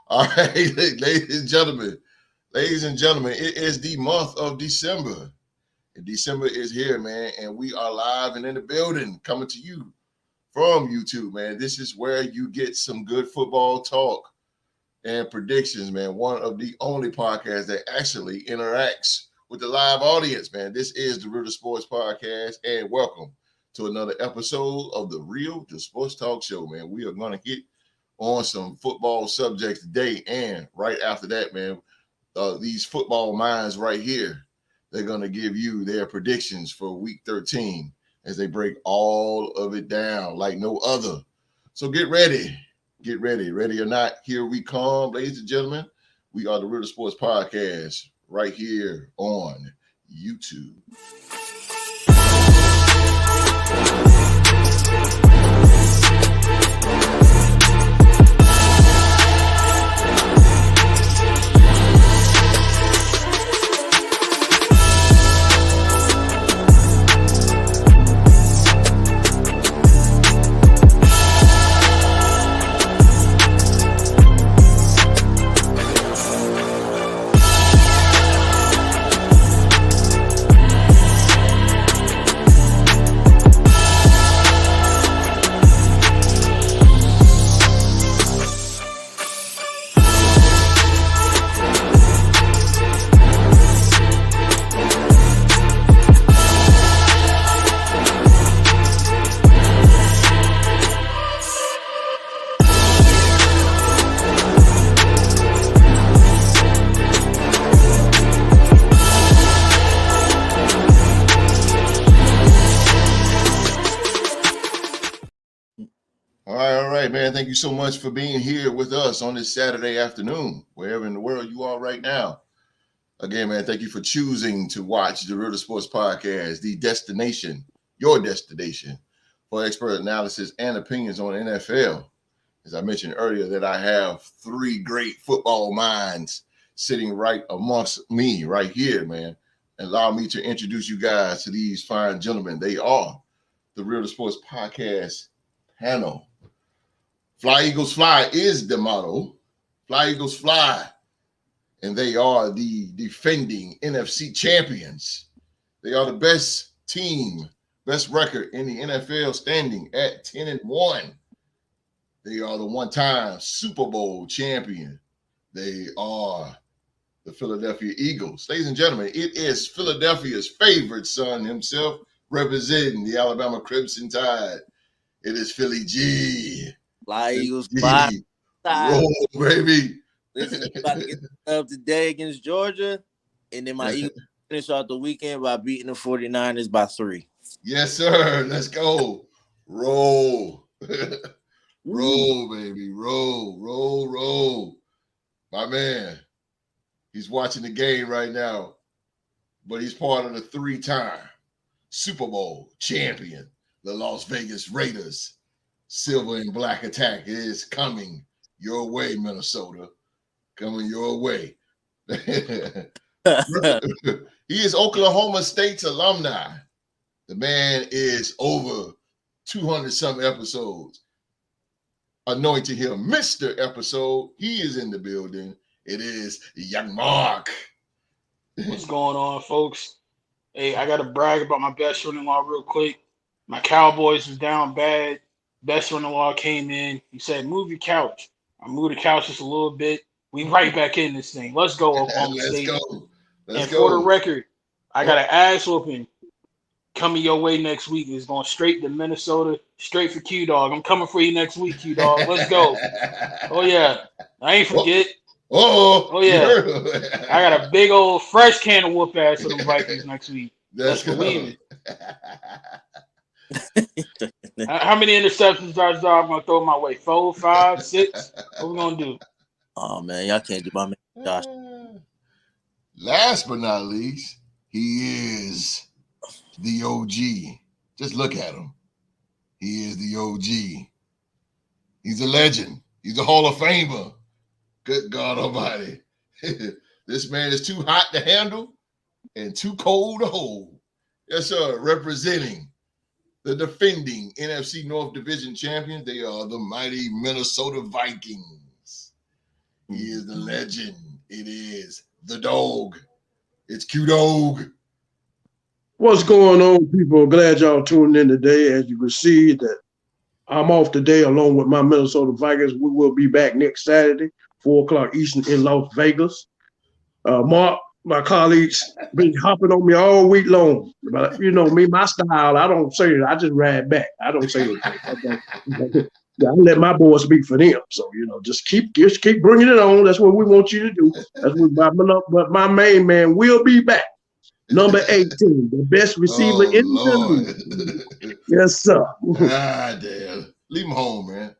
All right, ladies and gentlemen, it is the month of December. And December is here, man, and we are live and in the building, coming to you from YouTube, man. This is where you get some good football talk and predictions, man. One of the only podcasts that actually interacts with the live audience, man. This is the Real to Sports Podcast, and welcome to another episode of the Real to Sports Talk Show, man. We are going to hit on some football subjects today, and right after that, man, these football minds right here, they're going to give you their predictions for Week 13 as they break all of it down like no other. So get ready. Ready or not, here we come, ladies and gentlemen. We are the Real Sports Podcast right here on YouTube. All right, man. Thank you so much for being here with us on this Saturday afternoon, wherever in the world you are right now. Again, man, thank you for choosing to watch the Real to Sports Podcast, the destination, your destination for expert analysis and opinions on NFL. As I mentioned earlier, that I have three great football minds sitting right amongst me right here, man. And allow me to introduce you guys to these fine gentlemen. They are the Real to Sports Podcast panel. Fly Eagles Fly is the motto. Fly Eagles Fly. And they are the defending NFC champions. They are the best team, best record in the NFL, standing at 10-1. They are the one-time Super Bowl champion. They are the Philadelphia Eagles. Ladies and gentlemen, it is Philadelphia's favorite son himself representing the Alabama Crimson Tide. It is Philly G. Fly Eagles Fly. Roll, baby. Listen, I'm about to get up today against Georgia, and then my Eagles finish out the weekend by beating the 49ers by 3. Yes, sir. Let's go. Roll. Roll, baby. Roll. My man, he's watching the game right now, but he's part of the 3-time Super Bowl champion, the Las Vegas Raiders. Silver and black attack is coming your way, Minnesota. Coming your way. He is Oklahoma State's alumni. The man is over 200-some episodes. Anointing him Mr. Episode. He is in the building. It is Young Mark. What's going on, folks? Hey, I got to brag about my best friend-in-law real quick. My Cowboys was down bad. Best friend-in-law came in. He said, move your couch. I moved the couch just a little bit. We right back in this thing. Let's go, Oklahoma State. Let's go. For the record, I got an ass whooping coming your way next week. It's going straight to Minnesota, straight for Q-Dog. I'm coming for you next week, Q-Dog. Let's go. Oh, yeah. I ain't forget. Oh, yeah. I got a big old fresh can of whoop ass for the Vikings next week. Let's believe it. How many interceptions is our job going to throw my way? 4, 5, 6? What we going to do? Oh, man, y'all can't do my man, Josh. Last but not least, he is the OG. Just look at him. He is the OG. He's a legend. He's a Hall of Famer. Good God Almighty. This man is too hot to handle and too cold to hold. Yes, sir. Representing the defending NFC North Division champions. They are the mighty Minnesota Vikings. He is the legend. It is the dog. It's Q-Dog. What's going on, people? Glad y'all tuned in today. As you can see, that I'm off today along with my Minnesota Vikings. We will be back next Saturday, 4 o'clock Eastern in Las Vegas. Mark, my colleagues, been hopping on me all week long. But you know me, my style, I don't say it. I just ride back. I don't say it. I let my boys speak for them. So, you know, just keep bringing it on. That's what we want you to do. That's what my main man will be back. Number 18, the best receiver in the league. Yes, sir. Ah, damn. Leave him home, man.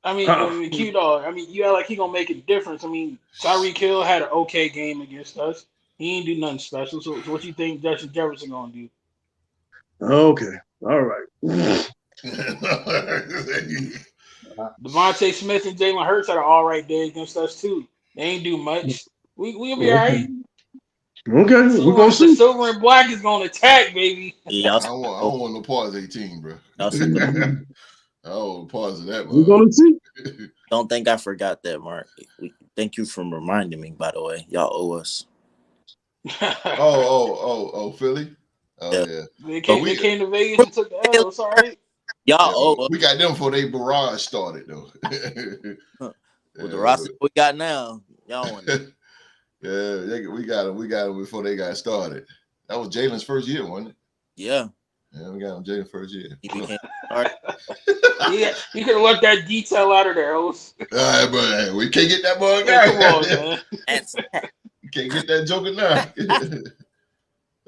I mean, Q-Dog, I mean, you act like he gonna make a difference. I mean, 𝐷𝐿 Hill had an okay game against us. He ain't do nothing special. So what you think Justin Jefferson gonna do? Okay. All right. Devontae Smith and Jalen Hurts had an all right day against us too. They ain't do much. We'll be all right. Okay, we're gonna see. The silver and black is gonna attack, baby. Yeah, I don't want no parts 18, bro. y'all I don't want parts of that. We're gonna see. don't think I forgot that, Mark. Thank you for reminding me, by the way. Y'all owe us. Oh, Philly? Oh, yeah. They came to Vegas and took the L. It's all right. Y'all owe us. We got them before they barrage started, though. With the roster we got now, y'all want it. Yeah, we got them before they got started. That was Jalen's first year, wasn't it? Yeah. Yeah, we got him Jalen's first year. He became started. Yeah, you could have left that detail out of there. All right, but hey, we can't get that bug Yeah, out. come on, man. You can't get that joker now.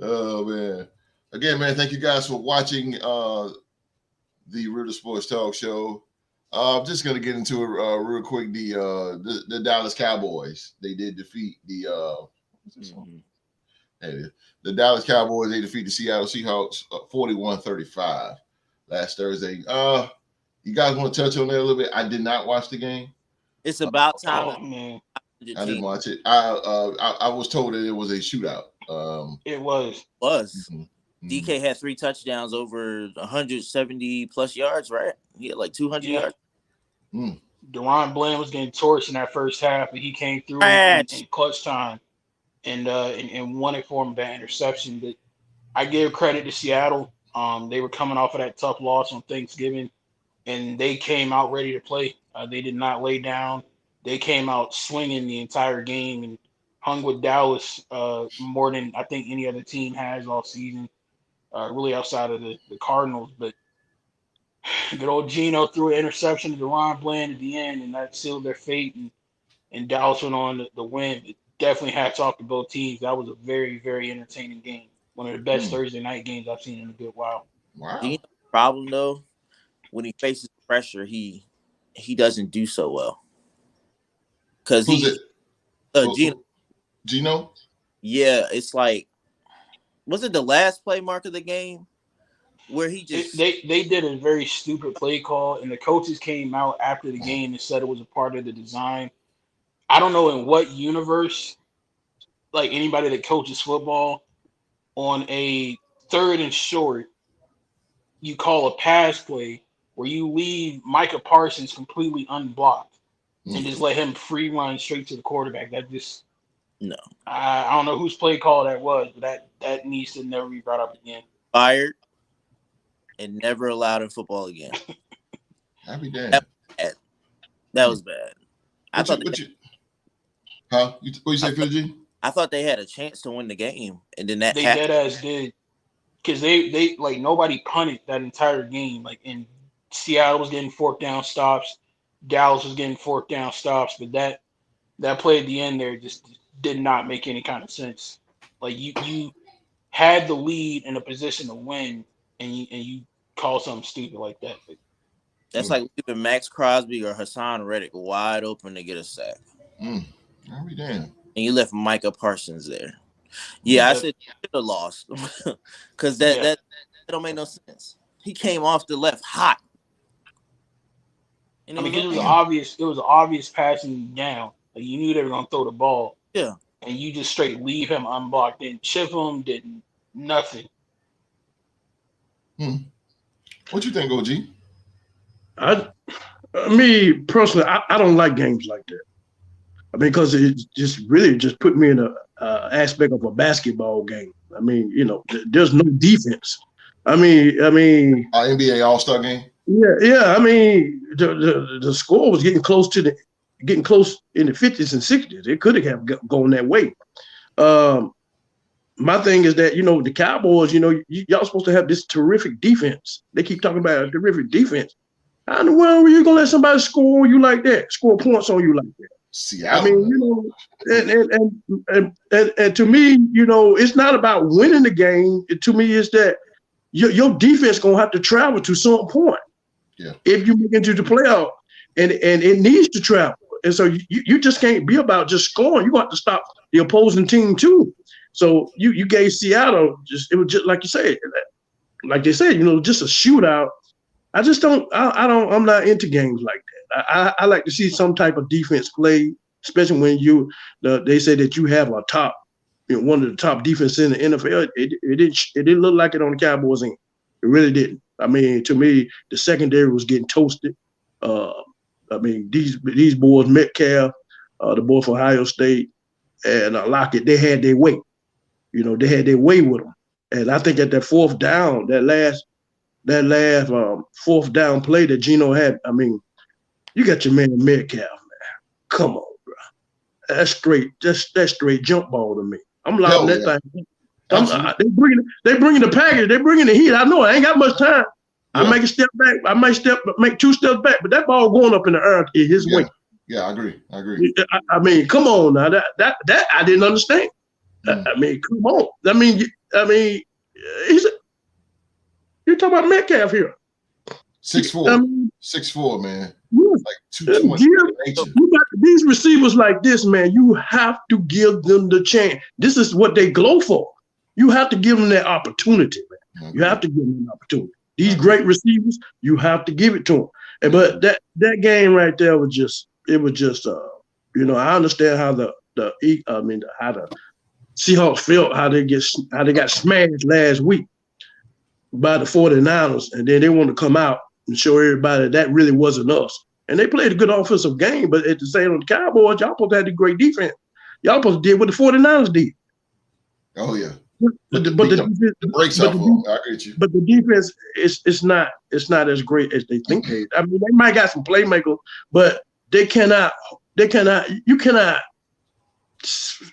Oh, man. Again, man, thank you guys for watching the Real Sports Talk Show. I'm just gonna get into it real quick. The Dallas Cowboys. They did defeat the the Dallas Cowboys. They defeat the Seattle Seahawks 41-35 last Thursday. You guys want to touch on that a little bit? I did not watch the game. It's about time. Oh, man. I didn't watch it. I was told that it was a shootout. It was. DK had 3 touchdowns over 170 plus yards, right? He had like 200 yards. DaRon Bland was getting torched in that first half, but he came through in clutch time and won it for him that interception. But I give credit to Seattle. They were coming off of that tough loss on Thanksgiving, and they came out ready to play. They did not lay down. They came out swinging the entire game and hung with Dallas more than I think any other team has all season, really outside of the Cardinals. But good old Geno threw an interception to DaRon Bland at the end, and that sealed their fate. And Dallas went on the win. But definitely hats off to both teams. That was a very, very entertaining game. One of the best Thursday night games I've seen in a good while. Wow. The problem though, when he faces pressure, he doesn't do so well. Because Geno? Yeah, it's like, was it the last play mark of the game where he just they did a very stupid play call, and the coaches came out after the game and said it was a part of the design. I don't know in what universe, like anybody that coaches football, on a 3rd and short, you call a pass play where you leave Micah Parsons completely unblocked and just let him free run straight to the quarterback. That just no. I don't know whose play call that was, but that needs to never be brought up again. Fired and never allowed in football again. I'll be damned. That was bad. What you say, Phil G? I thought they had a chance to win the game, and then that they dead ass did, because they like nobody punted that entire game. Like, in Seattle was getting 4th down stops, Dallas was getting 4th down stops, but that play at the end there just did not make any kind of sense. Like, you had the lead in a position to win, and you call something stupid like that. But that's like leaving Max Crosby or Hassan Reddick wide open to get a sack. I'll be damned. And you left Micah Parsons there. Yeah, I said should have lost because that don't make no sense. He came off the left hot. And it was an obvious passing down. Like, you knew they were gonna throw the ball. Yeah. And you just straight leave him unblocked. Didn't chip him, did nothing. What you think, OG? Me personally, I don't like games like that. I mean, because it just really just put me in a aspect of a basketball game. I mean, there's no defense. I mean, NBA All-Star game. Yeah. I mean, the score was getting close in the 50s and 60s. It could have gone that way. My thing is that the Cowboys, y'all supposed to have this terrific defense. They keep talking about a terrific defense. How in the world were you gonna let somebody score on you like that? Score points on you like that? Seattle. I mean, and to me, it's not about winning the game. To me, it's that your defense gonna have to travel to some point. Yeah. If you make it to the playoff, and it needs to travel, and so you just can't be about just scoring. You got to stop the opposing team too. So you gave Seattle it was just like you said, like they said, just a shootout. I just don't. I'm not into games like that. I like to see some type of defense play, especially when they say that you have a top, one of the top defense in the NFL. It didn't look like it on the Cowboys end. It really didn't. I mean, to me, the secondary was getting toasted. I mean, these boys, Metcalf, the boy from Ohio State, and Lockett, they had their way. They had their way with them. And I think at that fourth down, that last fourth down play that Geno had, I mean, you got your man Metcalf, man. Come on, bro. That's straight. That's straight jump ball to me. I'm lobbing that thing. They bringing the package. They bringing the heat. I know I ain't got much time. Yeah. I make a step back. I might make 2 steps back, but that ball going up in the air is his way. Yeah, I agree. I mean, come on now. That I didn't understand. I mean, come on. I mean, you're talking about Metcalf here. 6'4", 6'4", man. Like 220. You got these receivers like this, man. You have to give them the chance. This is what they glow for. You have to give them that opportunity, man. You have to give them an opportunity. These great receivers, you have to give it to them. But that game right there was just I understand how the Seahawks felt, how they got smashed last week by the 49ers, and then they want to come out and show everybody that really wasn't us. And they played a good offensive game, but at the same time, the Cowboys, y'all supposed to have the great defense. Y'all supposed to did what the 49ers did. Oh yeah. But the defense it's not as great as they think they. I mean, they might got some playmakers, but you cannot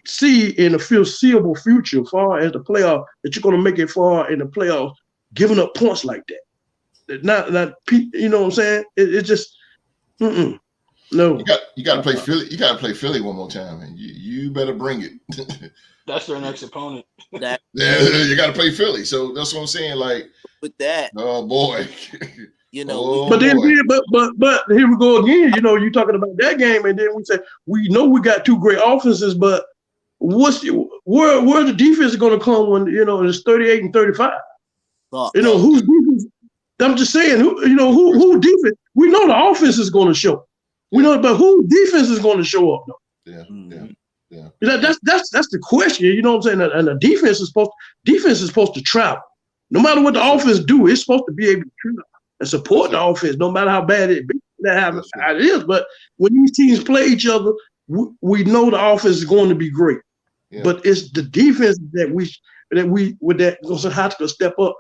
see in a foreseeable future, far as the playoff, that you're going to make it far in the playoffs, giving up points like that. Not you know what I'm saying? It just no. You got to play Philly. You got to play Philly one more time, and you better bring it. That's their next opponent. You got to play Philly. So that's what I'm saying. Like with that, oh boy, but here we go again. You talking about that game, and then we say we know we got 2 great offenses, but where the defense is going to come when it's 38 and 35? Whose defense? I'm just saying who defense. We know the offense is going to show. We know, but who defense is going to show up though? Yeah. That's the question. You know what I'm saying? And the defense is supposed to travel. No matter what the offense do, it's supposed to be able to travel and support the offense, no matter how bad it is. But when these teams play each other, we know the offense is going to be great. Yeah. But it's the defense that we have to step up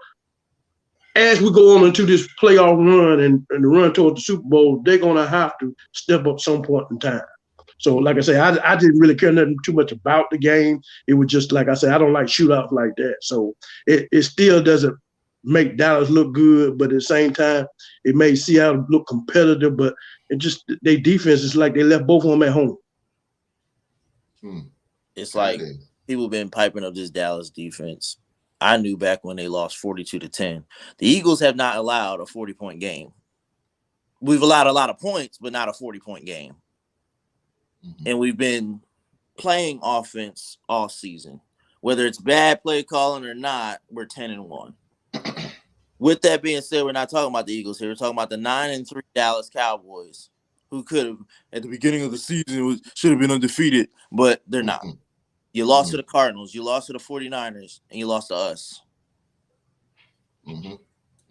as we go on into this playoff run and the run towards the Super Bowl. They're going to have to step up some point in time. So, like I say, I didn't really care nothing too much about the game. It was just, like I said, I don't like shootouts like that. So it still doesn't make Dallas look good, but at the same time, it made Seattle look competitive. But it just, their defense is like they left both of them at home. It's like people been piping up this Dallas defense. I knew back when they lost 42-10. The Eagles have not allowed a 40-point game. We've allowed a lot of points, but not a 40-point game. And we've been playing offense all season. Whether it's bad play calling or not, we're 10-1. With that being said, we're not talking about the Eagles here. We're talking about the 9-3 Dallas Cowboys, who could have, at the beginning of the season, should have been undefeated, but they're not. You lost to the Cardinals, you lost to the 49ers, and you lost to us.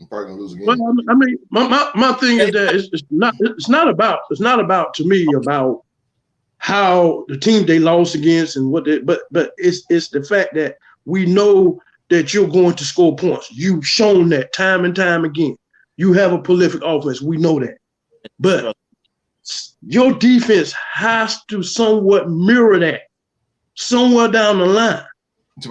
I'm probably gonna lose again. Well, I mean, my thing is that it's not about to me about how the team they lost against and what they, but it's the fact that we know that you're going to score points. You've shown that time and time again. You have a prolific offense. We know that. But your defense has to somewhat mirror that somewhere down the line.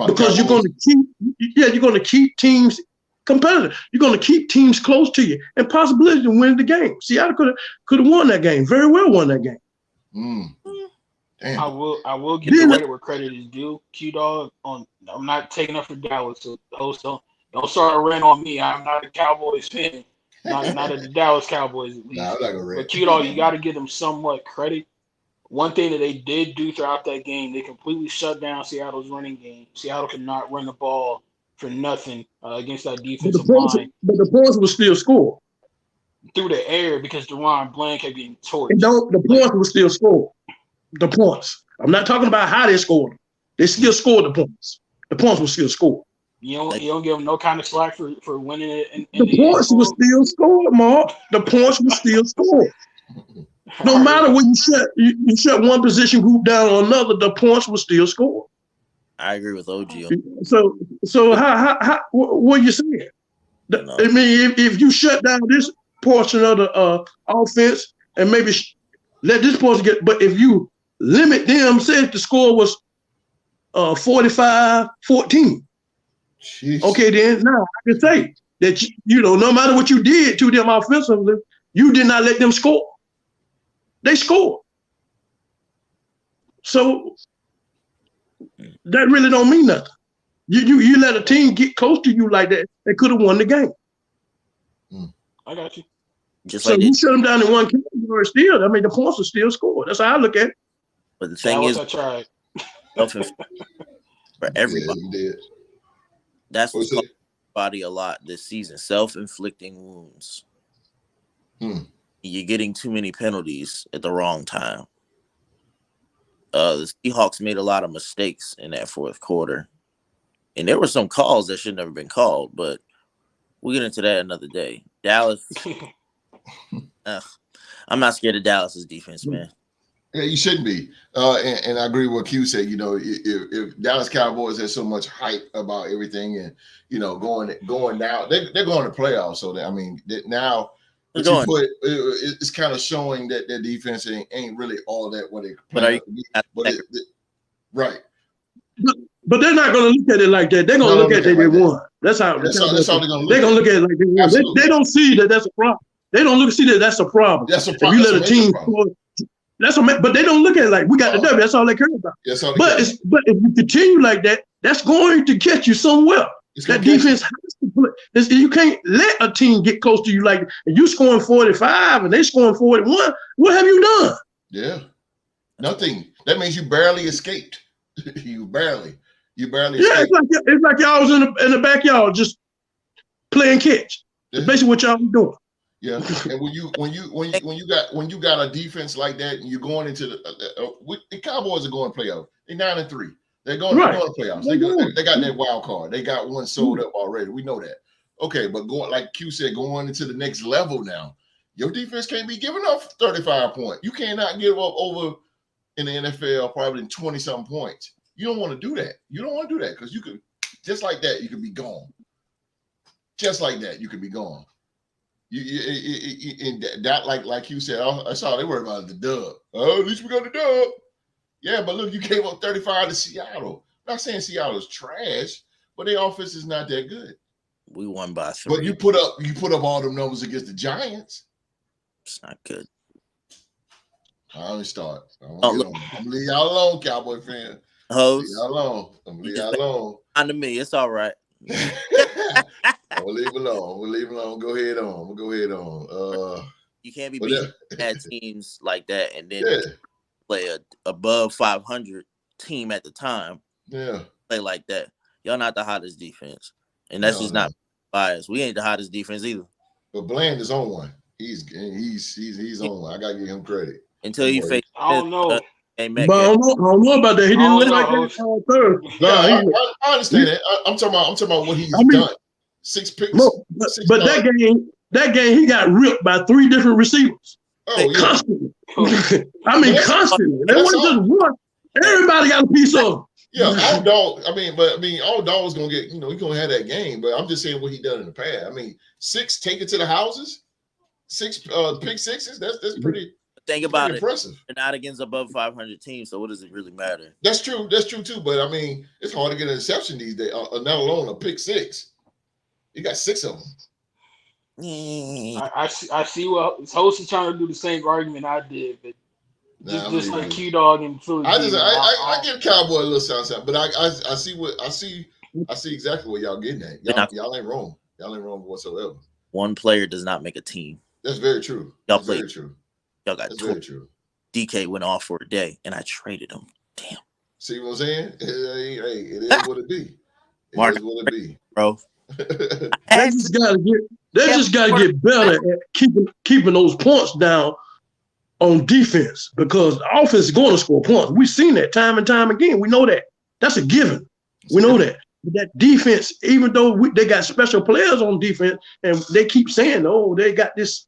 Because you're going to keep teams competitive. You're going to keep teams close to you and possibility to win the game. Seattle could have won that game. Very well won that game. Damn. I will give the credit where credit is due. Q-Dog, I'm not taking up for Dallas. So don't start a rant on me. I'm not a Cowboys fan. Not at the Dallas Cowboys at least. Nah, I'm not gonna rant. But Q-Dog, you got to give them somewhat credit. One thing that they did do throughout that game, they completely shut down Seattle's running game. Seattle could not run the ball for nothing against that defensive line. But the points will still score. Through the air because Deron Bland kept getting torched. The points will still score. The points. I'm not talking about how they scored. They still scored the points. The points will still score. You don't give them no kind of slack for winning it. The points will still score, Mark. The points will still score. No matter when you shut one position group down on another, the points will still score. I agree with OG. So how what are you saying? No. I mean, if you shut down this portion of the offense and maybe let this portion get, but if you limit them, say if the score was 45-14. Jeez. Okay, then now I can say that no matter what you did to them offensively, you did not let them score. They scored. So that really don't mean nothing. You let a team get close to you like that, they could have won the game. I got you. So you shut them down in one category still. I mean, the points will still score. That's how I look at it. But the thing is, I tried. for everybody, Yeah, you did. that's what's costing everybody a lot this season. Self-inflicting wounds. You're getting too many penalties at the wrong time. The Seahawks made a lot of mistakes in that fourth quarter. And there were some calls that should never have been called, but we'll get into that another day. Dallas, I'm not scared of Dallas's defense, man. Yeah, you shouldn't be. And I agree with what Q said. If Dallas Cowboys has so much hype about everything and, going now, they're going to playoffs. So, now it's kind of showing that their defense ain't really all that what they plan to be. Right. But they're not going to look at it like that. They're going to look at it like they won. That's how they're going to look at it like they won. They don't see that that's a problem. They don't see that that's a problem. That's a problem. If you let a team score, but they don't look at it like we got the W. That's all they care about. But if you continue like that, that's going to catch you somewhere. That defense has to play. You can't let a team get close to you like and you scoring 45 and they scoring 41. What have you done? Yeah, nothing. That means you barely escaped. You barely escaped. It's like y'all was in the backyard just playing catch. That's basically what y'all was doing. Yeah, and when you got a defense like that, and you're going into the Cowboys are going to playoffs. They're 9-3. They're going to playoffs. They got that wild card. They got one sold up already. We know that. Okay, but going like Q said, going into the next level now, your defense can't be giving up 35 points. You cannot give up over in the NFL probably 20-something points. You don't want to do that. You don't want to do that because you could just like that. You could be gone. Just like that, you could be gone. And that like you said, I saw they worried about the dub. Oh, at least we got the dub. Yeah, but look, you gave up 35 to Seattle. I'm not saying Seattle's trash, but their offense is not that good. We won by 3. But you put up all them numbers against the Giants. It's not good. I don't start. I'm gonna leave y'all alone, Cowboy fan. Host. Leave y'all alone. I'm gonna leave y'all alone. On to me, it's all right. We'll leave it alone. Go ahead on. You can't be beating bad teams like that and then play a above 500 team at the time. Yeah. Play like that. Y'all not the hottest defense. And that's just not biased. We ain't the hottest defense either. But Bland is on one. He's on one. I gotta give him credit. Until you face I don't know. But I don't know about that. He didn't look like that on Thursday. No, I understand that. I'm talking about what he's done 6 picks. No, but that game, he got ripped by 3 different receivers. Oh, yeah. Constantly. I mean, constantly. That that's wasn't just one. Everybody got a piece of. Yeah, all dog. All dog's gonna get. He's gonna have that game. But I'm just saying what he done in the past. I mean, 6 take it to the houses, 6 pick sixes. That's pretty. Think about impressive. They're not against above 500 teams, so what does it really matter? That's true. That's true too. But I mean, it's hard to get an interception these days. Not alone a pick 6. You got 6 of them. I see what his host is trying to do the same argument I did, but just like Q-Dog and Philly. I give Cowboy a little sound, but I see exactly what y'all getting at. Y'all ain't wrong. Y'all ain't wrong whatsoever. One player does not make a team. That's very true. Y'all very true. Y'all got That's very true. DK went off for a day, and I traded him. Damn. See what I'm saying? It is what it be. It is what it be, bro. They just gotta get better at keeping those points down on defense, because the offense is going to score points. We've seen that time and time again. We know that. That's a given. We know that. But that defense, even though they got special players on defense, and they keep saying, "Oh, they got this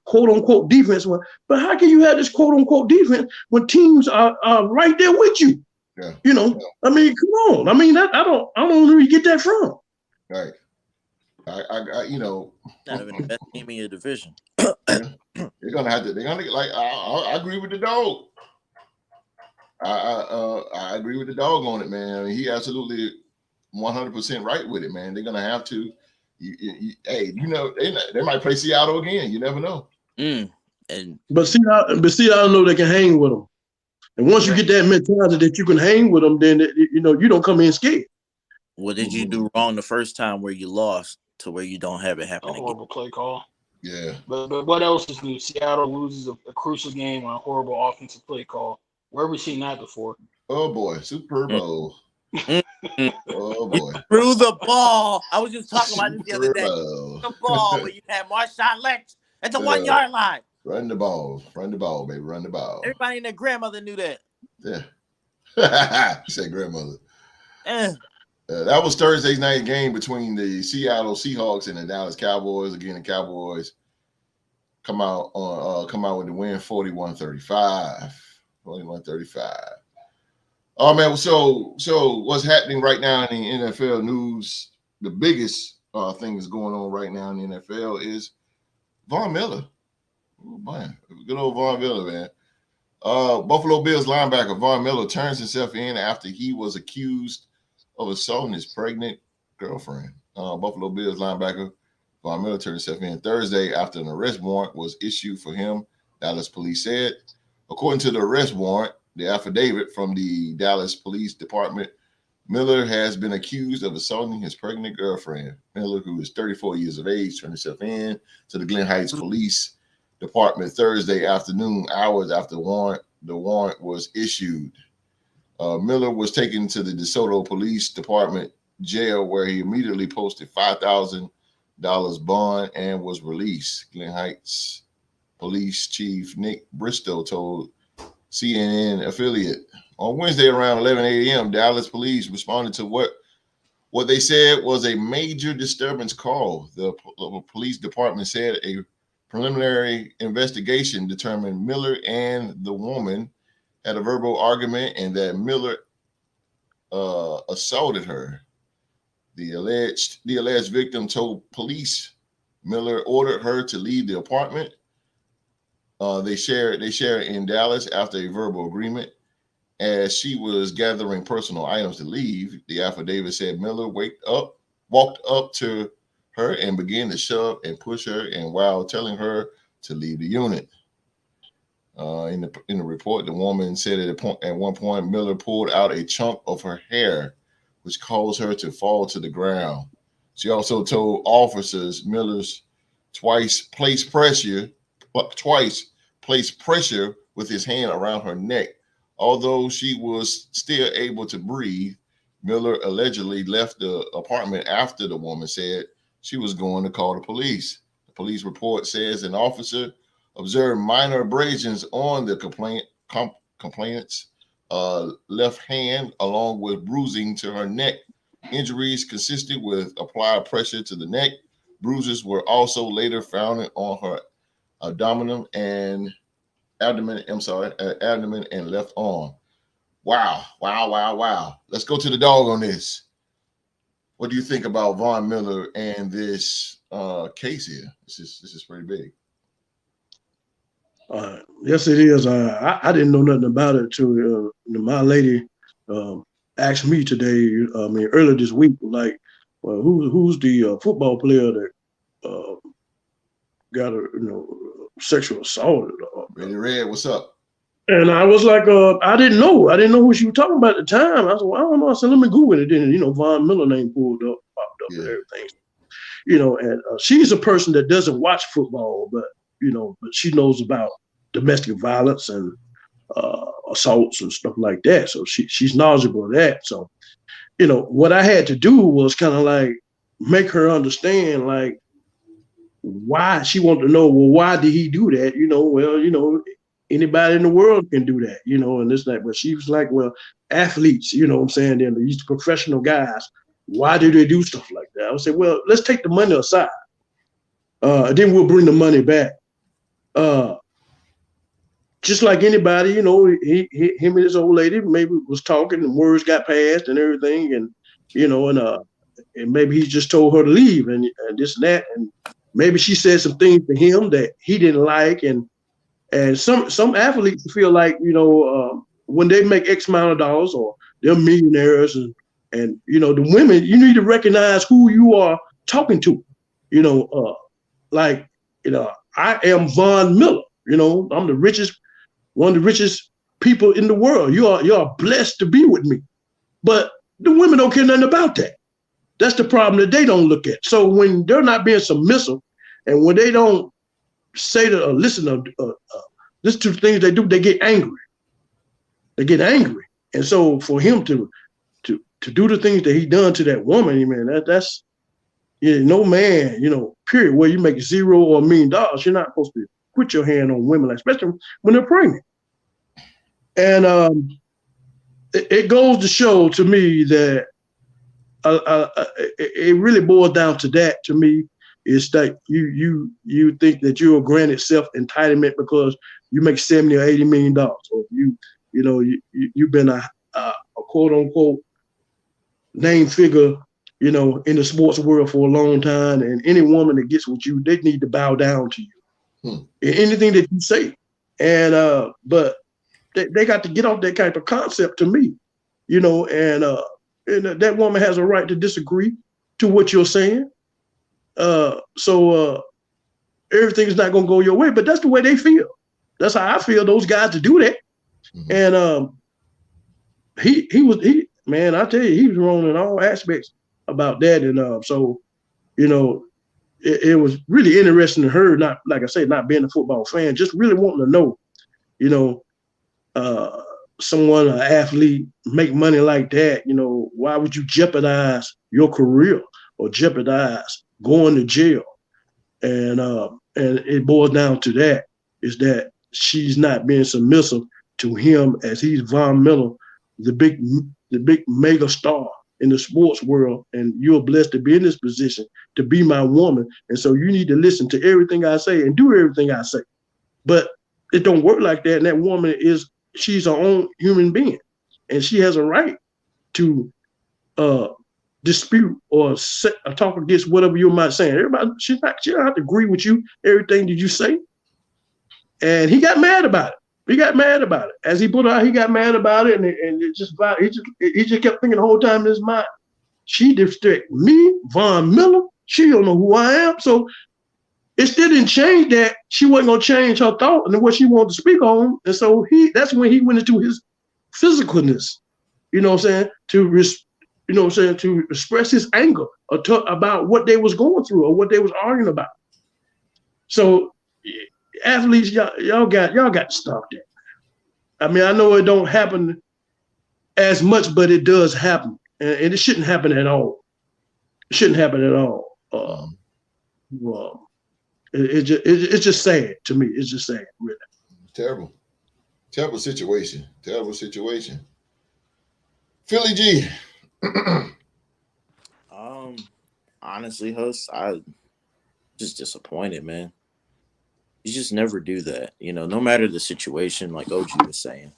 quote unquote defense." But how can you have this quote unquote defense when teams are right there with you? Yeah. I mean, come on. I mean, I don't know where you get that from. Right. I not even the best team in your division. They're gonna I agree with the dog. I agree with the dog on it, man. I mean, he absolutely 100% right with it, man. They're gonna have to. They might play Seattle again. You never know. But Seattle know they can hang with them. And once you get that mentality that you can hang with them, then you don't come in scared. What did you do wrong the first time where you lost to where you don't have it happen again? Horrible play call. Yeah. But what else is new? Seattle loses a crucial game on a horrible offensive play call. Where have we seen that before? Oh boy, Super Bowl. Oh boy. Threw the ball. I was just talking about this the other day. The ball where you had Marshawn Lynch at the 1 yard line. Run the ball, baby. Run the ball. Everybody and their grandmother knew that. Yeah. You said grandmother. That was Thursday's night game between the Seattle Seahawks and the Dallas Cowboys. Again, the Cowboys come out with the win, 41-35. 41-35. Oh man, so what's happening right now in the NFL news? The biggest thing that's going on right now in the NFL is Von Miller. Oh man, good old Von Miller, man. Buffalo Bills linebacker Von Miller turns himself in after he was accused of assaulting his pregnant girlfriend. Buffalo Bills linebacker Von Miller turned himself in Thursday after an arrest warrant was issued for him, Dallas police said. According to the arrest warrant, the affidavit from the Dallas Police Department, Miller has been accused of assaulting his pregnant girlfriend. Miller, who is 34 years of age, turned himself in to the Glen Heights Police Department Thursday afternoon, hours after the warrant was issued. Miller was taken to the DeSoto Police Department jail, where he immediately posted $5,000 bond and was released. Glen Heights Police Chief Nick Bristow told CNN affiliate on Wednesday around 11 a.m. Dallas police responded to what they said was a major disturbance call. The police department said a preliminary investigation determined Miller and the woman had a verbal argument and that Miller assaulted her. The alleged victim told police Miller ordered her to leave the apartment. They shared in Dallas after a verbal agreement. As she was gathering personal items to leave, the affidavit said Miller walked up to her and began to shove and push her, and while telling her to leave the unit. In the report, the woman said at one point Miller pulled out a chunk of her hair, which caused her to fall to the ground. She also told officers Miller's twice placed pressure with his hand around her neck. Although she was still able to breathe, Miller allegedly left the apartment after the woman said she was going to call the police. The police report says an officer observed minor abrasions on the complainant's left hand, along with bruising to her neck Injuries consistent with applied pressure to the neck. Bruises were also later found on her abdomen and left arm. Wow. Let's go to the dog on this. What do you think about Von Miller and this case here? This is pretty big. Yes, it is. I didn't know nothing about it till my lady asked me today. Earlier this week, like, well, who's the football player that got a sexual assault? Ready Red, what's up? And I was like, I didn't know who she was talking about at the time. I said, well, I don't know. I said, let me Google it. Then Von Miller name popped up and everything. And she's a person that doesn't watch football, but she knows about domestic violence and assaults and stuff like that. So she's knowledgeable of that. So, what I had to do was kind of like make her understand, like, why she wanted to know, well, why did he do that? Anybody in the world can do that, and this, that. But she was like, well, athletes, what I'm saying? Then these professional guys, why do they do stuff like that? I would say, well, let's take the money aside. Then we'll bring the money back. Just like anybody, him and his old lady maybe was talking and words got passed and everything. And, and maybe he just told her to leave and this and that. And maybe she said some things to him that he didn't like. And some athletes feel like, when they make X amount of dollars or they're millionaires and the women, you need to recognize who you are talking to. I am Von Miller. I'm one of the richest people in the world. You are blessed to be with me. But the women don't care nothing about that. That's the problem that they don't look at. So when they're not being submissive and when they don't say to listen to the things they do, they get angry. And so for him to do the things that he done to that woman, man, that's no man, period, where you make $0 or $1 million, you're not supposed to put your hand on women, especially when they're pregnant. And it goes to show to me that it really boils down to that. To me, is that you think that you're granted self-entitlement because you make $70 or $80 million, or you've been a quote unquote name figure, in the sports world for a long time, and any woman that gets with you, they need to bow down to you. Anything that you say. And but they got to get off that type of concept to me, and that woman has a right to disagree to what you're saying. So everything is not gonna go your way, but that's the way they feel. That's how I feel, those guys to do that. And he was man, I tell you, he was wrong in all aspects about that. And so, it was really interesting to her, not, like I say, not being a football fan, just really wanting to know, someone, an athlete, make money like that, why would you jeopardize your career or jeopardize going to jail? And it boils down to that, is that she's not being submissive to him, as he's Von Miller, the big mega star in the sports world, and you're blessed to be in this position to be my woman. And so you need to listen to everything I say and do everything I say. But it don't work like that. And that woman she's her own human being, and she has a right to dispute or talk against whatever you might say. Everybody, she don't have to agree with you, everything that you say. And he got mad about it. As he put it out, he got mad about it, and it just he just kept thinking the whole time in his mind, she disrespect me, Von Miller. She don't know who I am. So it still didn't change that she wasn't gonna change her thought and what she wanted to speak on. And so that's when he went into his physicalness, to express his anger or about what they was going through or what they was arguing about. So athletes, y'all got to stop that. I mean, I know it don't happen as much, but it does happen, and it shouldn't happen at all. It shouldn't happen at all. It's just sad to me. It's just sad, really. Terrible situation. Philly G, honestly, host, I just disappointed, man. You just never do that, no matter the situation, like OG was saying.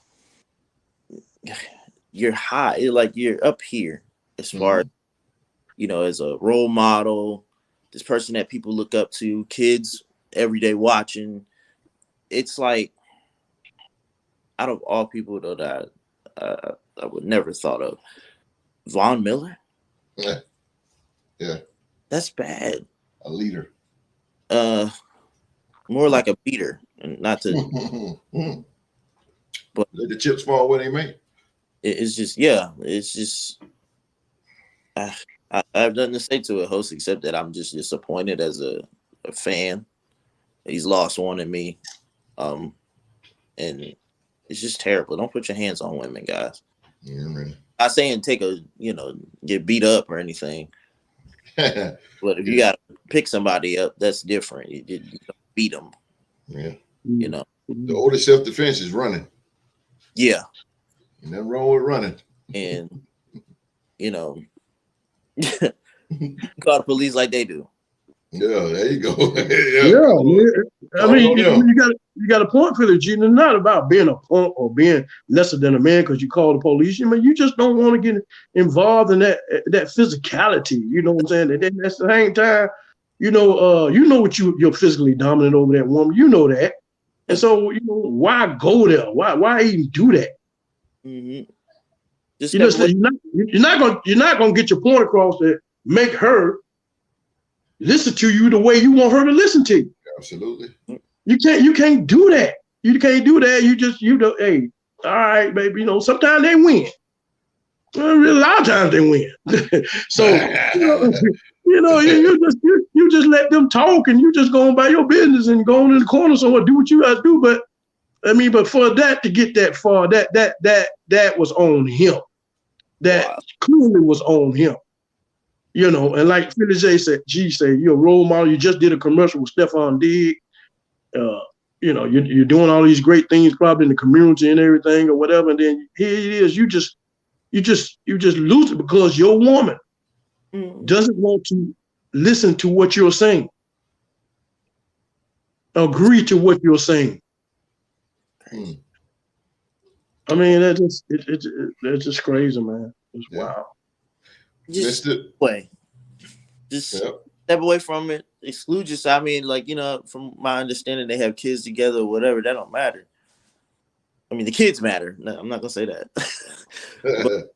You're high, like you're up here as far as, as a role model, this person that people look up to, kids every day watching. It's like, out of all people though that I would never thought of, Von Miller. Yeah. That's bad. A leader. More like a beater, and not to. But let the chips fall where they may. It's just. I have nothing to say to it, host, except that I'm just disappointed as a fan. He's lost one in me, and it's just terrible. Don't put your hands on women, guys. Yeah, man. Not saying get beat up or anything. But if you got to pick somebody up, that's different. You don't beat them. Yeah. The older self-defense is running. Yeah. Nothing wrong with running. And, call the police like they do. Yeah, there you go. I mean, you got a point for the G. It's not about being a punk or being lesser than a man because you call the police. You just don't want to get involved in that physicality. You know what I'm saying? And then at the same time, you know what you're physically dominant over that woman. You know that, and so why go there? Why even do that? Mm-hmm. You're not gonna get your point across to make her listen to you the way you want her to listen to you. Absolutely. You can't do that. You can't do that. Hey, all right, baby. Sometimes they win. A lot of times they win. So you just let them talk and you just go on by your business and go on in the corner somewhere, do what you got to do. But for that to get that far, that was on him. That clearly was on him. And like Philly G said, you're a role model. You just did a commercial with Stephon Diggs. You're doing all these great things probably in the community and everything or whatever. And then here it is, you just lose it because your woman doesn't want to listen to what you're saying, agree to what you're saying. I mean, that's just crazy, man. It's wild. Just step away from it. Exclude yourself. I mean, from my understanding, they have kids together or whatever. That don't matter. I mean, the kids matter. No, I'm not gonna say that. But,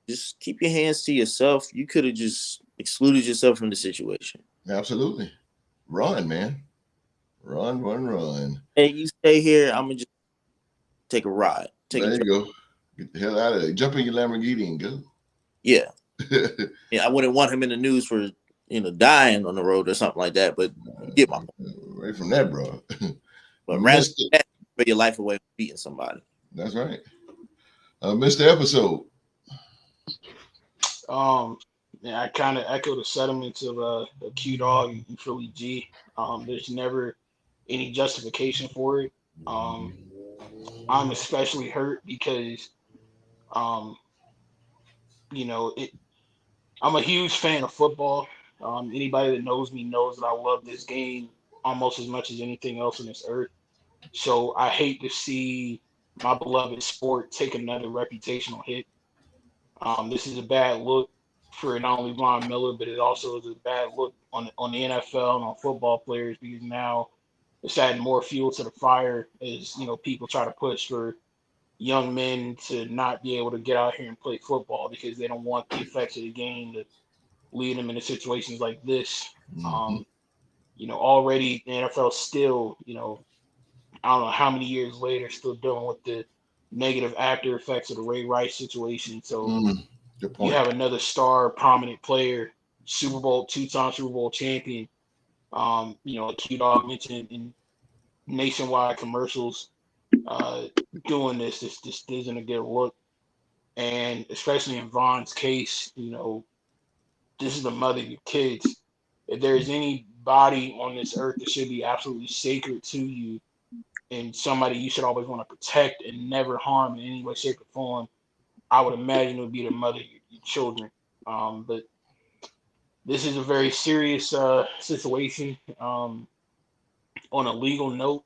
just keep your hands to yourself. You could have just excluded yourself from the situation. Absolutely. Run, man. Run. Hey, you stay here. I'm gonna just take a ride. There you go. Get the hell out of there. Jump in your Lamborghini and go. Yeah. I wouldn't want him in the news for dying on the road or something like that. But get my right from that, bro. But rather put your life away from beating somebody. That's right. Mr. Episode. I kind of echo the sentiments of Q-Dog and Philly G. There's never any justification for it. I'm especially hurt because, I'm a huge fan of football. Anybody that knows me knows that I love this game almost as much as anything else on this earth. So I hate to see my beloved sport take another reputational hit. This is a bad look for not only Von Miller, but it also is a bad look on the NFL and on football players because now it's adding more fuel to the fire as people try to push for young men to not be able to get out here and play football because they don't want the effects of the game to lead them into situations like this. Already the NFL still, I don't know how many years later, still dealing with the negative after effects of the Ray Rice situation. So you have another star, prominent player, two-time Super Bowl champion. Q-Dog mentioned in nationwide commercials, doing this just isn't a good look. And especially in Von's case, this is the mother of your kids. If there's anybody on this earth that should be absolutely sacred to you and somebody you should always want to protect and never harm in any way, shape, or form, I would imagine it would be the mother of your children. But This is a very serious situation. On a legal note,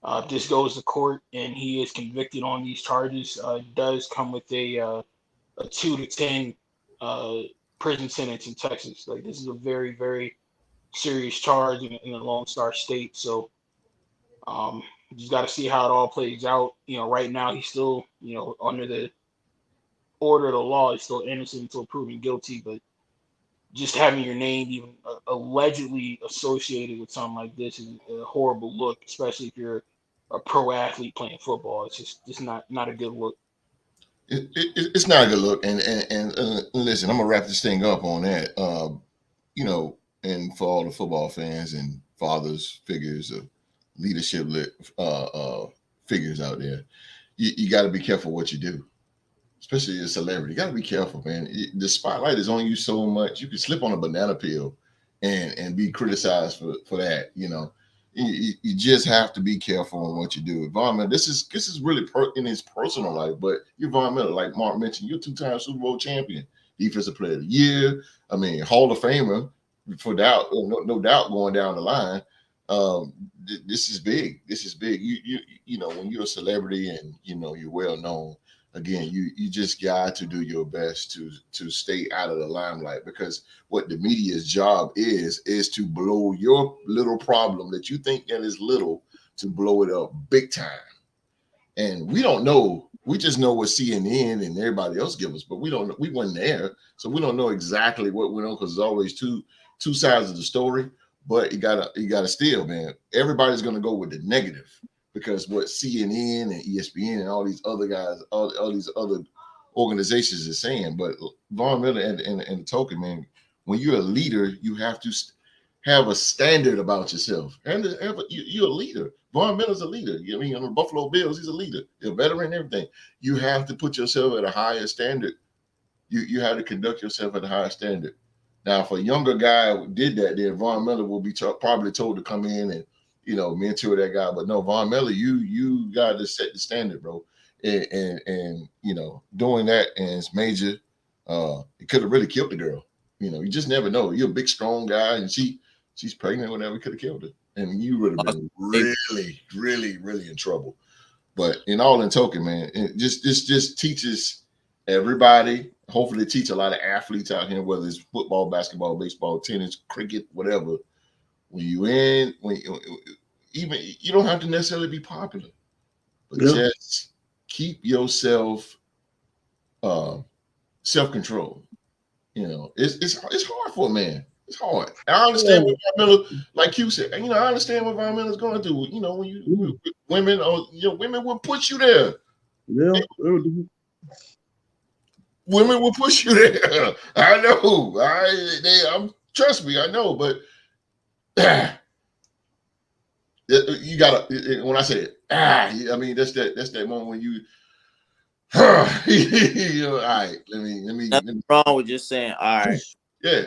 if this goes to court and he is convicted on these charges, it does come with a 2 to 10 prison sentence in Texas. Like this is a very, very serious charge in a Lone Star state. So you just got to see how it all plays out. Right now he's still, under the order of the law, he's still innocent until proven guilty. But just having your name even allegedly associated with something like this is a horrible look, especially if you're a pro athlete playing football. It's just not a good look. It's not a good look. And listen, I'm gonna wrap this thing up on that. And for all the football fans and fathers, figures of leadership figures out there, you got to be careful what you do, especially a celebrity. You got to be careful, man. The spotlight is on you so much. You can slip on a banana peel and be criticized for that. You just have to be careful on what you do. Von Miller, this is really in his personal life, but you're Von Miller, like Mark mentioned, you're 2-time Super Bowl champion, defensive player of the year. I mean, Hall of Famer, for doubt, no doubt, going down the line. This is big. This is big. When you're a celebrity and you're well known, again, you just got to do your best to stay out of the limelight, because what the media's job is to blow your little problem that you think that is little, to blow it up big time. And we don't know. We just know what CNN and everybody else give us, but we don't know. We weren't there, so we don't know exactly what went on, because there's always two sides of the story. But you gotta still, man. Everybody's gonna go with the negative, because what CNN and ESPN and all these other guys, all these other organizations are saying. But Von Miller and the token, man, when you're a leader, you have to have a standard about yourself. And you're a leader. Von Miller's a leader. On the Buffalo Bills, he's a leader. He's a veteran and everything. You have to put yourself at a higher standard. You have to conduct yourself at a higher standard. Now, if a younger guy did that, then Von Miller will be probably told to come in and mentor that guy. But no, Von Miller, you got to set the standard, bro. And doing that, and it's major. It could have really killed the girl. You just never know. You're a big, strong guy, and she's pregnant, whatever. Could have killed her, and you would have been really, really, really in trouble. But in token, man, it just teaches everybody. Hopefully, teach a lot of athletes out here, whether it's football, basketball, baseball, tennis, cricket, whatever. When you don't have to necessarily be popular, but just keep yourself self-control. It's hard for a man. It's hard. I understand what Von Miller, like you said. I understand what Von Miller's going to do. When women women will push you there. Yeah. Women will push you there. I know. Trust me, I know. But you gotta. When I say it, I mean that's that moment when you. All right. Let me. Nothing wrong with just saying, all right. Yeah.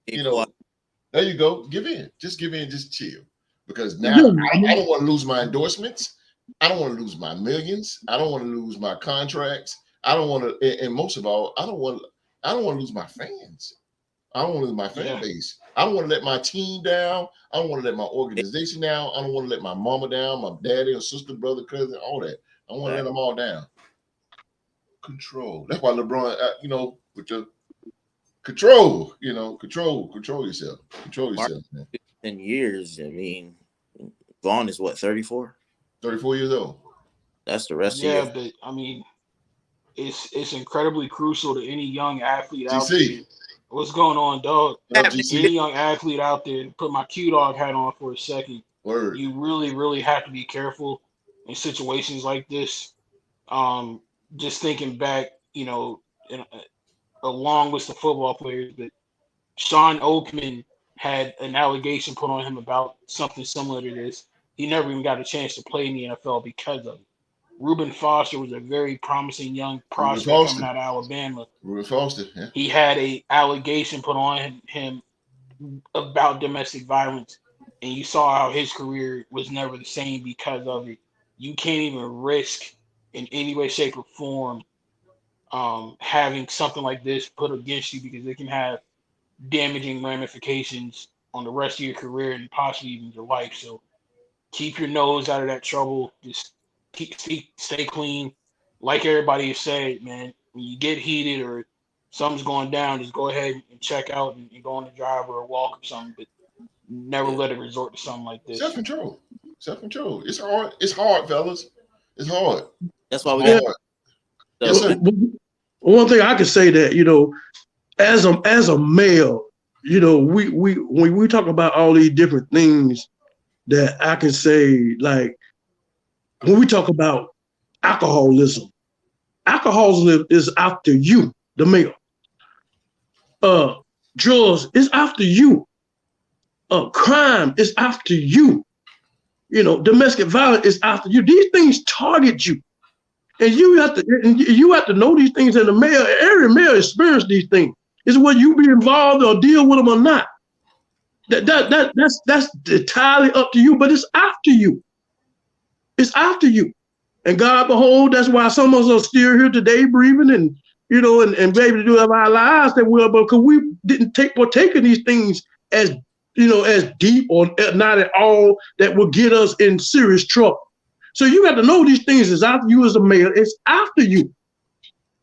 There you go. Give in. Just give in. Just chill. Because now I don't want to lose my endorsements. I don't want to lose my millions. I don't want to lose my contracts. I don't want to, and most of all, I don't want to lose my fans. I don't want to lose my fan base. I don't want to let my team down. I don't want to let my organization down. I don't want to let my mama down, my daddy or sister, brother, cousin, all that. I want to let them all down. Control. That's why LeBron, with the control, control yourself. Control yourself, man. 10 years. I mean, Vaughn is what, 34? 34 years old. That's the rest of your... Yeah, but I mean, it's incredibly crucial to any young athlete out there. What's going on, dog? Any young athlete out there, put my Q-Dog hat on for a second. Word. You really, really have to be careful in situations like this. Just thinking back, along with the football players, but Sean Oakman had an allegation put on him about something similar to this. He never even got a chance to play in the NFL because of it. Reuben Foster was a very promising young prospect coming out of Alabama. Reuben Foster, yeah. He had an allegation put on him about domestic violence, and you saw how his career was never the same because of it. You can't even risk in any way, shape, or form having something like this put against you, because it can have damaging ramifications on the rest of your career and possibly even your life. So keep your nose out of that trouble. Just stay clean. Like everybody has said, man, when you get heated or something's going down, just go ahead and check out and go on a drive or a walk or something. But never let it resort to something like this. Self-control. Self-control. It's hard. It's hard, fellas. It's hard. That's why we got. Yes, sir. One thing I can say that, you know, as a male, you know, we when we talk about all these different things that I can say, like when we talk about alcoholism is after you, the male. Drugs is after you. Crime is after you. You know, domestic violence is after you. These things target you. And you have to know these things in the male. Every male experience these things. It's whether you be involved or deal with them or not. That's entirely up to you, but it's after you. It's after you. And God behold, that's why some of us are still here today breathing and, you know, and be able to do our lives that well, but because we didn't partake in these things as, you know, as deep or not at all that will get us in serious trouble. So you got to know these things is after you as a male. It's after you.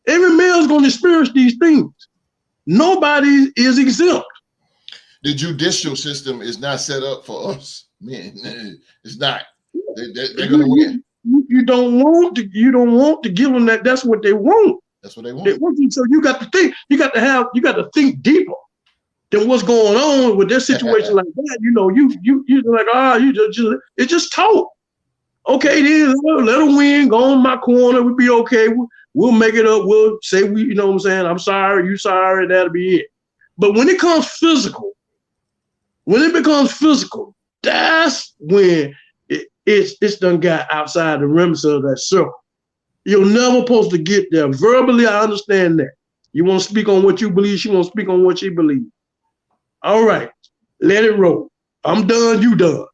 Every male is going to experience these things. Nobody is exempt. The judicial system is not set up for us, man. It's not. They're going to win. You don't want to give them that. That's what they want. That's what they want. So you got to think. You got to think deeper than what's going on with this situation like that. You know, you're like, it's just talk. Okay, then let them win. Go on my corner. We'll be okay. We'll make it up. We'll say you know what I'm saying. I'm sorry. You sorry. That'll be it. But when it comes physical, that's when it's done got outside the limits of that circle. You're never supposed to get there. Verbally, I understand that. You want to speak on what you believe. She want to speak on what she believes. All right, let it roll. I'm done. You done.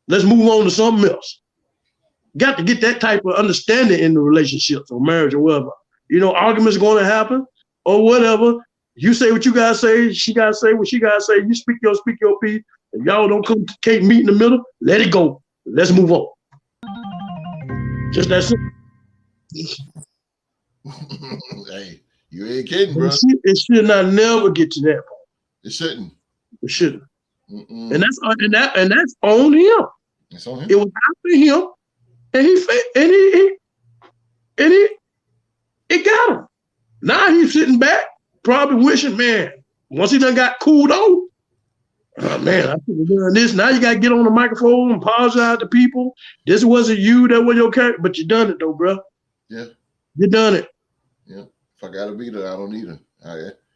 Let's move on to something else. Got to get that type of understanding in the relationships or marriage or whatever. You know, arguments are going to happen or whatever. You say what you got to say. She got to say what she got to say. You speak your piece. If y'all can't meet in the middle, let it go. Let's move on. Just that simple. Hey, you ain't kidding, bro. It should not never get to that point. It shouldn't. It shouldn't. And that's on him. It's on him. It was after him. And it got him. Now he's sitting back, probably wishing, man, once he done got cooled off, oh man, I should have done this. Now you got to get on the microphone and apologize to people. This wasn't you, that was your character, but you done it though, bro. Yeah. You done it. Yeah. If I got to be there, I don't need her.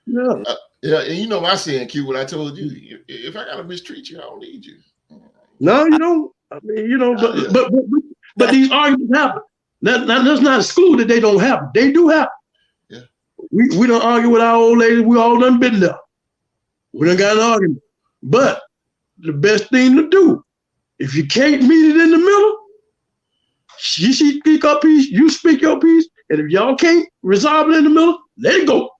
Yeah. Yeah, and you know my saying, Q, what I told you, if I got to mistreat you, I don't need you. No, you don't. I mean, you know, but these arguments happen. That's not excluded. They don't happen. They do happen. Yeah. We don't argue with our old lady. We all done been there. We done got an argument. But the best thing to do, if you can't meet it in the middle, she speak her piece, you speak your piece, and if y'all can't resolve it in the middle, let it go.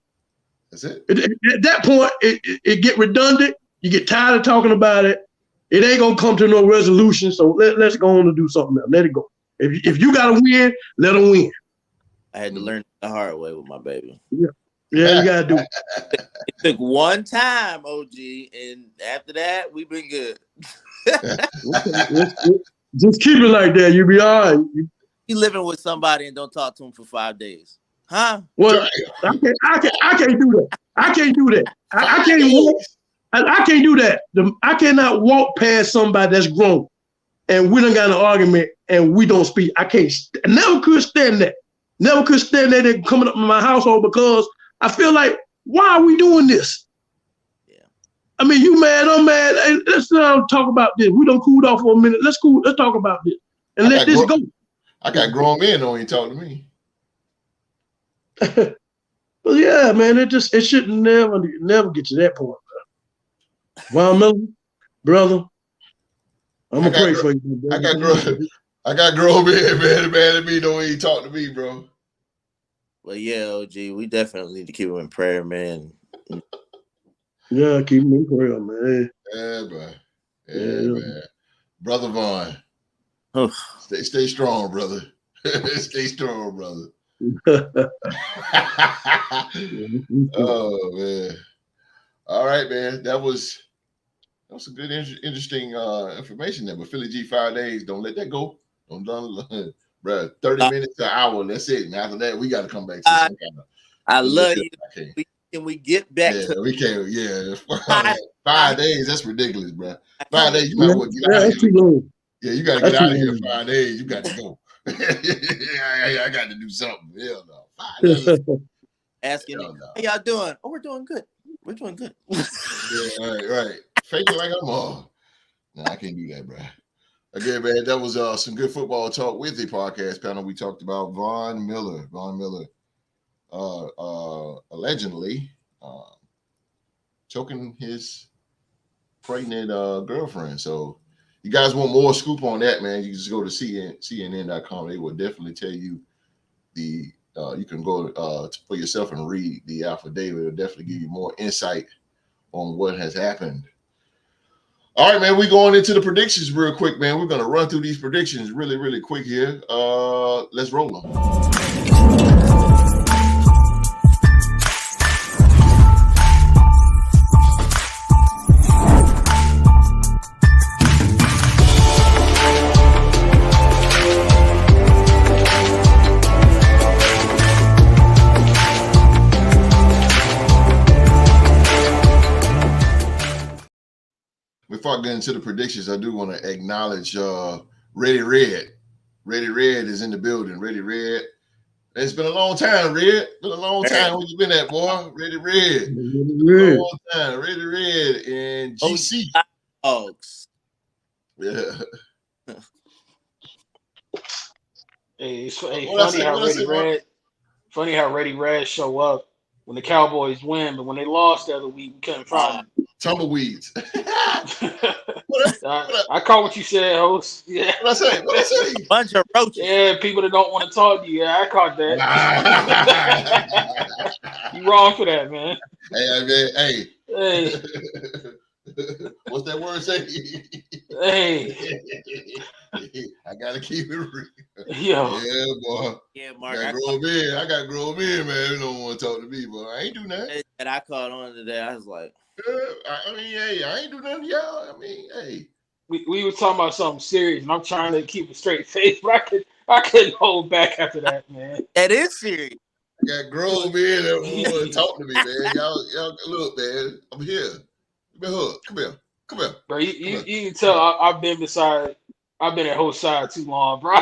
That's it. At that point, it get redundant. You get tired of talking about it. It ain't gonna come to no resolution. So let's go on and do something else. Let it go. If you gotta win, let them win. I had to learn the hard way with my baby. Yeah, you gotta do it. It took one time, OG, and after that, we've been good. Just keep it like that. You'll be all right. You living with somebody and don't talk to them for 5 days, huh? Well, I can't do that. I can't do that. I can't walk. I can't do that. I cannot walk past somebody that's grown and we done got an argument and we don't speak. I never could stand that. Never could stand that and coming up in my household because I feel like, why are we doing this? Yeah. I mean, you mad, I'm mad. Hey, let's not talk about this. We done cooled off for a minute. Let's talk about this and let this go. I got grown men don't even talk to me. But yeah, man, it should never get to that point. Well, Miller, brother, I'm gonna pray for you. I got grown men, man, and me don't even talk to me, bro. Well, yeah, OG, we definitely need to keep him in prayer, man. Yeah, keep him in prayer, man. Yeah, bro. Yeah, Yeah. man. Brother Vaughn. Oh. Stay strong, brother. Stay strong, brother. Oh man. All right, man. That was some good, interesting information there. But Philly G 5 days, don't let that go. Don't bro. 30 minutes to an hour. That's it. And after that, we got to come back to some kind of. I love you. Can we get back to? We can't. Yeah, 5 days. That's ridiculous, bro. 5 days. You might well get out of that's here. too long. Yeah, you got to get out of here. 5 days. You got to go. I got to do something. Hell no. 5 days. Asking me, how y'all doing? Oh, we're doing good. We're doing good. Yeah, right. Faking like I'm all. No, I can't do that, bro. Again, man, that was some good football talk with the podcast panel. We talked about Von Miller. Allegedly choking his pregnant girlfriend. So you guys want more scoop on that, man, you just go to CNN.com. They will definitely tell you you can go for yourself and read the affidavit. It'll definitely give you more insight on what has happened. All right, man, we're going into the predictions real quick, man. We're going to run through these predictions really, really quick here. Let's roll them. Before I get into the predictions, I do want to acknowledge Ready Red. Ready Red is in the building. Ready Red. It's been a long time, Red. It's been a long time. Where you been at, boy? Ready Red. A long time. Ready Red and GC. Seahawks. Yeah. Hey, it's funny how Ready Red show up when the Cowboys win, but when they lost the other week, we couldn't find them. Tumbleweeds. I caught what you said, host. Yeah. What I say? Bunch of roaches. Yeah, people that don't want to talk to you. Yeah, I caught that. You wrong for that, man. Hey. What's that word say? Hey. I gotta keep it real. Yo. Yeah, boy. Yeah, Mark. I got grown men, man. You don't want to talk to me, boy. I ain't do nothing. And I caught on today. I was like, I mean, hey, I ain't do nothing, y'all. I mean, hey. We were talking about something serious, and I'm trying to keep a straight face, but I couldn't hold back after that, man. That is serious. I got grown men that want to talk to me, man. Y'all, look, man. I'm here. Come here. Bro, you can tell I've been at host side too long, bro.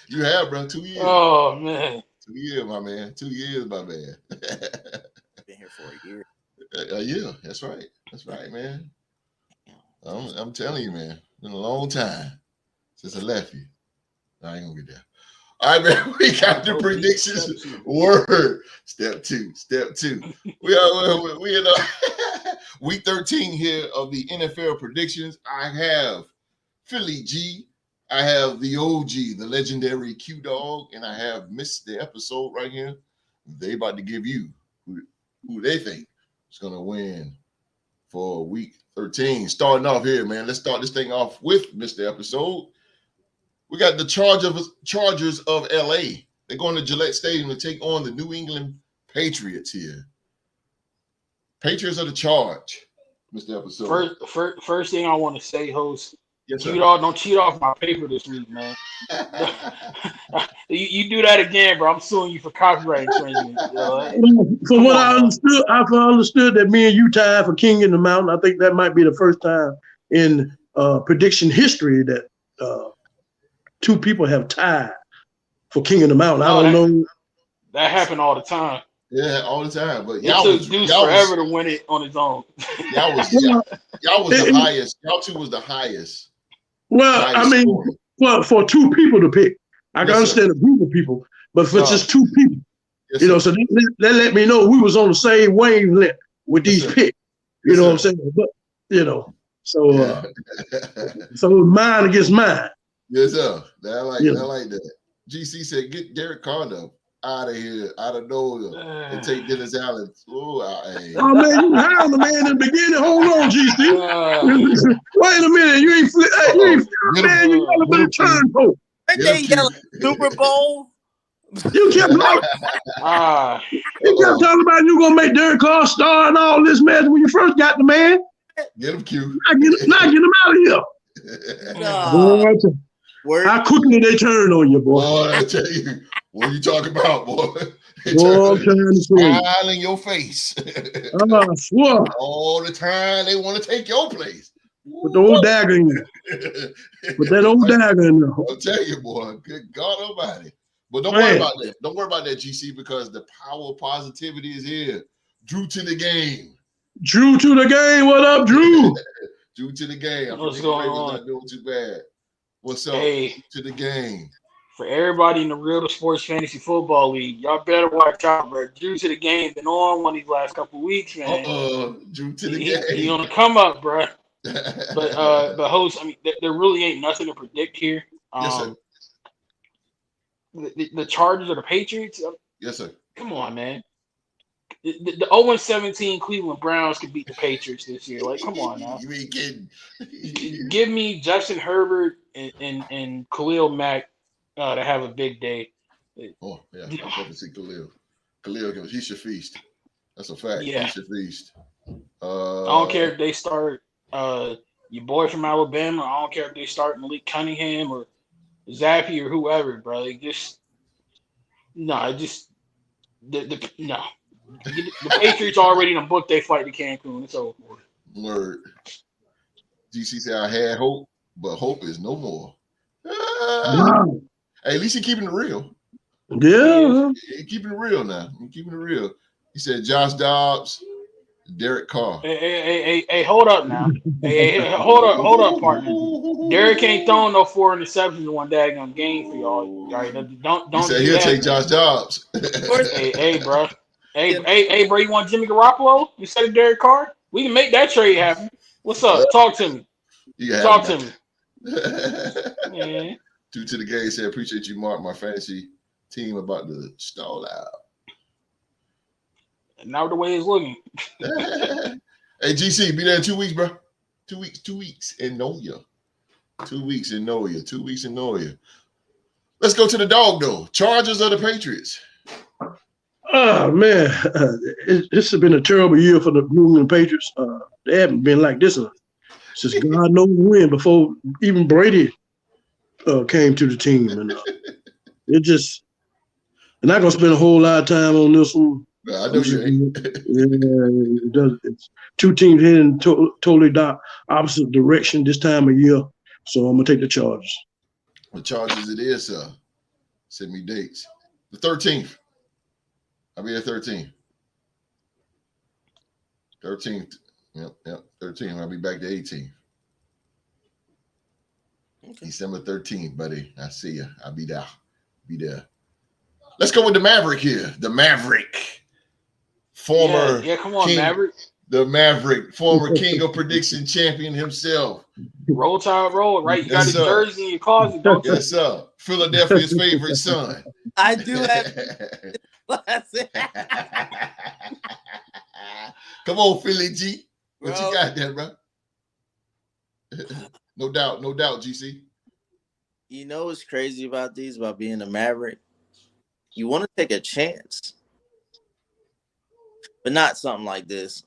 You have, bro. 2 years. Oh man. 2 years, my man. 2 years, my man. Been here for a year. Yeah, that's right. That's right, man. I'm telling you, man. Been a long time since I left you. I ain't gonna get there. All right, man. We got the predictions. Word. Step two. We in week 13 here of the NFL predictions. I have Philly G. I have the OG, the legendary Q Dog, and I have missed the episode right here. They about to give you who they think is gonna win for week 13. Starting off here, man. Let's start this thing off with Mr. Episode. We got the Chargers of LA. They're going to Gillette Stadium to take on the New England Patriots here. Patriots are the charge, Mr. Episode. First thing I want to say, host, yes, don't cheat off my paper this week, man. you do that again, bro. I'm suing you for copyright infringement. From what I understood that me and you tied for King in the Mountain. I think that might be the first time in prediction history that two people have tied for King in the Mountain. I don't know. That happened all the time. Yeah, all the time. But it took Deuce forever to win it on his own. Y'all was the highest. Y'all two was the highest. Well, I mean, for two people to pick, I can understand a group of people, but for just two people, so that let me know we was on the same wavelength with these picks. You know what I'm saying? But so mine against mine. Yes, sir. I like that. GC said, get Derek Carr though. out of here, out of nowhere, and take Dennis Allen. Hey. Oh man, you hound the man in the beginning. Hold on, GC. Wait a minute, you ain't man. You got a little turncoat. Ain't they yelling Super Bowl? You kept like, you kept talking about you gonna make Derek Carr star and all this mess when you first got the man. Get him, Q. Not get him out of here. Boy, how quickly they turn on you, boy. Boy, I tell you, what you talking about, boy? Boy, I'm trying to say. Smile in your face. Swear. All the time they want to take your place. Put the old dagger in there. Put that old dagger in there. I'll tell you, boy. Good God Almighty. But don't worry about that. Don't worry about that, GC, because the power of positivity is here. Drew to the game. Drew to the game. What up, Drew? Drew to the game. What's going on? Not doing too bad. What's up? Hey, to the game. For everybody in the Real Sports Fantasy Football League, y'all better watch out, bro. Drew to the game been on one of these last couple of weeks, man. Drew to the game. He on the come up, bro. But host, I mean, there really ain't nothing to predict here. Yes, sir. The Chargers or the Patriots? Yes, sir. Come on, man. The 0-17 Cleveland Browns could beat the Patriots this year. Like, come on now. You ain't kidding. Give me Justin Herbert and Khalil Mack to have a big day. Oh, yeah. I love to see Khalil. Khalil, he should feast. That's a fact. Yeah. He should feast. I don't care if they start your boy from Alabama. I don't care if they start Malik Cunningham or Zappy or whoever, bro. Like, no. The Patriots already done booked their flight to Cancun. It's over. Word. GC said I had hope, but hope is no more. Wow. Hey, at least he keeping it real. Yeah. He keeping it real now. He keeping it real. He said Josh Dobbs, Derek Carr. Hey, hold up now. Hey, hold up, partner. Derek ain't throwing no 4 interceptions in one daggone game for y'all. All right, don't He said do he'll that, take Josh Dobbs. Hey, bro. Hey, bro, you want Jimmy Garoppolo instead of Derek Carr? We can make that trade happen. What's up? Talk to me. Talk to me. Yeah. Due to the game, said appreciate you, Mark. My fantasy team about to stall out. Now the way it's looking. Hey, GC, be there in 2 weeks, bro. 2 weeks. 2 weeks in know you. 2 weeks in know you. 2 weeks in know you. Let's go to the dog, though. Chargers or the Patriots? Oh, man. This has been a terrible year for the New England Patriots. They haven't been like this since God knows when, before even Brady came to the team. And it just – I'm not going to spend a whole lot of time on this one. I know you ain't. It does. It's two teams heading totally opposite direction this time of year. So I'm going to take the Chargers. The Chargers it is, sir. Send me dates. The 13th. I'll be at 13th. 13th. Yep. 13th. I'll be back to 18th. Okay. December 13th, buddy. I see you. I'll be there. Let's go with the Maverick here. The Maverick. Former come on, king, Maverick. The Maverick, former king of prediction champion himself. Roll Tide Roll, right? You got his jersey in your closet, don't you? Yes, sir. Philadelphia's favorite son. I do have. Come on, Philly G. What Bro. you got there, bro? No doubt, GC. You know what's crazy about being a Maverick? You want to take a chance, but not something like this.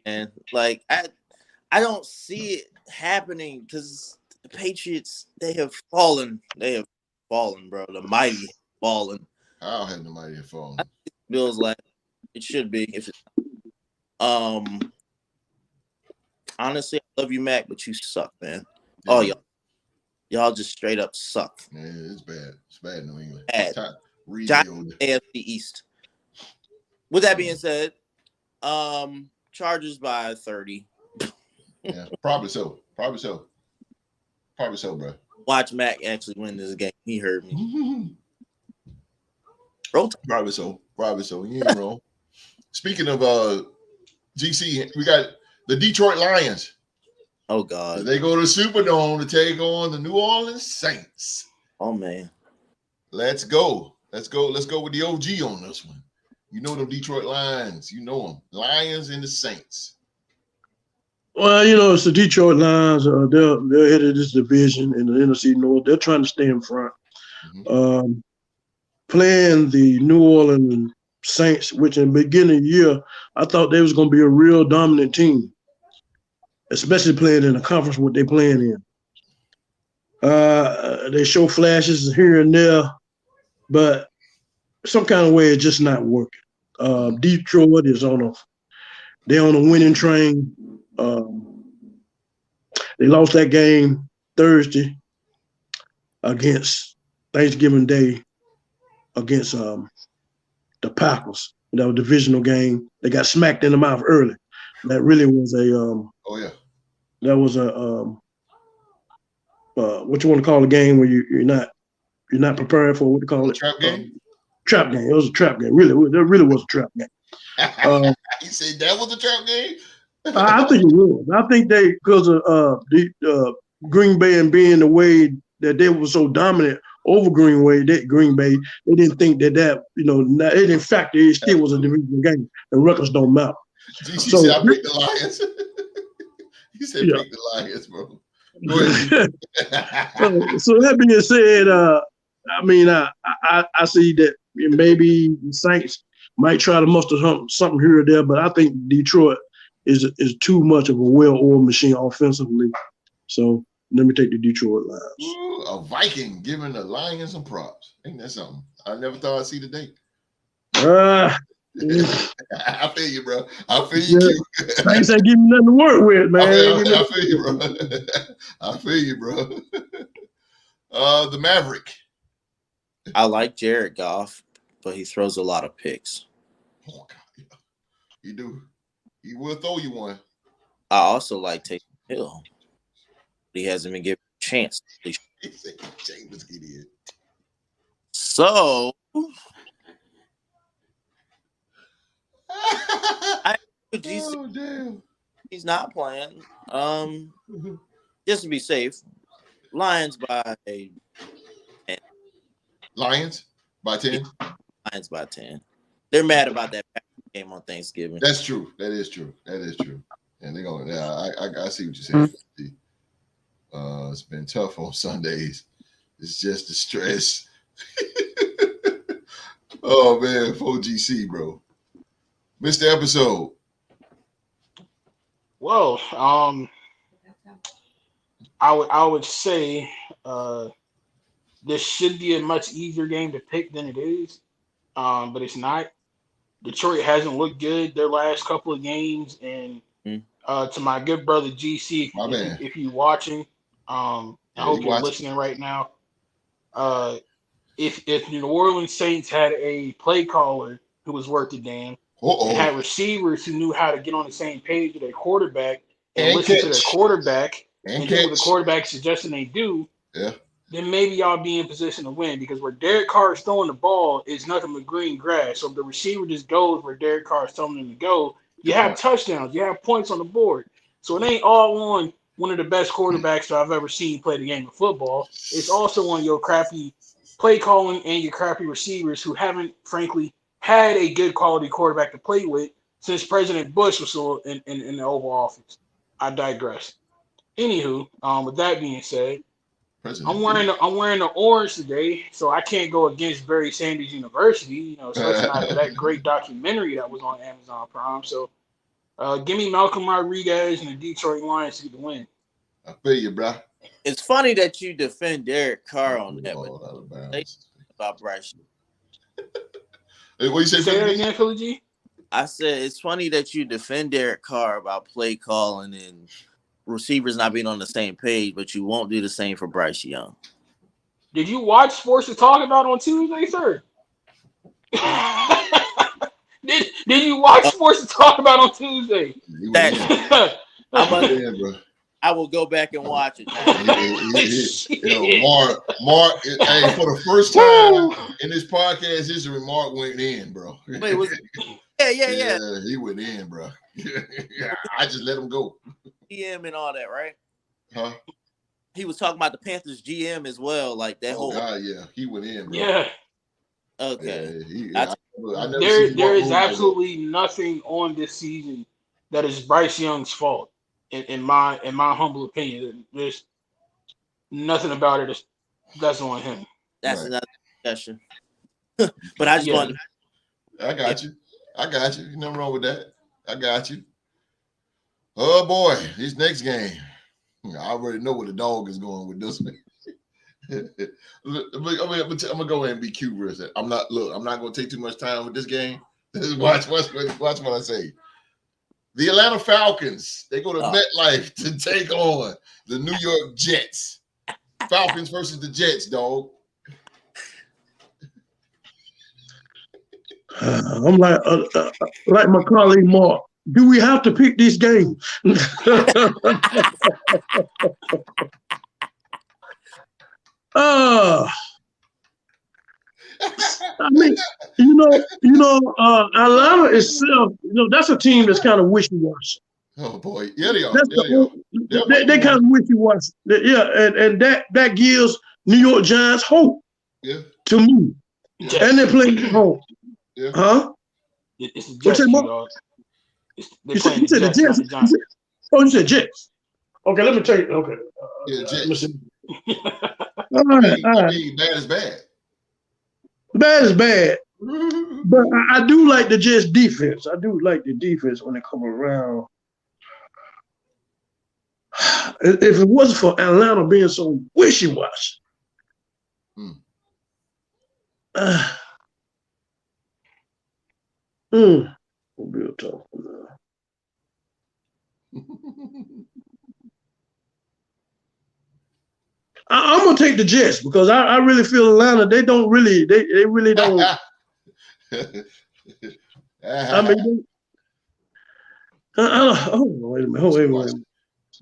And like I don't see it happening because the Patriots, they have fallen. They have fallen, bro. The mighty have fallen. How have the mighty have fallen? Feels like it should be. If it's, honestly, I love you, Mac, but you suck, man. Yeah. Oh, y'all just straight up suck. Yeah, it's bad. It's bad in New England. Bad. Rebuild. AFC East. With that being said, Chargers by 30. Yeah, probably so, bro. Watch Mac actually win this game. He heard me. Probably so. You ain't wrong. Speaking of GC, we got the Detroit Lions. Oh God. They go to the Superdome to take on the New Orleans Saints. Oh man. Let's go. Let's go with the OG on this one. You know them Detroit Lions. You know them. Lions and the Saints. Well, it's the Detroit Lions. They're headed this division in the NFC North. They're trying to stay in front. Mm-hmm. Playing the New Orleans Saints, which in the beginning of the year, I thought they was going to be a real dominant team, especially playing in the conference what they're playing in. They show flashes here and there, but some kind of way it's just not working. Detroit is they're on a winning train. They lost that game Thursday against Thanksgiving Day against the Packers. That was a divisional game. They got smacked in the mouth early. That really was that was a what you want to call a game where you're not preparing for what you call it. Trap game? Trap game. It was a trap game. There really was a trap game. You said that was a trap game? I think it was. I think they, because of the Green Bay and being the way that they were so dominant over Green Bay, they didn't think that they didn't factor it still was a division game. The records don't matter. She said, I picked the Lions. You said pick the Lions, bro. Go ahead. So that being said, I see that maybe the Saints might try to muster something here or there, but I think Detroit is too much of a well-oiled machine offensively. So let me take the Detroit Lions. Ooh, a Viking giving the Lions some props. Ain't that something? I never thought I'd see the day. I feel you, bro. I feel you. Saints ain't giving nothing to work with, man. I feel you, bro. I feel you, bro. The Maverick. I like Jared Goff, but he throws a lot of picks. Oh, God, yeah. He do. He will throw you one. I also like Taysom Hill. He hasn't been given a chance. He said James get in. So damn. He's not playing. Just to be safe, Lions by 10. Lions by 10? Lions by 10. They're mad about that game on Thanksgiving. That's true. That is true. And they're going, I see what you're saying. It's been tough on Sundays. It's just the stress. Oh, man, 4GC, bro. Missed the episode. Well, I would say this should be a much easier game to pick than it is, but it's not. Detroit hasn't looked good their last couple of games, and to my good brother GC, if you're watching, I hope you're listening right now. If the New Orleans Saints had a play caller who was worth a damn, and had receivers who knew how to get on the same page with their quarterback and listen to their quarterback and do what the quarterback suggesting they do, then maybe y'all be in position to win, because where Derek Carr is throwing the ball is nothing but green grass. So if the receiver just goes where Derek Carr is telling him to go, you have touchdowns, you have points on the board. So it ain't all on one of the best quarterbacks that I've ever seen play the game of football. It's also on your crappy play calling and your crappy receivers who haven't, frankly, had a good quality quarterback to play with since President Bush was still in the Oval Office. I digress. Anywho, with that being said, I'm wearing the orange today, so I can't go against Barry Sanders University, especially after that great documentary that was on Amazon Prime. So give me Malcolm Rodriguez and the Detroit Lions to get the win. I feel you, bro. It's funny that you defend Derek Carr on that, but about Bryce. Hey, what you say that again, Philly G? I said it's funny that you defend Derek Carr about play calling and receivers not being on the same page, but you won't do the same for Bryce Young. Did you watch Sports to Talk About on Tuesday, sir? Did you watch Sports to Talk About on Tuesday? I will go back and watch it. Mark, hey, for the first time in this podcast history, Mark went in, bro. Wait, was it? Yeah. He went in, bro. I just let him go. PM and all that, right? Huh? he was talking about the Panthers GM as well, like that whole. God, yeah, he went in, bro. Yeah. Okay. I never seen There is Mark Moon absolutely nothing on this season that is Bryce Young's fault. In my humble opinion, there's nothing about it that's on him. That's Right. another discussion. But I just want. I got you. Nothing wrong with that. I got you. Oh boy, this next game. I already know where the dog is going with this one. I'm gonna go ahead and be cute real quick. I'm not gonna take too much time with this game. Watch what I say. The Atlanta Falcons, they go to MetLife to take on the New York Jets. Falcons versus the Jets, dog. I'm like my colleague Mark. Do we have to pick this game? I mean, Atlanta itself, that's a team that's kind of wishy-washy. Oh boy, yeah, they are. They kind of wishy-washy. Yeah, and that gives New York Giants hope. Yeah. To me, and they're playing at home. Yeah. Huh? It's the Jets, dog. You said the Jets. You said Jets. Okay, let me tell you. Okay. Yeah, Jets. All right. Bad is bad. Bad is bad. But I do like the Jets defense. I do like the defense when they come around. If it wasn't for Atlanta being so wishy-washy. We'll be able to talk now. I'm gonna take the Jets because I really feel Atlanta. They really don't. I mean, wait a minute.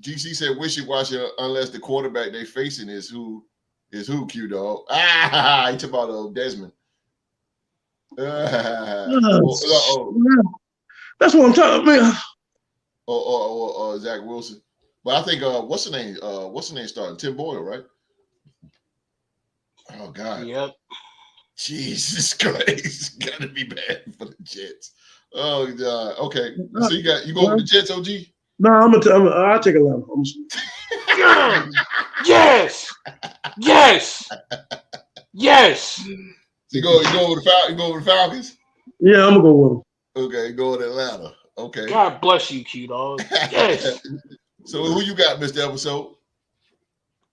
GC said wishy-washy unless the quarterback they facing is who Q dog. He took about Desmond. That's what I'm talking about. Or Zach Wilson. But I think what's the name? What's the name starting? Tim Boyle, right? Oh God. Yep. Jesus Christ. It's gotta be bad for the Jets. Oh God. Okay. So you go with the Jets, OG? No, I'll take Atlanta. Yes. So you go with the Falcons? Yeah, I'm gonna go with them. Okay, go with Atlanta. Okay. God bless you, Q dog. Yes. So who you got, Mr. Episode?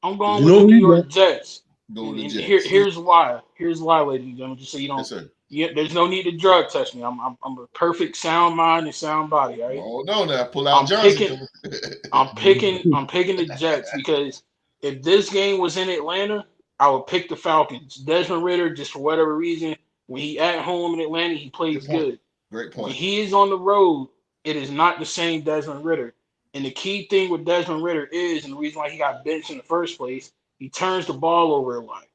I'm going with the New York Jets. Go with the Jets. Here's why. Here's why, ladies and gentlemen, just so you don't. Yes, sir. Yeah, there's no need to drug test me. I'm a perfect sound mind and sound body. All right. Oh no, now pull out Johnson. I'm picking the Jets because if this game was in Atlanta, I would pick the Falcons. Desmond Ridder, just for whatever reason, when he at home in Atlanta, he plays good. Great point. When he is on the road, it is not the same Desmond Ridder. And the key thing with Desmond Ridder is, and the reason why he got benched in the first place, he turns the ball over a lot.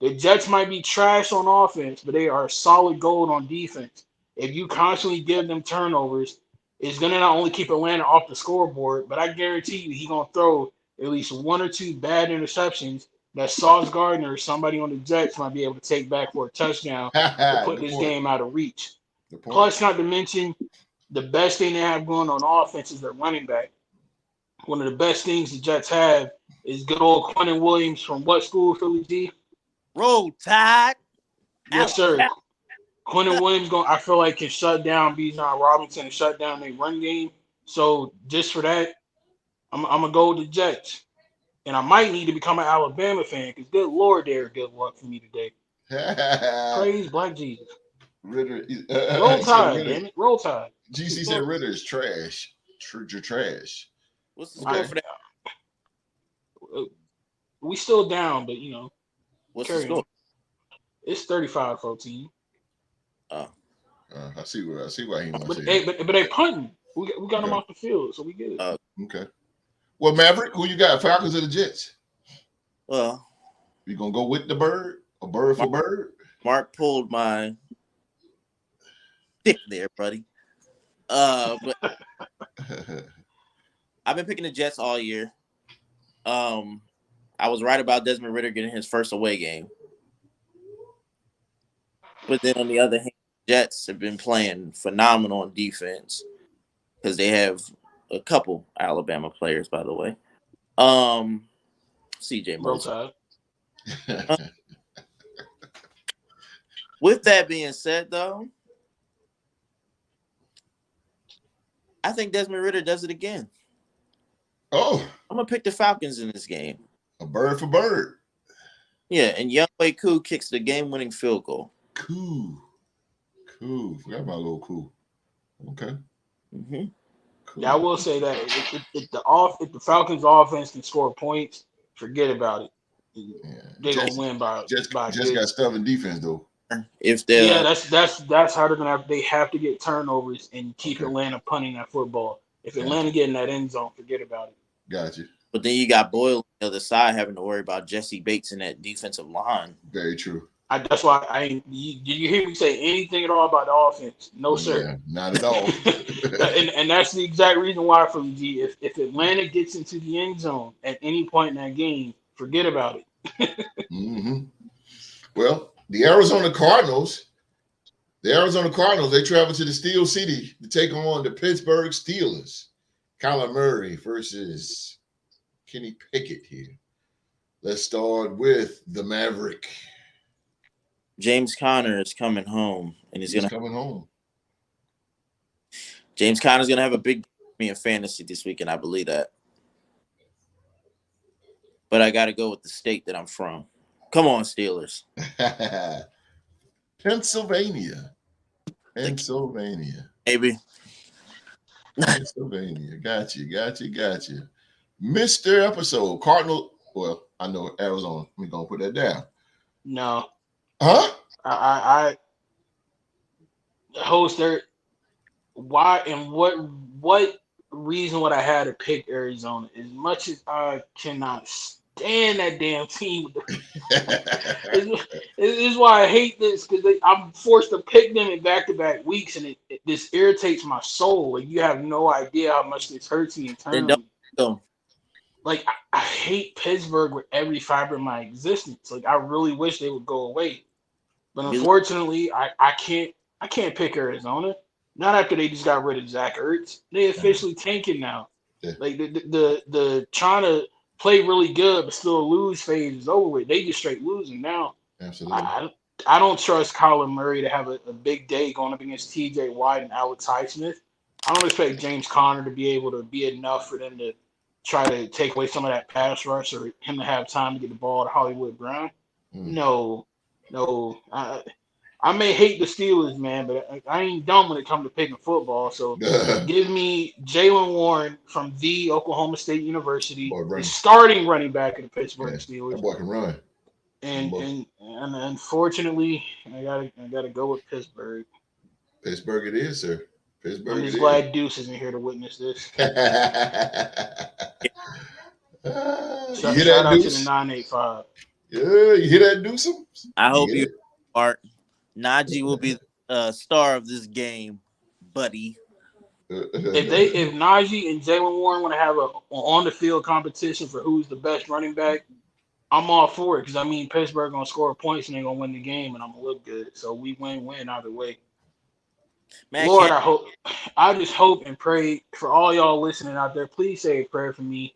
The Jets might be trash on offense, but they are solid gold on defense. If you constantly give them turnovers, it's going to not only keep Atlanta off the scoreboard, but I guarantee you he's going to throw at least one or two bad interceptions that Sauce Gardner or somebody on the Jets might be able to take back for a touchdown to put this game out of reach. Plus, not to mention, the best thing they have going on offense is their running back. One of the best things the Jets have is good old Quinnen Williams from what school, Philly G? Roll Tide. Yes, sir. Quinnen Williams I feel like can shut down Bijan Robinson and shut down their run game. So just for that, I'm gonna go with the Jets. And I might need to become an Alabama fan because good Lord, they're good luck for me today. Praise Black Jesus. Ritter. Roll Tide, damn it. Roll Tide. GC said Ritter is trash. You're trash. What's the score for that? We still down, but what's the score? It's 35-14. Oh. I see why he wants to say but they punting. We got them off the field, so we good. Okay. Well, Maverick, who you got? Falcons or the Jets? Well, you gonna go with the bird? A bird for bird? Mark pulled my dick there, buddy. But I've been picking the Jets all year. I was right about Desmond Ridder getting his first away game. But then on the other hand, Jets have been playing phenomenal on defense because they have a couple Alabama players, by the way. CJ Mosley. With that being said, though, I think Desmond Ridder does it again. Oh. I'm going to pick the Falcons in this game. A bird for bird. Yeah, and 𝐆𝐔𝐘𝐒 kicks the game-winning field goal. Cool. Forgot about little cool. Okay. Mm-hmm. Cool. Yeah, I will say that if the Falcons' offense can score points, forget about it. Yeah. They're gonna win by just good. got stubborn defense though. If they that's how they're gonna have. They have to get turnovers and keep Atlanta punting that football. If Atlanta get in that end zone, forget about it. Gotcha. But then you got Boyle on the other side having to worry about Jesse Bates in that defensive line. Very true. That's why did you hear me say anything at all about the offense? No, sir. Yeah, not at all. and that's the exact reason why for me, G. If Atlanta gets into the end zone at any point in that game, forget about it. Mm-hmm. Well, the Arizona Cardinals, they travel to the Steel City to take on the Pittsburgh Steelers. Kyler Murray versus Kenny Pickett here. Let's start with the Maverick. James Conner is coming home, and he's coming home. James Conner's gonna have a big game in fantasy this weekend. I believe that. But I got to go with the state that I'm from. Come on, Steelers. Pennsylvania. Maybe. Pennsylvania. Got you. Mr. Episode. Cardinal. Well, I know Arizona. We're going to put that down. No. Huh? I host there. Why and what reason would I have to pick Arizona? As much as I cannot stand that damn team. This is why I hate this, because I'm forced to pick them in back-to-back weeks, and this irritates my soul. Like, you have no idea how much this hurts me internally. Like, I hate Pittsburgh with every fiber of my existence. Like, I really wish they would go away, but unfortunately, I can't pick Arizona. Not after they just got rid of Zach Ertz. They officially tanking now. Yeah. Like the trying to play really good but still lose phase is over with. They just straight losing now. Absolutely. I don't trust Kyler Murray to have a big day going up against T.J. Watt and Alex Highsmith. I don't expect James Conner to be able to be enough for them to try to take away some of that pass rush or him to have time to get the ball to Hollywood Brown. No. I may hate the Steelers, man, but I ain't dumb when it comes to picking football. So give me Jaylen Warren from the Oklahoma State University, the starting running back of the Pittsburgh Steelers. That boy can run. And unfortunately, I gotta go with Pittsburgh. Pittsburgh it is, sir. Pittsburgh. I'm just glad Deuce isn't here to witness this. Shout out to the 985. Yeah, you hear that, Deuce? I hope you are. Najee will be the star of this game, buddy. If Najee and Jaylen Warren want to have a on the field competition for who's the best running back, I'm all for it, because I mean Pittsburgh gonna score points and they're gonna win the game and I'm gonna look good. So we win either way. Man, Lord, I just hope and pray for all y'all listening out there. Please say a prayer for me.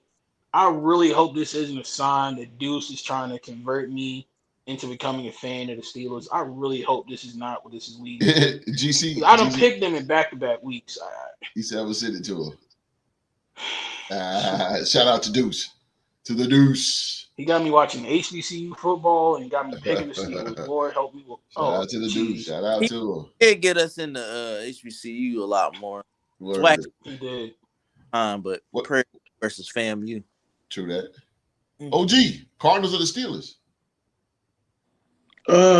I really hope this isn't a sign that Deuce is trying to convert me into becoming a fan of the Steelers. I really hope this is not what this is leading to. GC, I done picked them in back-to-back weeks. He said I would send it to him. Shout out to Deuce. To the Deuce. He got me watching HBCU football and got me picking the Steelers. Lord help me. Shout out to the Deuce. Shout out to him. He did get us into HBCU a lot more. He did. But prayer versus FAMU. True that. OG, Cardinals or the Steelers?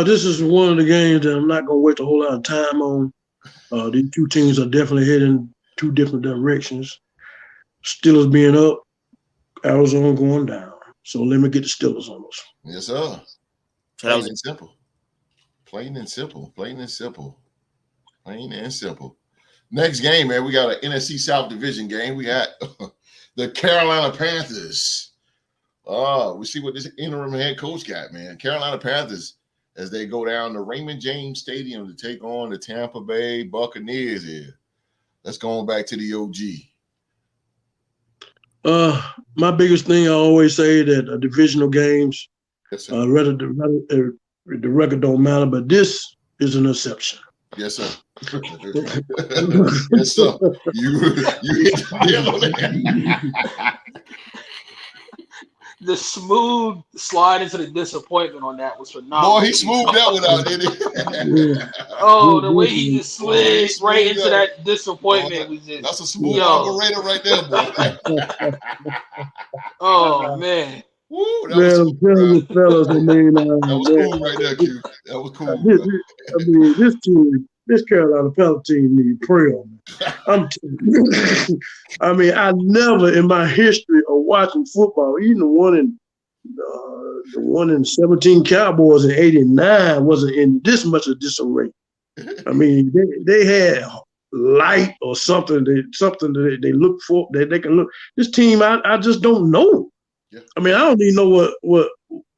This is one of the games that I'm not going to waste a whole lot of time on. These two teams are definitely heading two different directions. Steelers being up, Arizona going down. So let me get the Steelers on those. Yes, sir. Plain and simple. Plain and simple. Plain and simple. Plain and simple. Next game, man, we got an NFC South Division game. We got the Carolina Panthers We see what this interim head coach got, man. Carolina Panthers, as they go down to Raymond James Stadium to take on the Tampa Bay Buccaneers here. Let's go on back to the OG. My biggest thing, I always say that divisional games, Yes, sir. the record don't matter, but this is an exception. Yes, sir. Yes, sir. You hit the nail on it. The smooth slide into the disappointment on that was phenomenal. Boy, he smoothed that one out, didn't he? Oh, the way he just slid right into that disappointment was just. That's a smooth operator right there, boy. Oh, man. Woo, that was cool, fellas, that was cool right there, Q. That was cool. I mean, this team, this Carolina Panthers team need prayer. I'm telling you. I mean, I never in my history of watching football, even the one in 17 Cowboys in '89 wasn't in this much of disarray. I mean, they had light or something that they look for, that they can look. This team, I just don't know. Yeah. I mean, I don't even know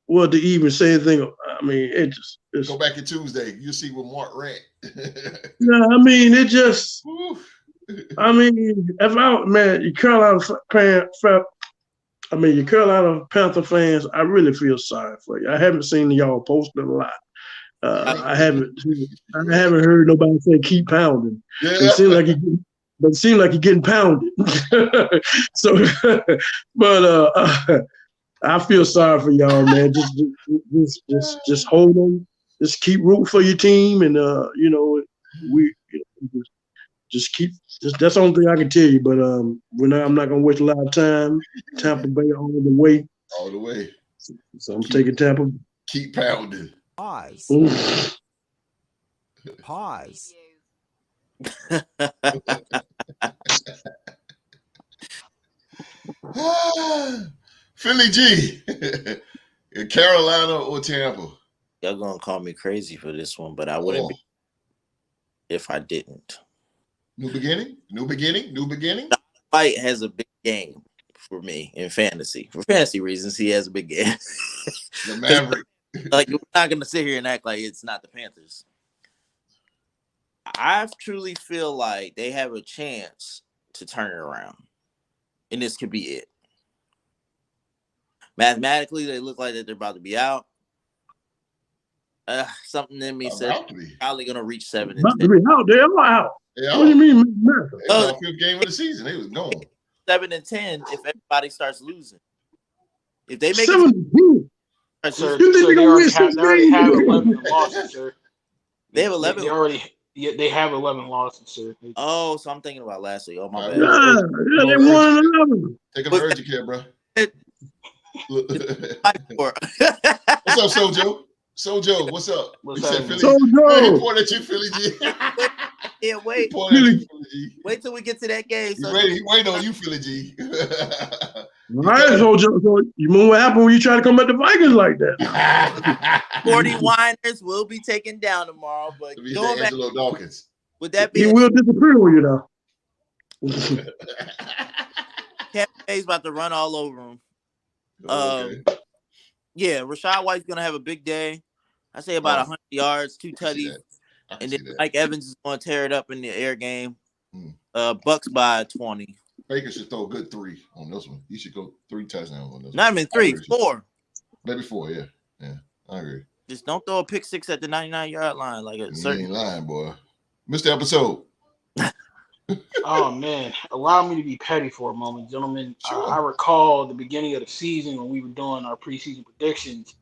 what to even say anything. I mean, it's go back to Tuesday. You'll see what Mark read. Yeah, I mean, it just. I mean, your Carolina Panther fans, I really feel sorry for you. I haven't seen y'all posting a lot. I haven't heard nobody say keep pounding. Yeah. It seems like you're getting pounded. So, but I feel sorry for y'all, man. Just hold on. Just keep rooting for your team, and that's the only thing I can tell you. But I'm not gonna waste a lot of time. Tampa Bay all the way. All the way. So I'm taking Tampa. Keep pounding. Pause. Pause. Philly G. Carolina or Tampa? Y'all gonna call me crazy for this one, but I wouldn't be if I didn't. New beginning? Fight has a big game for me in fantasy. For fantasy reasons, he has a big game. The Maverick. Like, we're not gonna sit here and act like it's not the Panthers. I truly feel like they have a chance to turn it around, and this could be it. Mathematically, they look like that they're about to be out. Something in me said probably gonna reach 7 and 10. About to be out. They are out. Yeah, what do you mean? Fifth game of the season, they was gone. 7 and 10 if everybody starts losing. If they make 7 and 10. Sir, they already have 11 losses, sir. They have 11. They have 11 losses, sir. Oh, so I'm thinking about last week. Oh, my bad. Yeah, they won 11. Take them urgent care, bro. What's up, Sojo? Sojo, what's up? Sojo. Report at you, Philly G. Yeah, wait. Wait till we get to that game. He waiting on you, Philly G. All right, Sojo. So you know what happened when you try to come at the Vikings like that? 40 Winers will be taken down tomorrow, but going back Dawkins. Would that be? He will disappear on you now. Tampa Bay's about to run all over him. Okay. Yeah, Rashad White's gonna have a big day. I say about 100 yards, 2 tutties, and then Mike Evans is gonna tear it up in the air game. Bucks by 20. Baker should throw a good 3 on this one. He should go 3 touchdowns on this one. Not even 3, 4. Maybe 4, yeah. Yeah, I agree. Just don't throw a pick 6 at the 99-yard line like a certain. You ain't lying, boy. Missed the episode. Oh, man. Allow me to be petty for a moment, gentlemen. Sure. I recall the beginning of the season when we were doing our preseason predictions.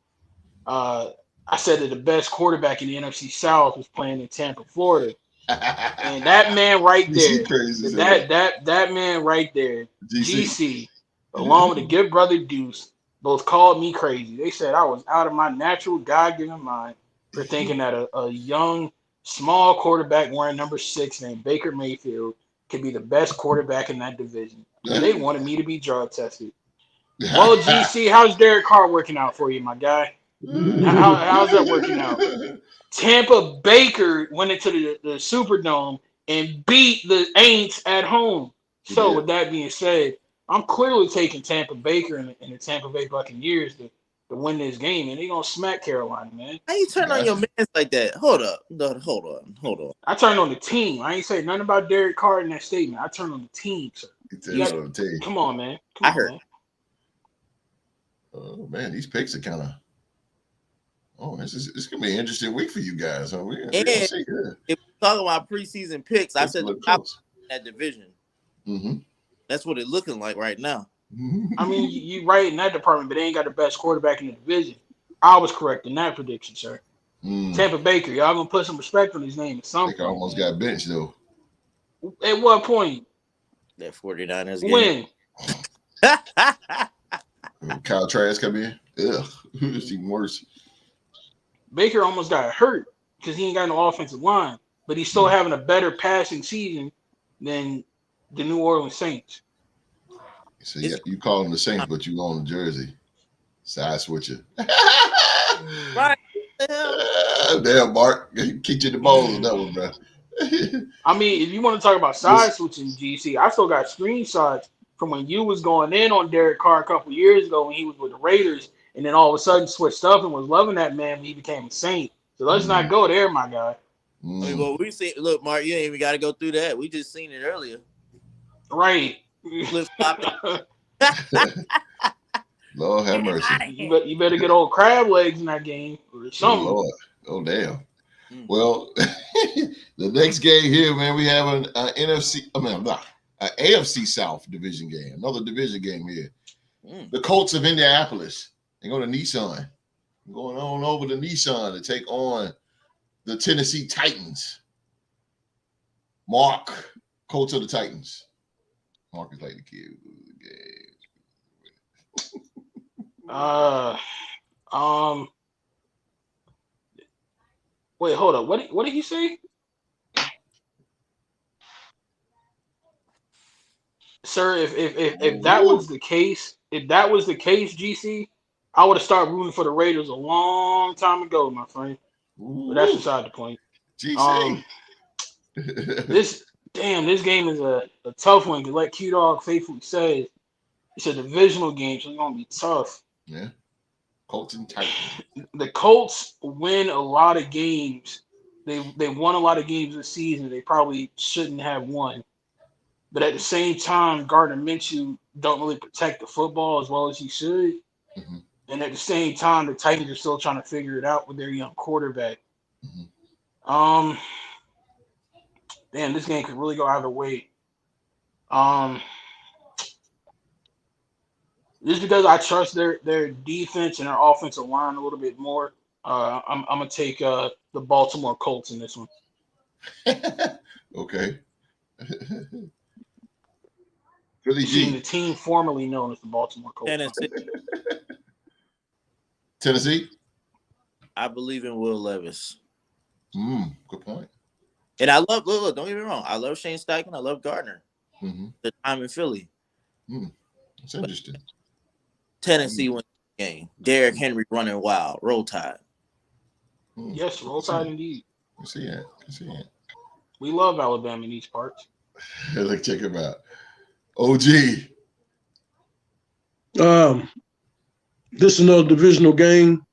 I said that the best quarterback in the NFC South was playing in Tampa, Florida. And that man right there, that man right there, GC, along with the good brother Deuce, both called me crazy. They said I was out of my natural God-given mind for thinking that a young, small quarterback wearing number 6 named Baker Mayfield could be the best quarterback in that division. And they wanted me to be drug tested. Well, GC, how's Derek Carr working out for you, my guy? How's that working out? Tampa Baker went into the Superdome and beat the Aints at home. So with that being said, I'm clearly taking Tampa Baker and the Tampa Bay Buccaneers to win this game, and they're gonna smack Carolina, man. How you turn on your mans like that? Hold up. No, hold on. I turned on the team. I ain't say nothing about Derek Carr in that statement. I turned on the team, sir. Come on, man. I heard. Man. Oh man, these picks are kind of. Oh, it's gonna be an interesting week for you guys, huh? We're gonna see. Yeah. If we're talking about preseason picks, I said that division. Mm-hmm. That's what it's looking like right now. I mean, you right in that department, but they ain't got the best quarterback in the division. I was correct in that prediction, sir. Tampa Baker, y'all gonna put some respect on his name at some point. Almost got benched though. At what point? That 49ers game. When? Kyle Trask come in. Ugh, it's even worse. Baker almost got hurt because he ain't got no offensive line, but he's still having a better passing season than the New Orleans Saints. So yeah, you call them the Saints, but you own the jersey. Side switcher. Right. Damn, Mark. Kicked you in the balls on that one, bro. I mean, if you want to talk about side switching, GC, I still got screenshots from when you was going in on Derek Carr a couple years ago when he was with the Raiders, and then all of a sudden switched up and was loving that man when he became a Saint. So let's not go there, my guy. I mean, well, we see. Look, Mark, you ain't even got to go through that. We just seen it earlier. Right. Lord have mercy. You better get old crab legs in that game or something. Oh, Lord. Oh damn. Well, the next game here, man, we have an AFC South division game. Another division game here. The Colts of Indianapolis. They go to Nissan. Going on over to Nissan to take on the Tennessee Titans. Mark, Colts of the Titans. Mark is like the kid who loses the game. Wait, hold up. What did he say? Sir, if that was the case, GC, I would have started rooting for the Raiders a long time ago, my friend. But that's beside the point. GC. This game is a tough one because, like Q-Dog faithfully says, it's a divisional game, so it's gonna be tough. Yeah. Colts and Titans. The Colts win a lot of games. They won a lot of games this season they probably shouldn't have won. But at the same time, Gardner Minshew don't really protect the football as well as he should. Mm-hmm. And at the same time, the Titans are still trying to figure it out with their young quarterback. Mm-hmm. Damn, this game could really go either way. Just because I trust their defense and their offensive line a little bit more, I'm gonna take the Baltimore Colts in this one. Okay. Philly G. The team formerly known as the Baltimore Colts. Tennessee. I believe in Will Levis. Good point. And I love look, don't get me wrong. I love Shane Steichen. I love Gardner. The time in Philly. That's interesting. Tennessee wins the game. Derrick Henry running wild. Roll Tide. Yes, Roll Tide indeed. I see that. We love Alabama in these parts. Look, check him out. OG. This is another divisional game.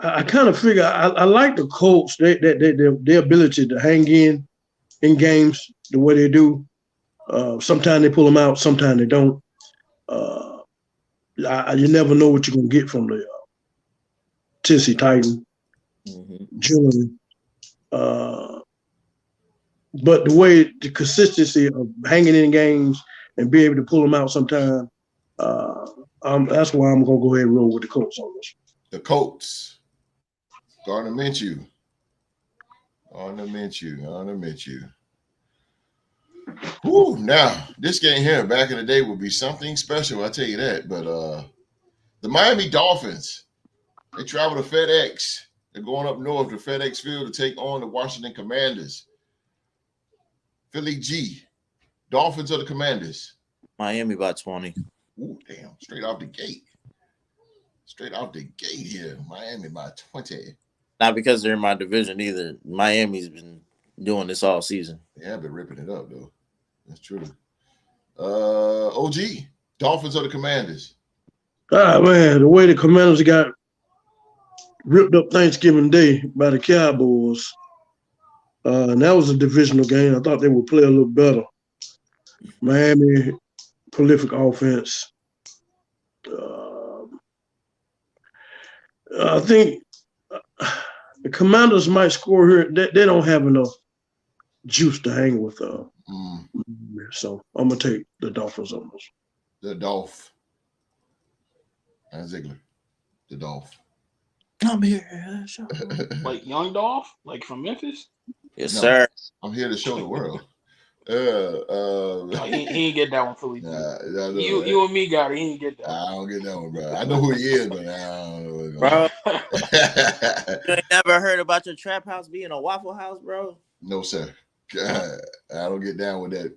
I kind of figure I like the Colts. Their ability to hang in games the way they do. Sometimes they pull them out, sometimes they don't. You never know what you're gonna get from the Tennessee Titans. Generally, but the consistency of hanging in games and be able to pull them out sometime, that's why I'm gonna go ahead and roll with the Colts on this. The Colts. Gardner Minshew. Woo, now, this game here back in the day would be something special, I'll tell you that. But the Miami Dolphins, they travel to FedEx. They're going up north to FedEx Field to take on the Washington Commanders. Philly G. Dolphins or the Commanders? Miami by 20. Ooh, damn. Straight off the gate here. Miami by 20. Not because they're in my division either. Miami's been doing this all season. Yeah, I've been ripping it up though. That's true. OG, Dolphins or the Commanders? Ah man, the way the Commanders got ripped up Thanksgiving Day by the Cowboys, and that was a divisional game. I thought they would play a little better. Miami, prolific offense. I think the Commanders might score here. They don't have enough juice to hang with. So I'm gonna take the Dolphins on this. The Dolph. And Ziegler. The Dolph. I'm here. Like Young Dolph, like from Memphis. Yes, No. sir. I'm here to show the world. No, he ain't get that one fully. You and me got it. He didn't get that. I don't get that one, bro. I know who he is, but I don't know. Bro, you ain't never heard about your trap house being a Waffle House, bro? No, sir. God, I don't get down with that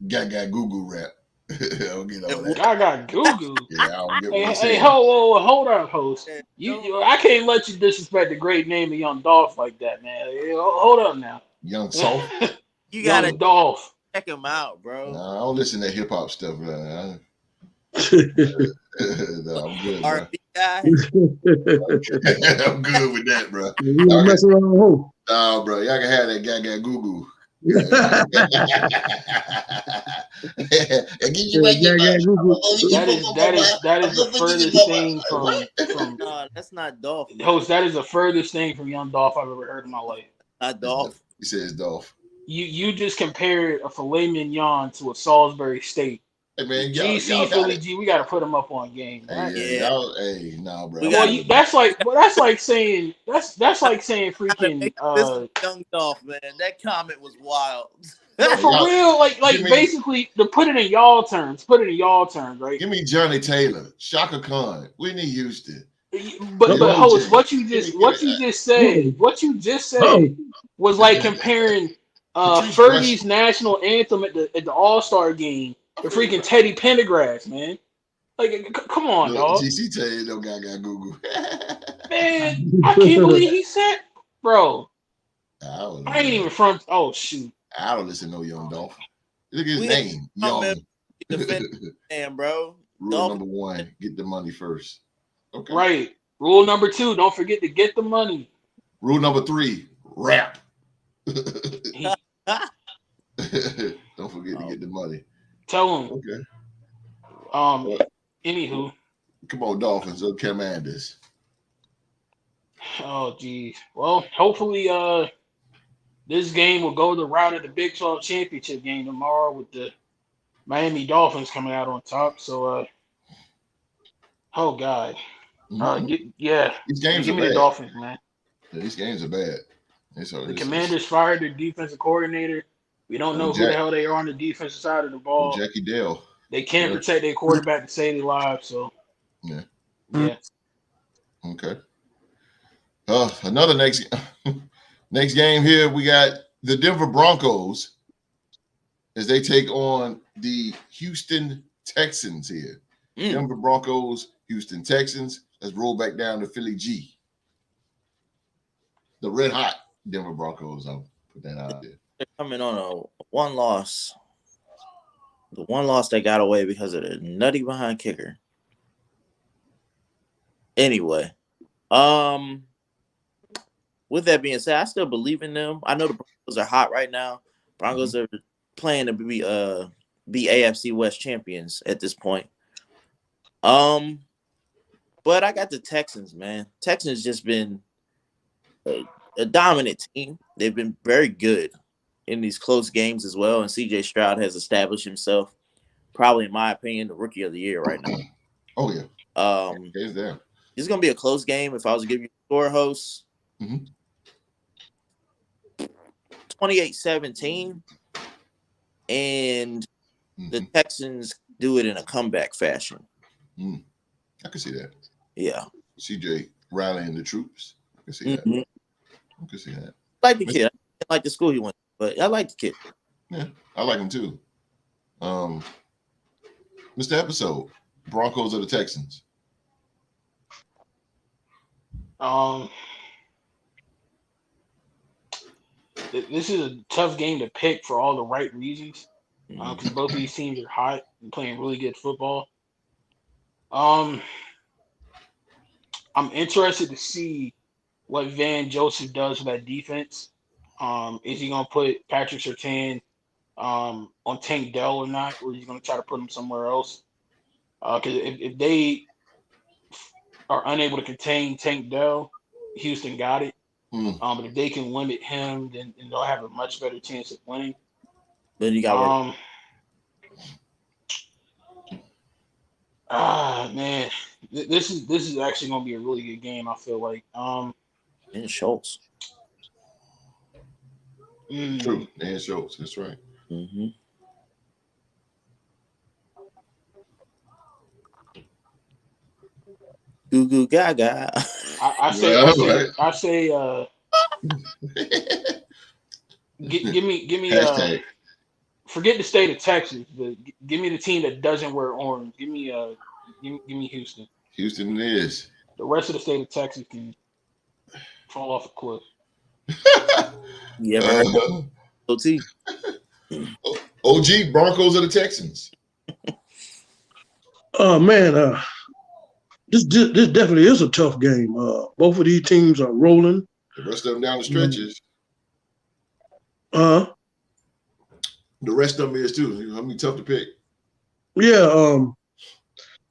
gaga goo goo rap. I don't get all that. Gaga goo goo. Yeah, I don't get what you're Hey, saying. hold up, host. I can't let you disrespect the great name of Young Dolph like that, man. Hold up now. Young Soft. You gotta Young Dolph. check him out, bro. I don't listen to hip hop stuff, bro. No, I'm good, bro. R&B guy. I'm good with that, bro. You don't mess around with home. No, bro. Y'all can have that gaga goo goo. That is the furthest thing from No, that's not Dolph. Man. host. That is the furthest thing from Young Dolph I've ever heard in my life. Not Dolph. He says Dolph. You just compared a filet mignon to a Salisbury steak. Hey man, GC Philly G, we got to put them up on game. Hey, Yeah. Hey, nah, bro. That's like saying freaking Young Dolph, man. That comment was wild. for real. Like basically to put it in y'all terms, right? Give me Johnny Taylor, Shaka Khan, Whitney Houston. But host, what you just said was like comparing Fergie's national anthem at the All-Star game to freaking Teddy Pendergrass, man. Like, come on, dog. GC tell you no gaga goo goo. Man, I can't believe he said, bro. I ain't even from. Oh shoot. I don't listen to no Young Dolph. Look at his name, Young. Man, bro. Rule number 1: get the money first. Okay. Right. Rule number 2: don't forget to get the money. Rule number 3: rap. Don't forget to get the money. Tell him. Okay. Anywho. Come on, Dolphins or Commanders. Oh, geez. Well, hopefully, this game will go the route of the Big 12 championship game tomorrow with the Miami Dolphins coming out on top. So, oh God. These games give are me bad. the Dolphins, man. Yeah, these games are bad. The Commanders fired their defensive coordinator. We don't know who the hell they are on the defensive side of the ball. Jackie Dale. They can't protect their quarterback to save their lives. So, yeah. Okay. Another next game here, we got the Denver Broncos as they take on the Houston Texans here. Denver Broncos, Houston Texans. Let's roll back down to Philly G. The red hot Denver Broncos. I'll put that out there. They're coming on a one loss. The one loss they got away because of the nutty behind kicker. Anyway, with that being said, I still believe in them. I know the Broncos are hot right now. Broncos are playing to be AFC West champions at this point. But I got the Texans, man. Texans just been a dominant team. They've been very good in these close games as well. And CJ Stroud has established himself, probably in my opinion, the rookie of the year right now. Oh yeah. It's gonna be a close game. If I was to give you a score, host, 28-17, and the Texans do it in a comeback fashion. I can see that. Yeah. CJ rallying the troops. I can see that. I can see that. I like the kid. I like the school he went to, but I like the kid. Yeah, I like him too. Mr. Episode, Broncos or the Texans? Um, this is a tough game to pick for all the right reasons. Because both of these teams are hot and playing really good football. I'm interested to see what Van Joseph does with that defense. Is he gonna put Patrick Surtain on Tank Dell or not, or is he gonna try to put him somewhere else? Because if they are unable to contain Tank Dell, Houston got it. But if they can limit him, then they'll have a much better chance of winning. Then you got man, this is actually gonna be a really good game. I feel like and Schultz. True, and Schultz. That's right. Mm-hmm. Goo goo gaga. I say give me forget the state of Texas, but give me the team that doesn't wear orange. Give me Houston. Houston it is. The rest of the state of Texas can fall off a cliff. Yeah, OT. OG Broncos of the Texans. Oh man, this definitely is a tough game. Both of these teams are rolling. The rest of them down the stretches. The rest of them is too. I mean, tough to pick. Yeah,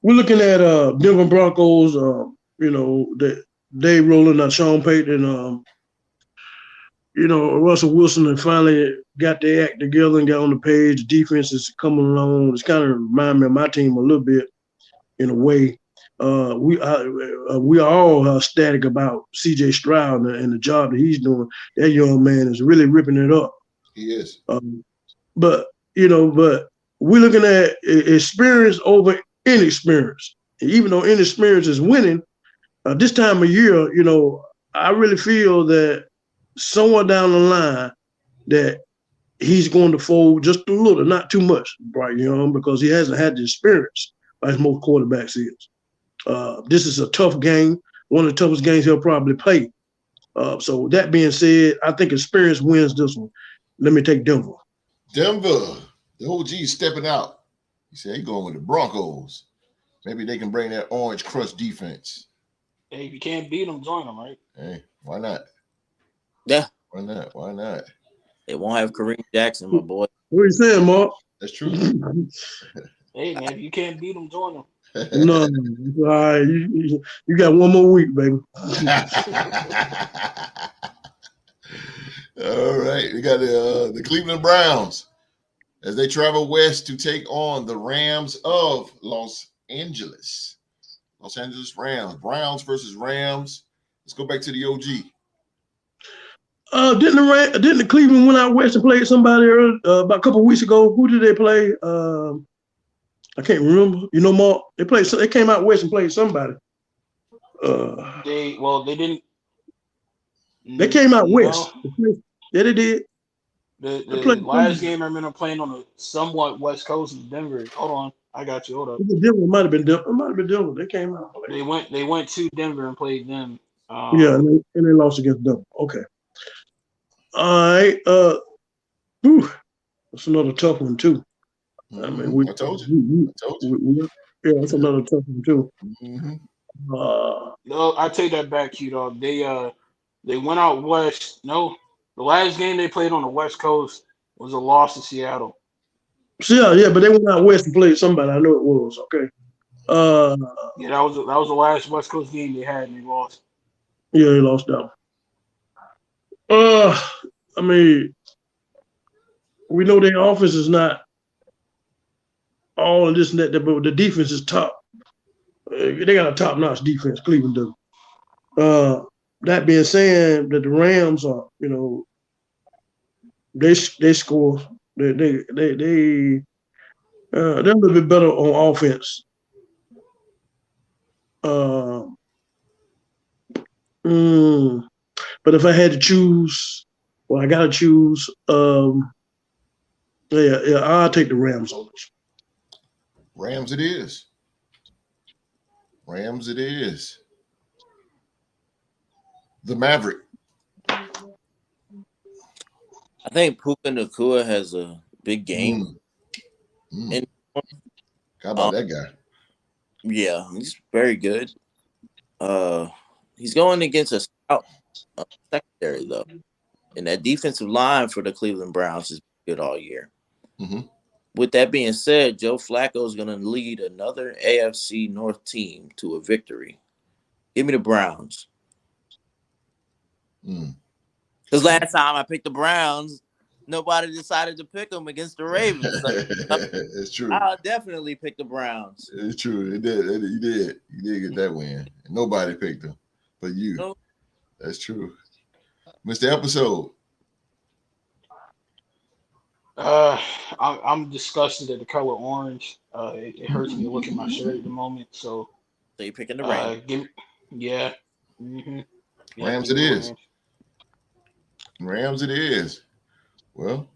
we're looking at Denver Broncos. They rolling out Sean Payton. Russell Wilson had finally got their act together and got on the page. The defense is coming along. It's kind of remind me of my team a little bit in a way. We are all ecstatic about C.J. Stroud and the job that he's doing. That young man is really ripping it up. He is. But we're looking at experience over inexperience. And even though inexperience is winning, this time of year, I really feel that somewhere down the line that he's going to fold just a little, not too much, Bryce Young, because he hasn't had the experience as most quarterbacks is. This is a tough game, one of the toughest games he'll probably play. So that being said, I think experience wins this one. Let me take Denver. Denver, the OG stepping out. He said he's going with the Broncos. Maybe they can bring that orange crush defense. Hey, if you can't beat them, join them, right? Hey, why not? Yeah. Why not? They won't have Kareem Jackson, my boy. What are you saying, Mark? That's true. Hey, man, if you can't beat them, join them. No, all right. You got one more week, baby. All right. We got the Cleveland Browns as they travel west to take on the Rams of Los Angeles. Los Angeles Rams. Browns versus Rams. Let's go back to the OG. Didn't the Cleveland went out west and played somebody about a couple of weeks ago? Who did they play? I can't remember. Mark, they came out west and played somebody. They didn't. They came out west. Yeah, they did. The last game I remember playing on the somewhat west coast of Denver. Hold on, I got you. Hold up. Denver might have been Denver. They came out. They went to Denver and played them. Yeah, and they lost against Denver. Okay. All right. That's another tough one too. I mean, I told you. Yeah, that's another tough one too. Mm-hmm. No, I take that back, Q-Dog. They went out west. No, the last game they played on the West Coast was a loss to Seattle. Yeah, but they went out west and played somebody. I know it was. Okay. Yeah, that was the last West Coast game they had, and they lost. Yeah, they lost that one. I mean, we know their offense is not all of this and that, but the defense is top. They got a top-notch defense, Cleveland does. That being said, that the Rams are, they score. They're a little bit better on offense. But if I had to choose, I gotta choose. I'll take the Rams on this. Rams it is. the Maverick. I think Puka Nacua has a big game. And, how about that guy? Yeah, he's very good. He's going against a stout secondary, though. And that defensive line for the Cleveland Browns is good all year. With that being said, Joe Flacco is going to lead another AFC North team to a victory. Give me the Browns. Because last time I picked the Browns, nobody decided to pick them against the Ravens. So it's true. I'll definitely pick the Browns. It's true. You did get that win. Nobody picked them, but you. Nope. That's true. Mr. Episode. I'm disgusted at the color orange. It hurts me to look at my shirt at the moment. So you're picking the Rams. Yeah. Rams it is. Rams it is. Well,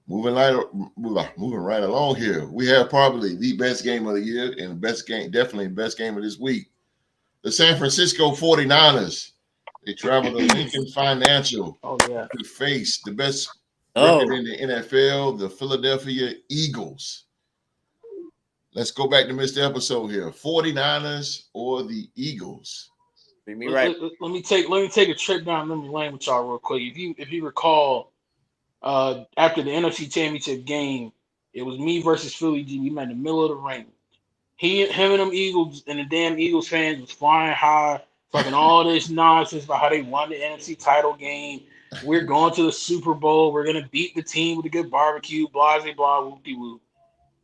moving right along here. We have probably the best game of the year and definitely the best game of this week. The San Francisco 49ers. They travel to Lincoln Financial to face the best record in the NFL, the Philadelphia Eagles. Let's go back to Mr. Episode here. 49ers or the Eagles? Let me take a trip down memory lane with y'all real quick. If you recall, after the NFC Championship game, it was me versus Philly G. We met in the middle of the ring. Him and them Eagles and the damn Eagles fans was flying high, fucking all this nonsense about how they won the NFC title game. We're going to the Super Bowl. We're gonna beat the team with a good barbecue. Blah blah blah. Whoop de whoop.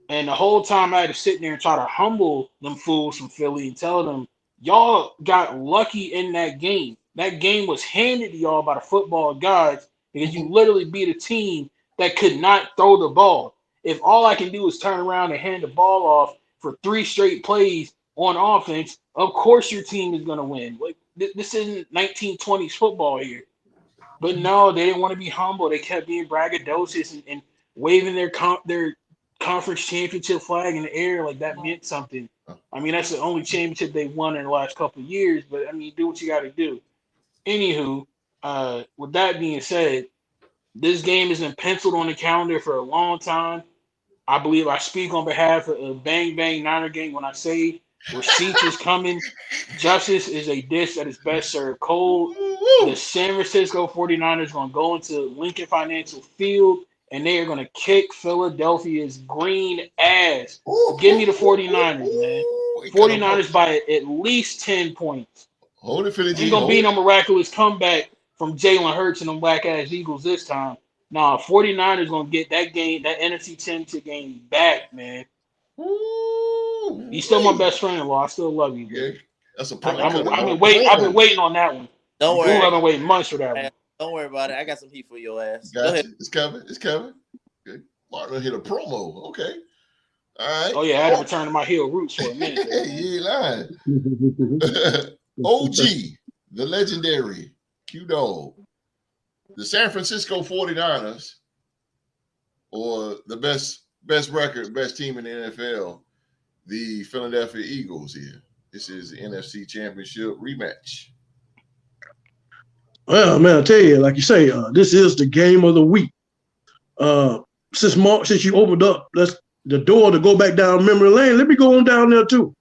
And the whole time I had to sit there and try to humble them fools from Philly and tell them, y'all got lucky in that game. That game was handed to y'all by the football gods because you literally beat a team that could not throw the ball. If all I can do is turn around and hand the ball off for 3 straight plays on offense, of course your team is going to win. Like, this isn't 1920s football here. But no, they didn't want to be humble. They kept being braggadocious and waving their conference championship flag in the air like that meant something. I mean, that's the only championship they won in the last couple of years. But, I mean, do what you got to do. Anywho, with that being said, this game has been penciled on the calendar for a long time. I believe I speak on behalf of Bang Bang Niner Gang when I say receipts is coming. Justice is a dish that is best served cold. The San Francisco 49ers are going to go into Lincoln Financial Field, and they are going to kick Philadelphia's green ass. Give me the 49ers, man. 49ers by at least 10 points. Hold it, Philly G. Ain't going to be no miraculous comeback from Jalen Hurts and them black-ass Eagles this time. Nah, 49ers going to get that game, that NFC Championship game back, man. He's still my best friend-in-law. I still love you, dude. Yeah, that's a I've been waiting on that one. Don't worry. I've been waiting months for that one. Don't worry about it. I got some heat for your ass. Go ahead. It's coming. Okay. Martin hit a promo. Okay. All right. Oh, yeah. I had to return to my heel roots for a minute. You ain't lying. OG, the legendary Q-Dog. The San Francisco 49ers, or the best record, best team in the NFL, the Philadelphia Eagles here. This is the NFC Championship rematch. Well, man, I tell you, like you say, this is the game of the week. Since you opened up the door to go back down memory lane, let me go on down there too.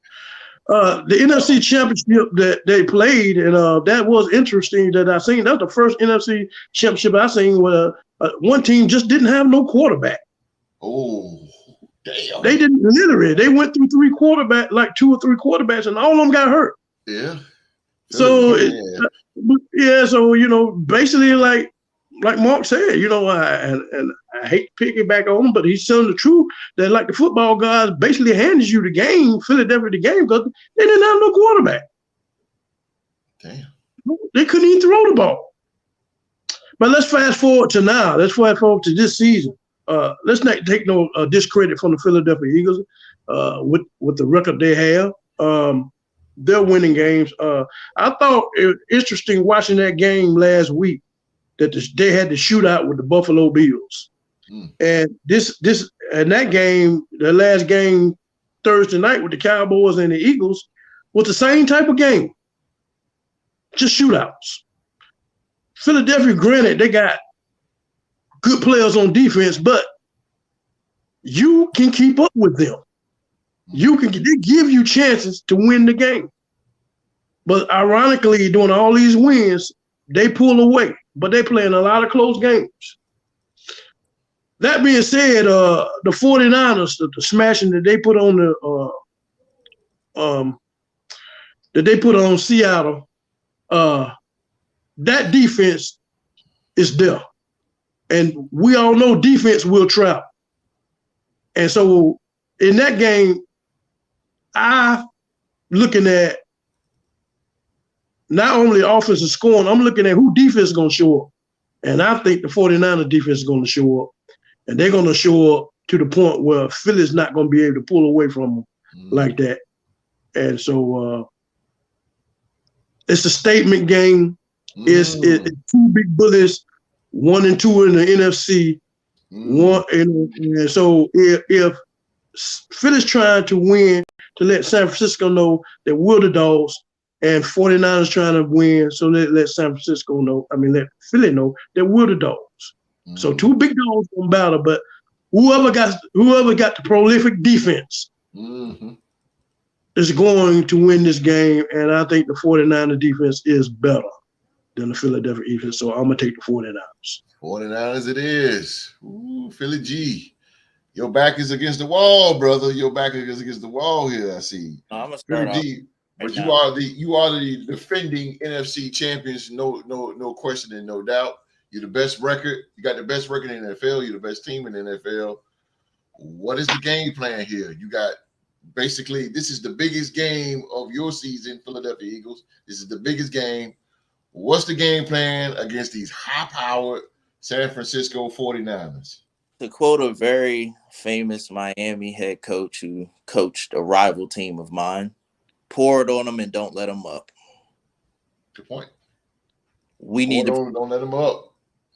The NFC Championship that they played, and that was interesting that I seen. That was the first NFC Championship I seen where one team just didn't have no quarterback. Oh, damn! They didn't literally. They went through 2 or 3 quarterbacks, and all of them got hurt. Yeah. So so basically, like Mark said, I hate to piggyback on him, but he's telling the truth that like the football guys basically handed you the game, Philadelphia the game, because they didn't have no quarterback. Damn. They couldn't even throw the ball. But let's fast forward to now. Let's fast forward to this season. Let's not take no discredit from the Philadelphia Eagles with the record they have. They're winning games. I thought it was interesting watching that game last week that they had the shootout with the Buffalo Bills. And that game, the last game Thursday night with the Cowboys and the Eagles, was the same type of game. Just shootouts. Philadelphia, granted, they got good players on defense, but you can keep up with them. They give you chances to win the game. But ironically, doing all these wins, they pull away. But they playing a lot of close games. That being said, the 49ers, the smashing that they put on Seattle, that defense is there. And we all know defense will travel. And so in that game, I'm looking at not only offensive scoring, I'm looking at who defense is going to show up. And I think the 49ers defense is going to show up. And they're going to show up to the point where Philly's not going to be able to pull away from them like that. And so it's a statement game. It's two big bullies, 1 and 2 in the NFC. And so if Philly's trying to win to let San Francisco know that we're the dogs, and 49ers trying to win, so let Philly know that we're the dogs. So two big dogs gonna battle, but whoever got the prolific defense is going to win this game, and I think the 49ers defense is better than the Philadelphia defense, so I'm gonna take the 49ers. 49ers it is. Ooh, Philly G. Your back is against the wall, brother. Your back is against the wall here, I see. I'm gonna start Philly G. But you are the defending NFC champions, no question and no doubt. You're the best record. You got the best record in the NFL. You're the best team in the NFL. What is the game plan here? You got basically, this is the biggest game of your season, Philadelphia Eagles. This is the biggest game. What's the game plan against these high-powered San Francisco 49ers? To quote a very famous Miami head coach who coached a rival team of mine, pour it on them and don't let them up. Good point. Don't let them up.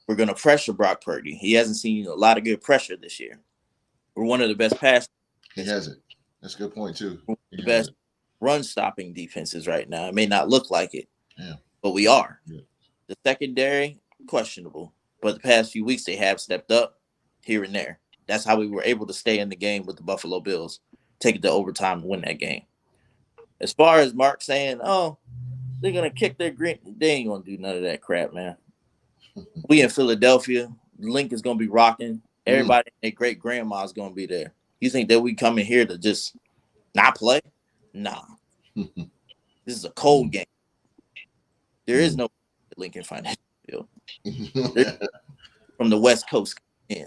We're going to pressure Brock Purdy. He hasn't seen a lot of good pressure this year. We're one of the best pass. He hasn't. That's a good point, too. The best run-stopping defenses right now. It may not look like it, yeah, but we are. Yeah. The secondary, questionable. But the past few weeks, they have stepped up here and there. That's how we were able to stay in the game with the Buffalo Bills, take it to overtime and win that game. As far as Mark saying, oh, they're going to kick their green, they ain't going to do none of that crap, man. We in Philadelphia. Link is going to be rocking. Everybody, their great grandma's going to be there. You think that we coming here to just not play? Nah. This is a cold game. There is no Lincoln Financial Field. From the West Coast in.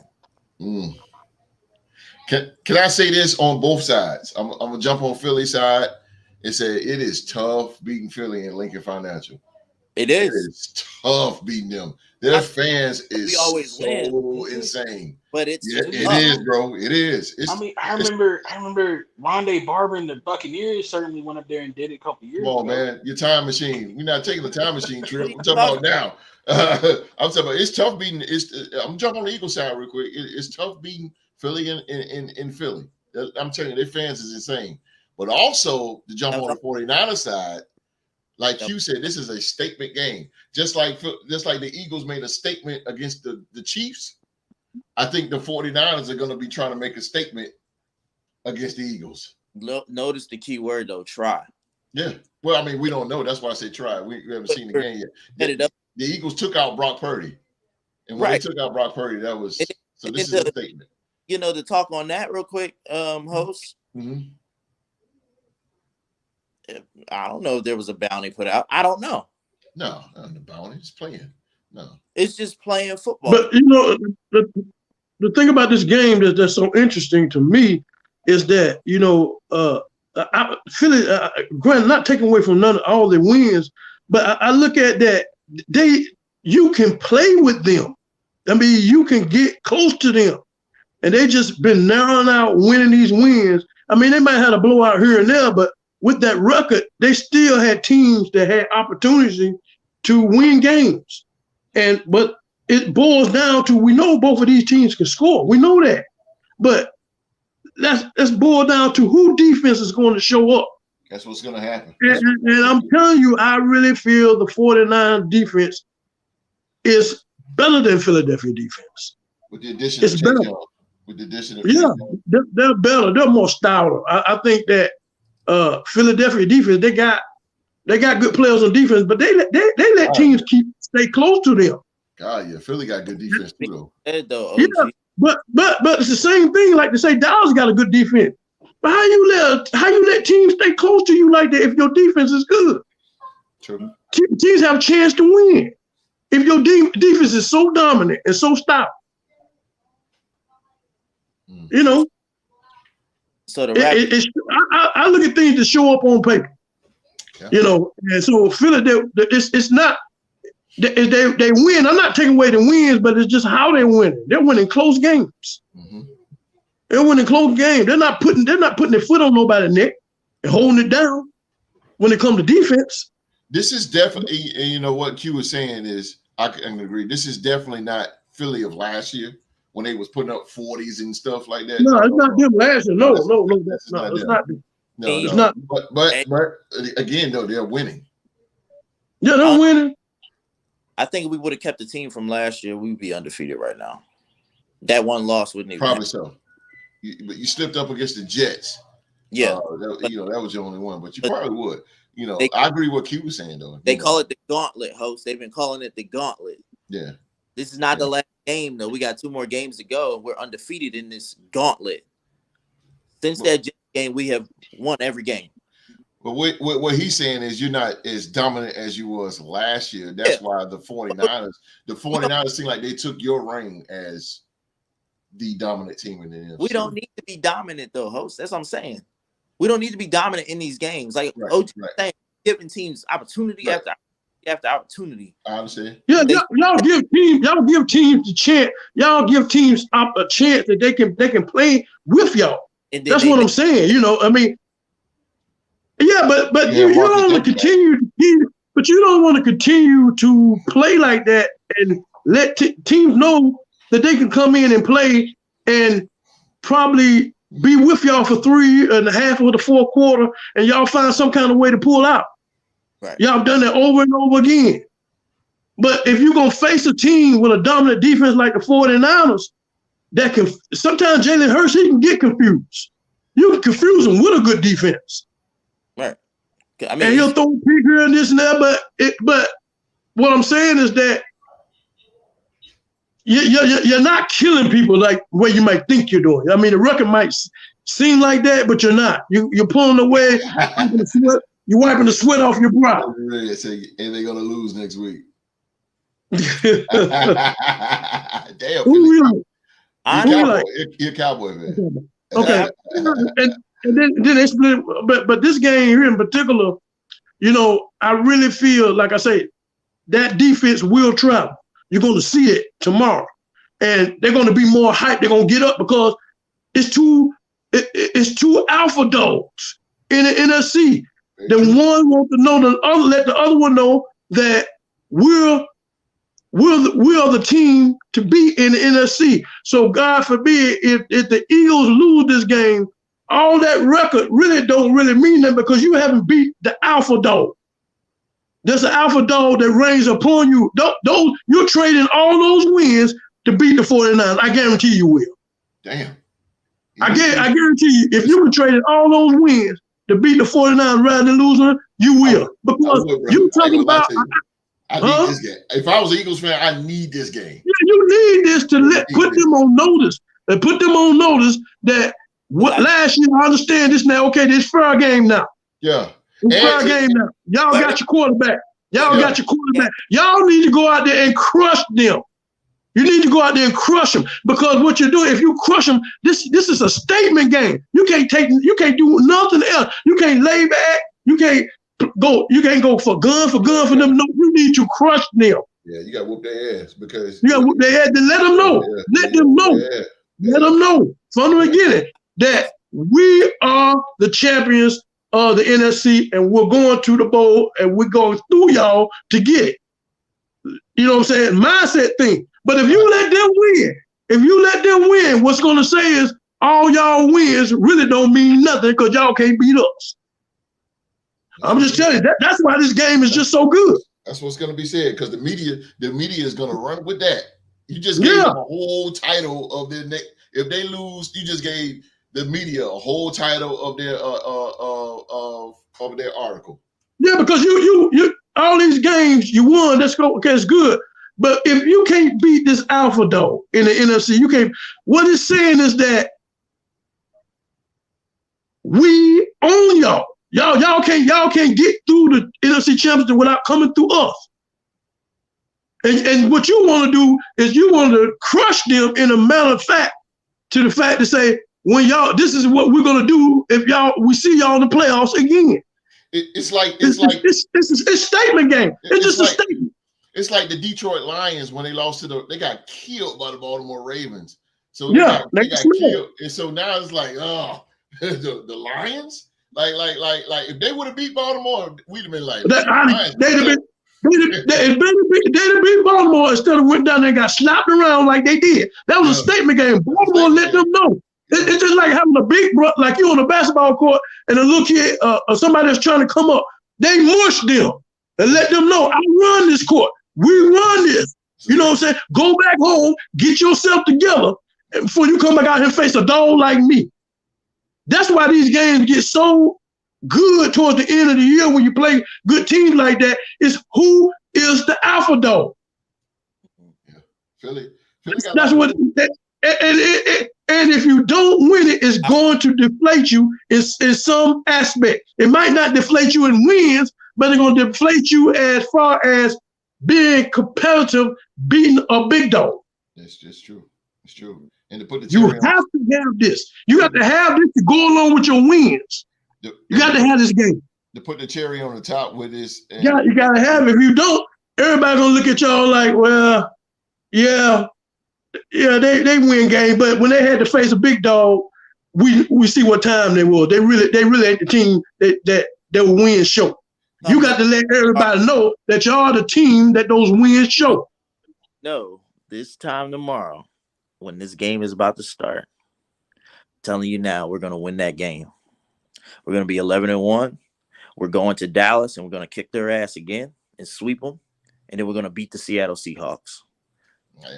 Can I say this on both sides? I'm going to jump on Philly side and say it is tough beating Philly in Lincoln Financial. It is. It is tough beating them. Their fans is so insane. But it is, bro. It is. I remember Rondé Barber and the Buccaneers certainly went up there and did it a couple years ago. Come on, man. Your time machine. We're not taking the time machine trip. We're talking about now. I'm talking about it's tough beating. I'm jumping on the Eagles side real quick. It's tough beating Philly in Philly. I'm telling you, their fans is insane. But also to jump on the 49ers side, like you said, this is a statement game. Just like the Eagles made a statement against the Chiefs, I think the 49ers are going to be trying to make a statement against the Eagles. Notice the key word, though, try. Yeah. Well, I mean, we don't know. That's why I say try. We haven't seen the game yet. The Eagles took out Brock Purdy. And when they took out Brock Purdy, that was – so this is a statement. You know, to talk on that real quick, host. Mm-hmm. I don't know if there was a bounty put out. I don't know. No, not the bounty. It's playing. No. It's just playing football. But, you know, the thing about this game that's so interesting to me is that, you know, Philly, granted, not taking away from all the wins, but I look at that, you can play with them. I mean, you can get close to them. And they just been narrowing out, winning these wins. I mean, they might have a blowout here and there, but with that record, they still had teams that had opportunity to win games. But it boils down to, we know both of these teams can score. We know that. But let's boil down to who defense is going to show up. That's what's going to happen. And I'm telling you, I really feel the 49 defense is better than Philadelphia defense. With the addition It's of better. Chase Young. With the addition of Yeah, they're better. They're more stouter. I think that Philadelphia defense, they got good players on defense, but they let teams stay close to them. God, yeah, Philly got good defense too, though. Yeah, but it's the same thing. Like to say Dallas got a good defense, but how you let teams stay close to you like that if your defense is good? True. Teams have a chance to win if your defense is so dominant and so stout. You know. So I look at things that show up on paper. Okay. You know, and so Philadelphia, it's not. They win. I'm not taking away the wins, but it's just how they're winning. They're winning close games. Mm-hmm. They're winning close games. They're not putting their foot on nobody's neck and holding it down when it comes to defense. This is definitely, you know what Q was saying is, I can agree. This is definitely not Philly of last year when they was putting up 40s and stuff like that. No, it's not them last year. No, it's not them. No, it's not. But again, though, they're winning. Yeah, they're winning. I think if we would have kept the team from last year, we would be undefeated right now. That one loss wouldn't even probably so. But you slipped up against the Jets. Yeah, that was the only one. But you probably would. You know, I agree with what Q was saying though. They call it the gauntlet, host. They've been calling it the gauntlet. Yeah. This is not the last game though. We got 2 more games to go. We're undefeated in this gauntlet. Since that Jets game, we have won every game. But what he's saying is you're not as dominant as you was last year. That's why the 49ers seem like they took your reign as the dominant team in the NFC. We don't need to be dominant though, host. That's what I'm saying. We don't need to be dominant in these games. Like OG saying, giving teams opportunity after opportunity. I understand. Yeah, y'all give teams the chance. Y'all give teams a chance that they can play with y'all. That's what I'm saying. You know, I mean. Yeah, but you don't want to continue. But you don't want to continue to play like that and let teams know that they can come in and play and probably be with y'all for 3.5 of the fourth quarter, and y'all find some kind of way to pull out. Right. Y'all done that over and over again. But if you're gonna face a team with a dominant defense like the 49ers, that can sometimes Jalen Hurts, he can get confused. You can confuse him with a good defense. Right. I mean, and he'll throw a pick here and this and that, but what I'm saying is that you're not killing people like where you might think you're doing. I mean, the record might seem like that, but you're not. You're pulling away, you're wiping the sweat off your brow. And they're gonna lose next week. Damn. You're a Cowboy, man. Okay. And then they split, but this game here in particular, you know, I really feel like I say that defense will travel. You're going to see it tomorrow, and they're going to be more hyped. They're going to get up because it's two alpha dogs in the NFC. The one wants to know the other, let the other one know that we're the team to beat in the NFC. So God forbid if the Eagles lose this game, all that record don't really mean nothing because you haven't beat the alpha dog. There's an alpha dog that reigns upon you. You're trading all those wins to beat the 49ers. I guarantee you will. Damn. I guarantee you, if you were trading all those wins to beat the 49ers rather than losing, you will. Because you're talking about I need this game. If I was an Eagles fan, I need this game. Yeah, you need this to put them on notice. And put them on notice that last year, I understand this now. Okay, this fair game now. Yeah. It's fair game now. Y'all got your quarterback. Y'all got your quarterback. Y'all need to go out there and crush them. You need to go out there and crush them because what you're doing, if you crush them, this is a statement game. You can't do nothing else. You can't lay back. You can't go for gun for them. No, you need to crush them. Yeah, you got to whoop their ass because you got to whoop their ass. Then let them know. Let them know. Let them know from the beginning that we are the champions of the NFC and we're going to the bowl and we're going through y'all to get it. You know what I'm saying? Mindset thing. But if you let them win, what's going to say is all y'all wins really don't mean nothing because y'all can't beat us. I'm just telling you, that's why this game is just so good. That's what's going to be said because the media is going to run with that. You just gave them a whole title of their neck. If they lose, you just gave the media a whole title of their article. Yeah, because you all these games you won. That's good. But if you can't beat this alpha dog in the NFC, you can't. What it's saying is that we own y'all. Y'all can't get through the NFC Championship without coming through us. And what you want to do is you want to crush them in a matter of fact to the fact to say, when y'all, this is what we're gonna do if we see y'all in the playoffs again. It's a statement game. It's just a statement. It's like the Detroit Lions when they lost they got killed by the Baltimore Ravens. So they got killed, and so now it's like, the Lions, like if they would have beat Baltimore, we'd have been like, they'd have beat Baltimore instead of went down there and got slapped around like they did. That was a statement game. Baltimore let them know. It's just like having a big brother, like you on a basketball court and a little kid or somebody that's trying to come up. They mush them and let them know, I run this court. We run this. You know what I'm saying? Go back home, get yourself together before you come back out here and face a dog like me. That's why these games get so good towards the end of the year when you play good teams like that, is who is the alpha dog. Yeah. Philly that's what and if you don't win it, it's going to deflate you in some aspect. It might not deflate you in wins, but it's going to deflate you as far as being competitive, beating a big dog. That's just true. It's true. And to put the you have to have this. You got to have this to go along with your wins. You got to have this game. To put the cherry on the top with this. You got to have it. If you don't, everybody going to look at y'all like, well, yeah, they win game, but when they had to face a big dog, we see what time they were. They really ain't the team that will win show. You got to let everybody know that y'all the team that those wins show. No, this time tomorrow, when this game is about to start, I'm telling you now, we're gonna win that game. We're gonna be 11-1. We're going to Dallas and we're gonna kick their ass again and sweep them, and then we're gonna beat the Seattle Seahawks.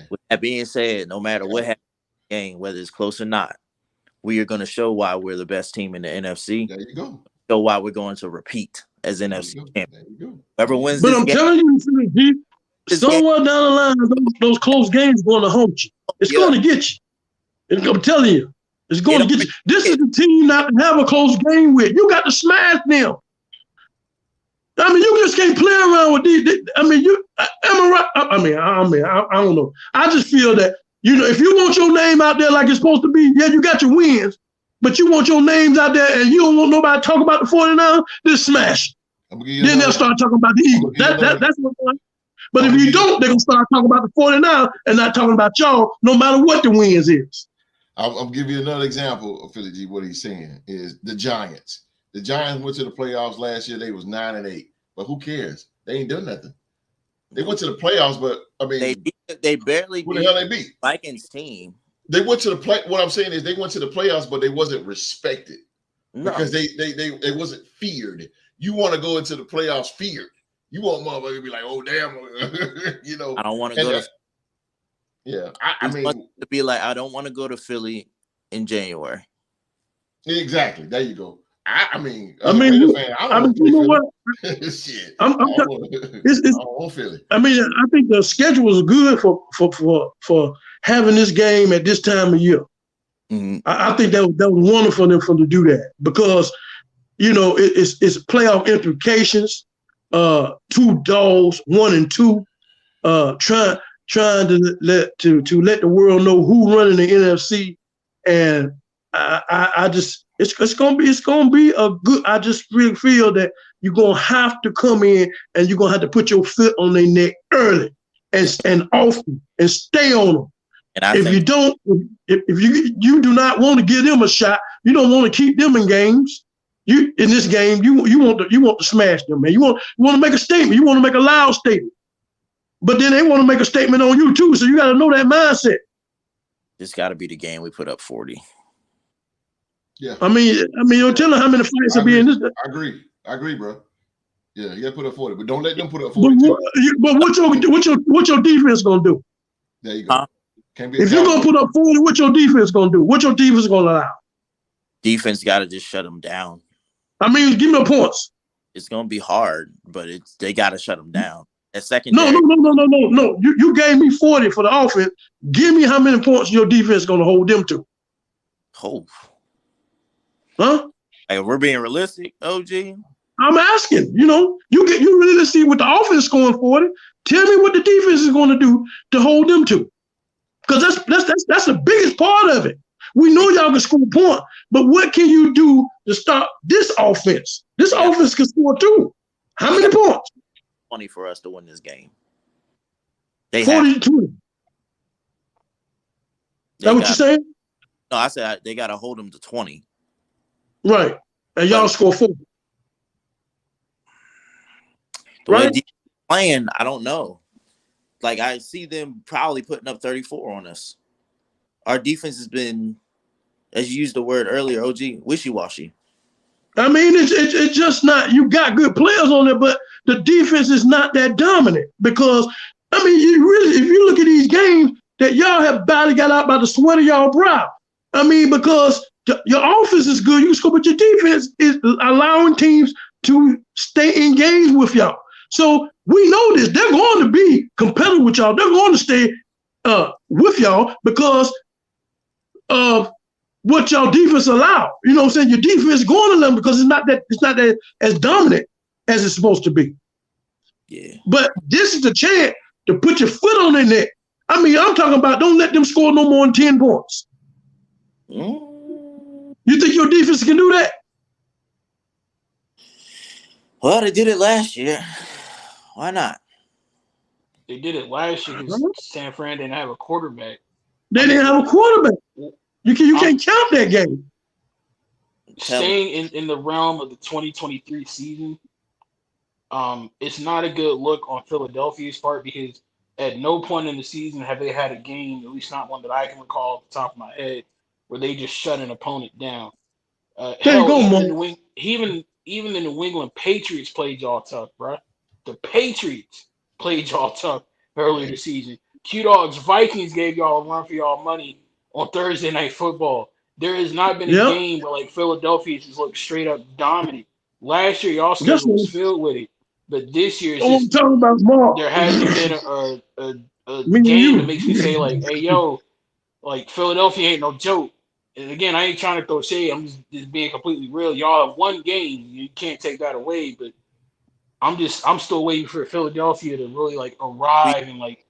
With that being said, no matter what happens in the game, whether it's close or not, we are going to show why we're the best team in the NFC. There you go. Show why we're going to repeat as NFC champions. There you go. Whoever wins but this I'm game, telling you, somewhere down the line, those close games going to haunt you. It's going to get you. I'm telling you, it's going to get you. This is the team not to have a close game with. You got to smash them. I mean, you just can't play around with these. I mean, am I right? I don't know. I just feel that, if you want your name out there like it's supposed to be, yeah, you got your wins, but you want your names out there and you don't want nobody to talk about the 49ers, then smash. Then they'll start talking about the Eagles. That's what's going on. But if you don't, they're going to start talking about the 49ers and not talking about y'all, no matter what the wins is. I'll give you another example of Philly G. What he's saying is the Giants. The Giants went to the playoffs last year. They was 9-8. But who cares? They ain't done nothing. They went to the playoffs, but I mean, they barely who the hell they beat? Vikings team. They went to the play. What I'm saying is they went to the playoffs, but they wasn't respected because they wasn't feared. You want to go into the playoffs feared. You want motherfuckers to be like, oh damn, I don't want to go to. Yeah, I mean, to be like, I don't want to go to Philly in January. Exactly. There you go. I mean, you know what? Shit. I don't feel it. I mean, I think the schedule is good for having this game at this time of year. Mm-hmm. I think that was wonderful for them to do that because, it's playoff implications. 2 dogs, 1 and 2, trying to let the world know who running the NFC, and I just. It's gonna be a good. I just really feel that you're gonna have to come in and you're gonna have to put your foot on their neck early and often and stay on them. And if you don't, if you do not want to give them a shot, you don't want to keep them in games. You in this game, you want to smash them, man. You want to make a statement. You want to make a loud statement, but then they want to make a statement on you too. So you got to know that mindset. This got to be the game we put up 40. Yeah. I mean, you're telling how many fights will be in this. I agree, bro. Yeah, you got to put up 40, but don't let them put up But 42. what your defense gonna do? There you go. Huh? Can't be a If you're gonna Cowboy. put up 40, what your defense gonna do? What your defense gonna allow? Defense got to just shut them down. I mean, give me the points. It's gonna be hard, but they got to shut them down. At No. secondary, You gave me 40 for the offense. Give me how many points your defense gonna hold them to? oh, Huh? like if we're being realistic, OG. I'm asking. You really see what the offense scoring 40. Tell me what the defense is going to do to hold them to, because that's the biggest part of it. We know y'all can score points, but what can you do to stop this offense? This offense can score too. How many points? 20 for us to win this game. They 40-20. That what you're saying? No, I said they got to hold them to 20. Right, and y'all score 40. The way they're playing, I don't know. Like, I see them probably putting up 34 on us. Our defense has been, as you used the word earlier, OG, wishy-washy. I mean, it's just not. You got good players on there, but the defense is not that dominant. Because I mean, if you look at these games, that y'all have barely got out by the sweat of y'all brow. I mean, because your offense is good, you can score, but your defense is allowing teams to stay engaged with y'all. So we know this. They're going to be competitive with y'all. They're going to stay with y'all because of what y'all defense allow. You know what I'm saying? Your defense is going to them because it's not that as dominant as it's supposed to be. Yeah. But this is the chance to put your foot on their neck. I mean, I'm talking about don't let them score no more than 10 points. You think your defense can do that? Well, they did it last year. Why not? They did it last year because San Fran didn't have a quarterback. They didn't have a quarterback. You can't count that game. Staying in the realm of the 2023 season, it's not a good look on Philadelphia's part because at no point in the season have they had a game, at least not one that I can recall off the top of my head, where they just shut an opponent down. There you go, even the New England Patriots played y'all tough, bro. The Patriots played y'all tough earlier this season. Q-Dog's Vikings gave y'all a run for y'all money on Thursday Night Football. There has not been a game where like Philadelphia just looked straight up dominant. Last year, y'all schedule was filled with it, but this year it's just there hasn't been a game that makes me say like, "Hey, yo, like Philadelphia ain't no joke." And again, I ain't trying to throw shade. I'm just being completely real. Y'all have one game. You can't take that away. But I'm still waiting for Philadelphia to really like arrive and like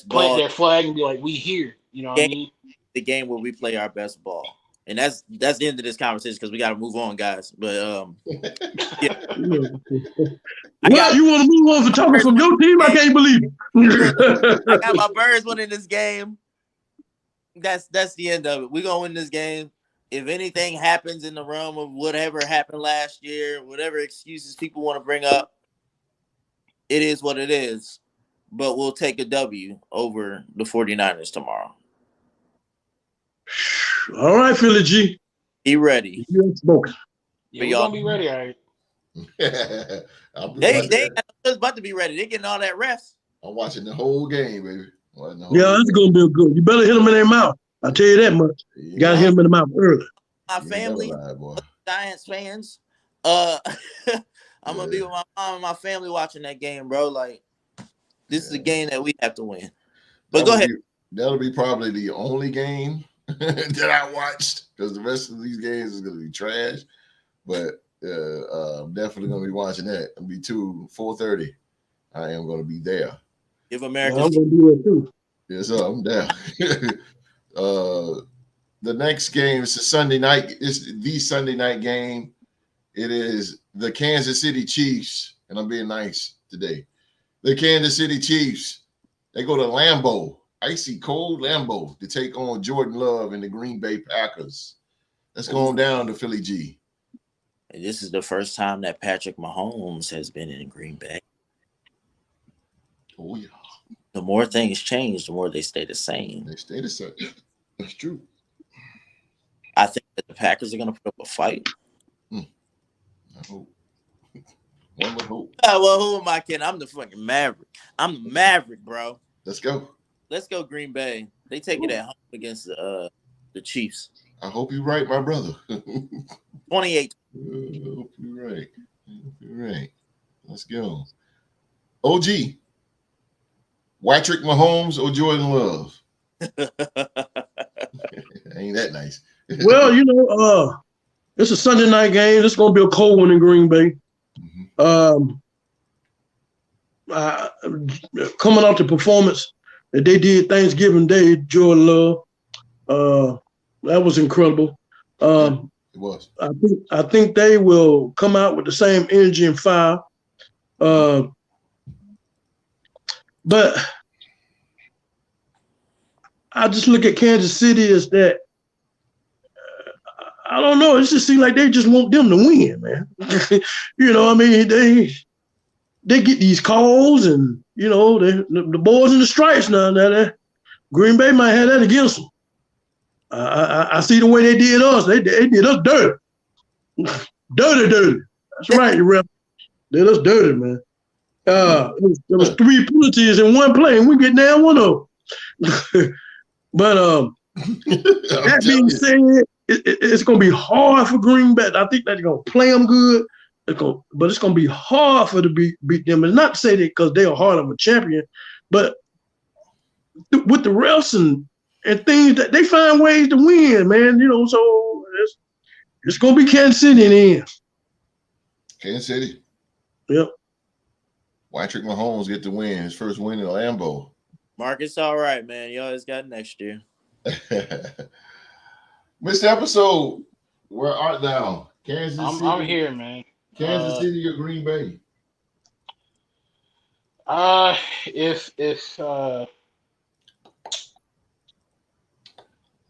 plant their flag and be like, we here. You know what I mean? The game where we play our best ball. And that's the end of this conversation because we got to move on, guys. But yeah. You want to move on for talking from your team? I can't believe it. I got my Birds winning this game. That's the end of it. We're gonna win this game. If anything happens in the realm of whatever happened last year, whatever excuses people want to bring up, it is what it is. But we'll take a W over the 49ers tomorrow. All right, Philly G. Be ready. Yeah, we're gonna be ready, all right. They about to be ready. They're getting all that rest. I'm watching the whole game, baby. That's gonna be good. You better hit them in their mouth. I'll tell you that much. You gotta hit them in the mouth early. My family, Giants fans. I'm gonna be with my mom and my family watching that game, bro. Like, this is a game that we have to win. But go ahead. That'll be probably the only game that I watched because the rest of these games is gonna be trash. But I'm definitely gonna be watching that. It'll be 4:30. I am gonna be there. Give America. I'm gonna do it too. Yes, sir, I'm down. The next game is a Sunday night. It's the Sunday night game. It is the Kansas City Chiefs, and I'm being nice today. The Kansas City Chiefs. They go to Lambeau, icy cold Lambeau, to take on Jordan Love and the Green Bay Packers. Let's go on down to Philly G. This is the first time that Patrick Mahomes has been in Green Bay. Oh, yeah. The more things change, the more they stay the same. They stay the same. That's true. I think that the Packers are going to put up a fight. I hope. One would hope. Well, who am I kidding? I'm the fucking Maverick. I'm the Maverick, bro. Let's go. Let's go Green Bay. They take it at home against the Chiefs. I hope you're right, my brother. 28. I hope you're right. Let's go. OG. Patrick Mahomes or Jordan Love? Ain't that nice? Well, it's a Sunday night game. It's going to be a cold one in Green Bay. Coming off the performance that they did Thanksgiving Day, Jordan Love, that was incredible. It was. I think they will come out with the same energy and fire. But I just look at Kansas City as that. I don't know. It just seems like they just want them to win, man. They get these calls, and the boys in the stripes now. Green Bay might have that against them. I see the way they did us. They did us dirty. Dirty. That's right, you rep. They did us dirty, man. There was 3 penalties in one play, and we get down one of them. But that being said, it's going to be hard for Green Bay. I think they're going to play them good. But it's going to be hard for them to beat them. And not to say that because they are hard of a champion, but with the refs and things that they find ways to win, man. So it's going to be Kansas City in the end. Kansas City. Yep. Patrick Mahomes get the win. His first win in Lambeau. Marcus, all right, man. You always got next year. Mr. Episode, where art thou? Kansas City. I'm here, man. Kansas City or Green Bay?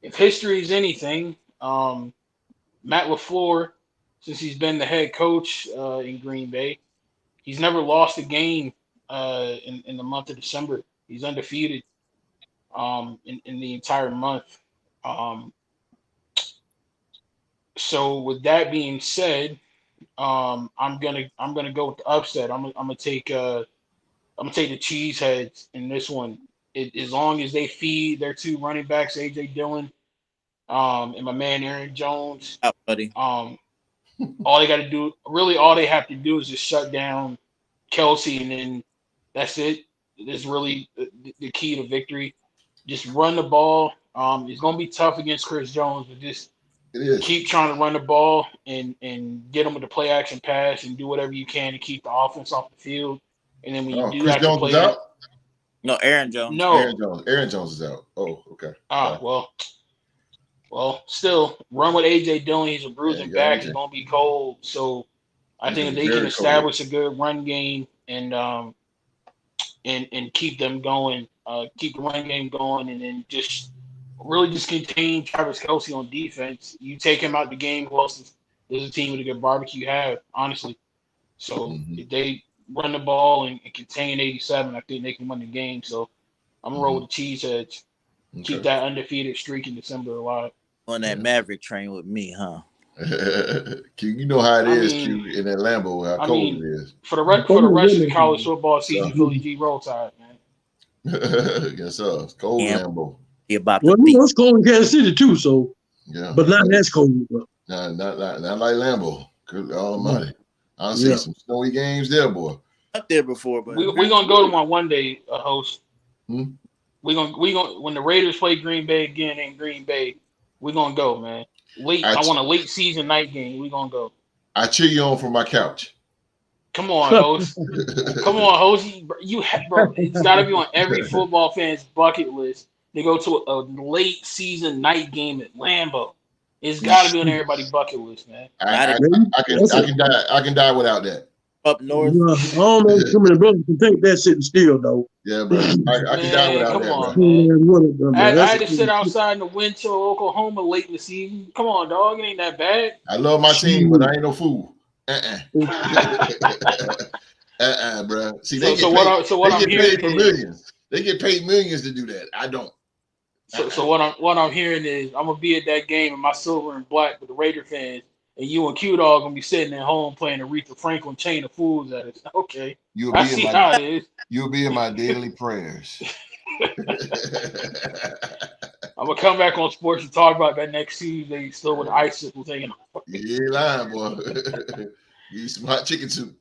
If history is anything, Matt LaFleur, since he's been the head coach in Green Bay, he's never lost a game in the month of December. He's undefeated in the entire month. So with that being said, I'm gonna go with the upset. I'm gonna take the Cheeseheads in this one. As long as they feed their 2 running backs, A.J. Dillon, and my man Aaron Jones. Out, buddy. All they have to do is just shut down Kelsey, and then that's it. It's really the key to victory. Just run the ball. It's gonna be tough against Chris Jones, but just keep trying to run the ball and get them with the play action pass and do whatever you can to keep the offense off the field. And then when you do Chris have Jones to play, No, Aaron Jones. No, Aaron Jones is out. Oh, okay. Well, still run with A.J. Dillon. He's a bruising back. He's gonna be cold. So I think if they can establish a good run game and keep them going, keep the run game going, and then just contain Travis Kelce on defense. You take him out the game, who else is a team with a good barbecue have, honestly. So if they run the ball and contain 87, I think they can win the game. So I'm gonna roll with the Cheeseheads. Okay. Keep that undefeated streak in December alive. On that Maverick train with me, huh? You know how it is, Q, in that Lambeau, how cold it is. For the rest of the college football season, Philly G roll tide, man. Yes, sir. It's cold Lambeau. It's cold in Kansas City too, so but not as cold. Not like Lambeau. Good Almighty. I'll see some snowy games there, boy. Up there before, but we're gonna go to one day, host. We're gonna when the Raiders play Green Bay again in Green Bay, we're gonna go, man. I want a late season night game. We're gonna go. I cheer you on from my couch. Come on, host. Come on, host. Bro, it's gotta be on every football fan's bucket list. They go to a late season night game at Lambeau. It's got to be on everybody's bucket list, man. I can die without that. Up north. I don't know if some of the brothers can take that sitting still though. Yeah, bro. I can die without that. On, man. I had to sit outside in the wind chill Oklahoma late in the season. Come on, dog. It ain't that bad. I love my team, but I ain't no fool. Bro. See, they get paid for millions. They get paid millions to do that. I don't. So what I'm hearing is I'm gonna be at that game in my silver and black with the Raider fans, and you and Q Dog gonna be sitting at home playing Aretha Franklin Chain of Fools at us. Okay, I see how it is. You'll be in my daily prayers. I'm gonna come back on sports and talk about that next Tuesday. Still with icicles hanging off. You ain't lying, boy. Eat some hot chicken soup.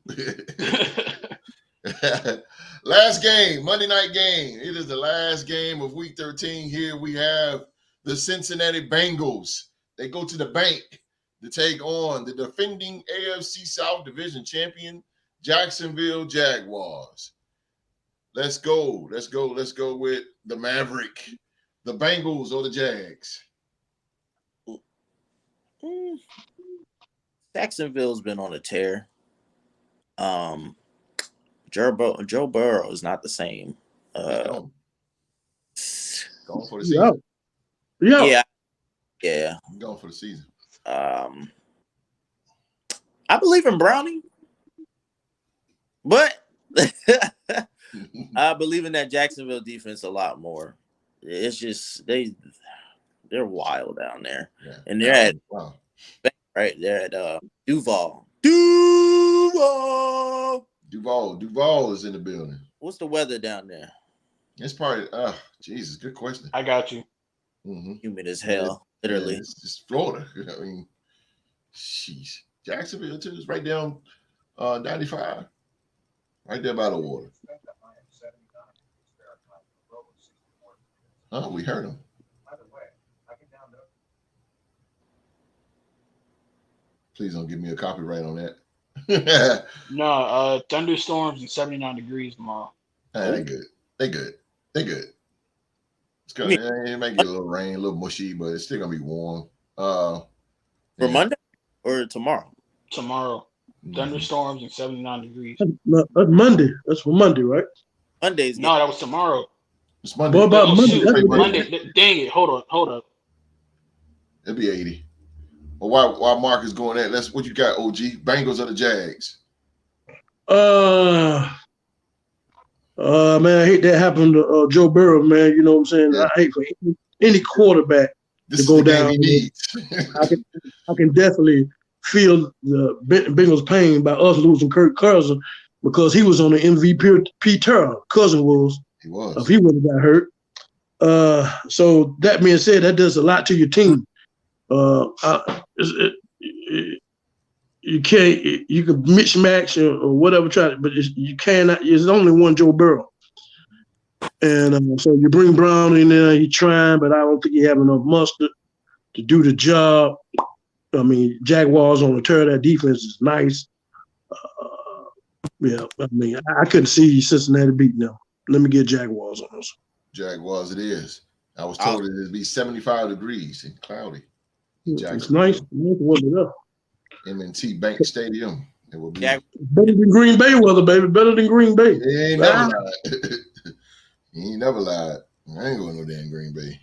Last game, Monday night game. It is the last game of week 13. Here we have the Cincinnati Bengals. They go to the bank to take on the defending AFC South Division champion, Jacksonville Jaguars. Let's go. Let's go with the Maverick. The Bengals or the Jags? Jacksonville's been on a tear. Joe Burrow is not the same. Going for the season. Yeah. I'm going for the season. I believe in Browning, but I believe in that Jacksonville defense a lot more. It's just they're wild down there, and they're at right. They're at Duval. Duval is in the building. What's the weather down there? It's probably Jesus, good question. I got you. Mm-hmm. Humid as hell, literally. It's just Florida. I mean, jeez. Jacksonville too is right down 95, right there by the water. Oh, we heard him. Please don't give me a copyright on that. No, thunderstorms and 79 degrees tomorrow. They good. They good. It's gonna it might get a little rain, a little mushy, but it's still gonna be warm. For Monday or tomorrow? Tomorrow. Thunderstorms and 79 degrees. That's Monday. That's for Monday, right? Monday's no, that was tomorrow. It's Monday. What about Monday? Monday. Dang it. Hold up. It'll be 80. Well, while Mark is going that, what you got, OG? Bengals or the Jags? Man, I hate that happened to Joe Burrow, man. You know what I'm saying? Yeah. I hate for any quarterback to go down. I can definitely feel the Bengals' pain by us losing Kirk Cousins because he was on the MVP term. Cousins was. He was. If he would have got hurt. So that being said, that does a lot to your team. You can mix match or whatever, but you cannot. There's only one Joe Burrow, and so you bring Brown in there. He's trying, but I don't think he have enough mustard to do the job. I mean, Jaguars on the tear. That defense is nice. I mean, I couldn't see Cincinnati beating them. Let me get Jaguars on us. Jaguars, it is. I was told it'd be 75 degrees and cloudy. It's nice. M&T Bank Stadium. It will be better than Green Bay weather, baby. Better than Green Bay. He ain't never lied. He ain't never lied. I ain't going no damn Green Bay.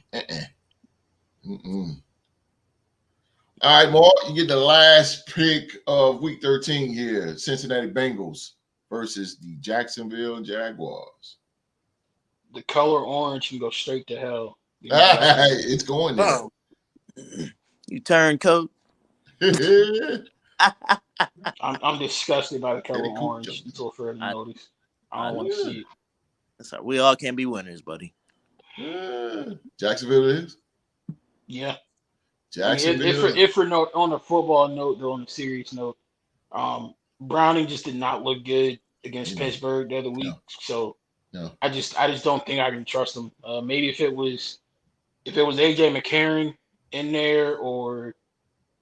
All right, Mark, you get the last pick of week 13 here. Cincinnati Bengals versus the Jacksonville Jaguars. The color orange can go straight to hell. It's going there. Oh. You turn coat. I'm disgusted by the color orange until further notice. I don't want to see it. That's right. We all can be winners, buddy. Jacksonville is? Yeah. Jacksonville. I mean, if for note on a football note, though, on a serious note, Browning just did not look good against Pittsburgh the other week. No. I just don't think I can trust him. Maybe if it was AJ McCarron in there or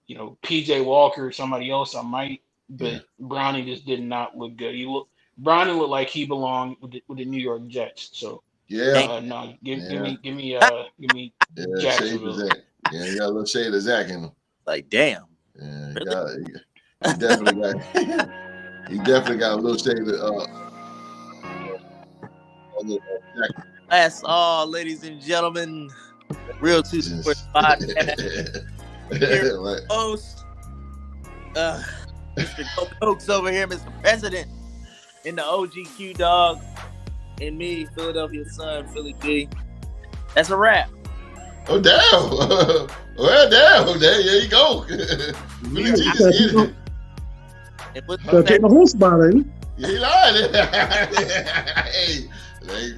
PJ Walker or somebody else, I might. But Browning just did not look good. Browning looked like he belonged with the New York Jets. So no, give me Jacksonville. Yeah, you got a little shade of Zach in him. Like, damn. Yeah, he definitely got a little shade of Zach. That's all, ladies and gentlemen. Real Two Sports Podcast. Right. Host, Mr. 𝐶 over here, Mr. President, and the OG Q Dog, and me, Philadelphia son, Philly G. That's a wrap. Oh, down. Well, down. There you go. Philly G is in it. So take the whole spot, ain't he? He lied. Hey,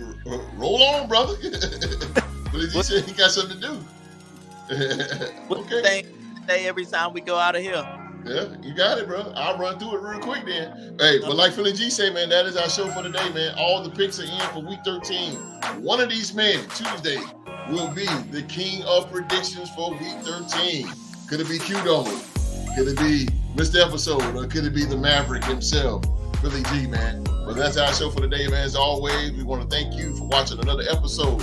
roll on, brother. Philly G said he got something to do. What's the thing say every time we go out of here? Yeah, you got it, bro. I'll run through it real quick then. Hey, but like Philly G say, man, that is our show for today, man. All the picks are in for week 13. One of these men, Tuesday, will be the king of predictions for week 13. Could it be 𝐷? Could it be Mr. Episode? Or could it be the Maverick himself, Philly G, man? Well, that's our show for today, man. As always, we want to thank you for watching another episode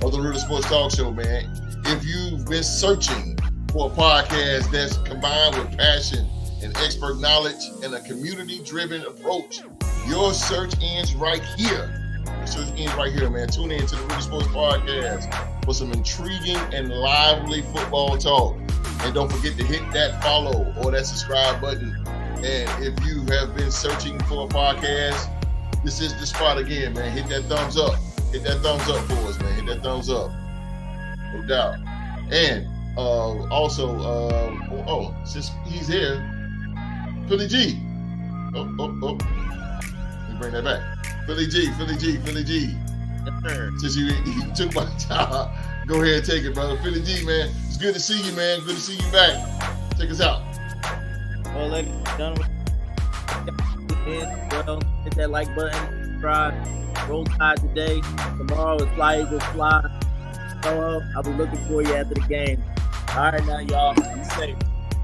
of the Real Sports Talk Show, man. If you've been searching for a podcast that's combined with passion and expert knowledge and a community-driven approach, your search ends right here. Your search ends right here, man. Tune in to the Real Sports Podcast for some intriguing and lively football talk. And don't forget to hit that follow or that subscribe button. And if you have been searching for a podcast, this is the spot again, man. Hit that thumbs up. Hit that thumbs up for us, man. Hit that thumbs up. No doubt. And also, since he's here, Philly G. Let me bring that back. Philly G. Yes, sir. Since you took my time, go ahead and take it, brother. Philly G, man. It's good to see you, man. Good to see you back. Take us out. Well, ladies and gentlemen, hit that like button, subscribe, roll tide today. Tomorrow is Fly Eagles Fly. I'll be looking for you after the game. All right, now, y'all. Be safe.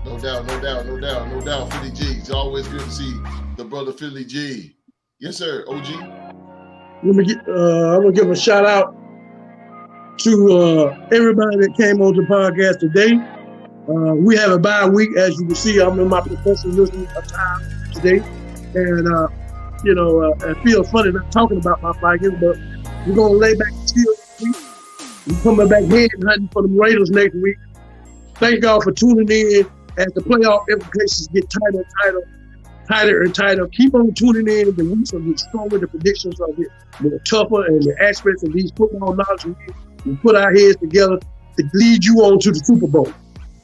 No doubt. Philly G. It's always good to see the brother Philly G. Yes, sir. OG. I'm gonna give a shout out to everybody that came on the podcast today. We have a bye week, as you can see. I'm in my professionalism time today, and it feels funny not talking about my Vikings, but we're gonna lay back and chill this week. We're coming back head hunting for the Raiders next week. Thank y'all for tuning in as the playoff implications get tighter and tighter. Keep on tuning in. The weeks will get stronger. The predictions are get more tougher, and the aspects of these football knowledge we put our heads together to lead you on to the Super Bowl.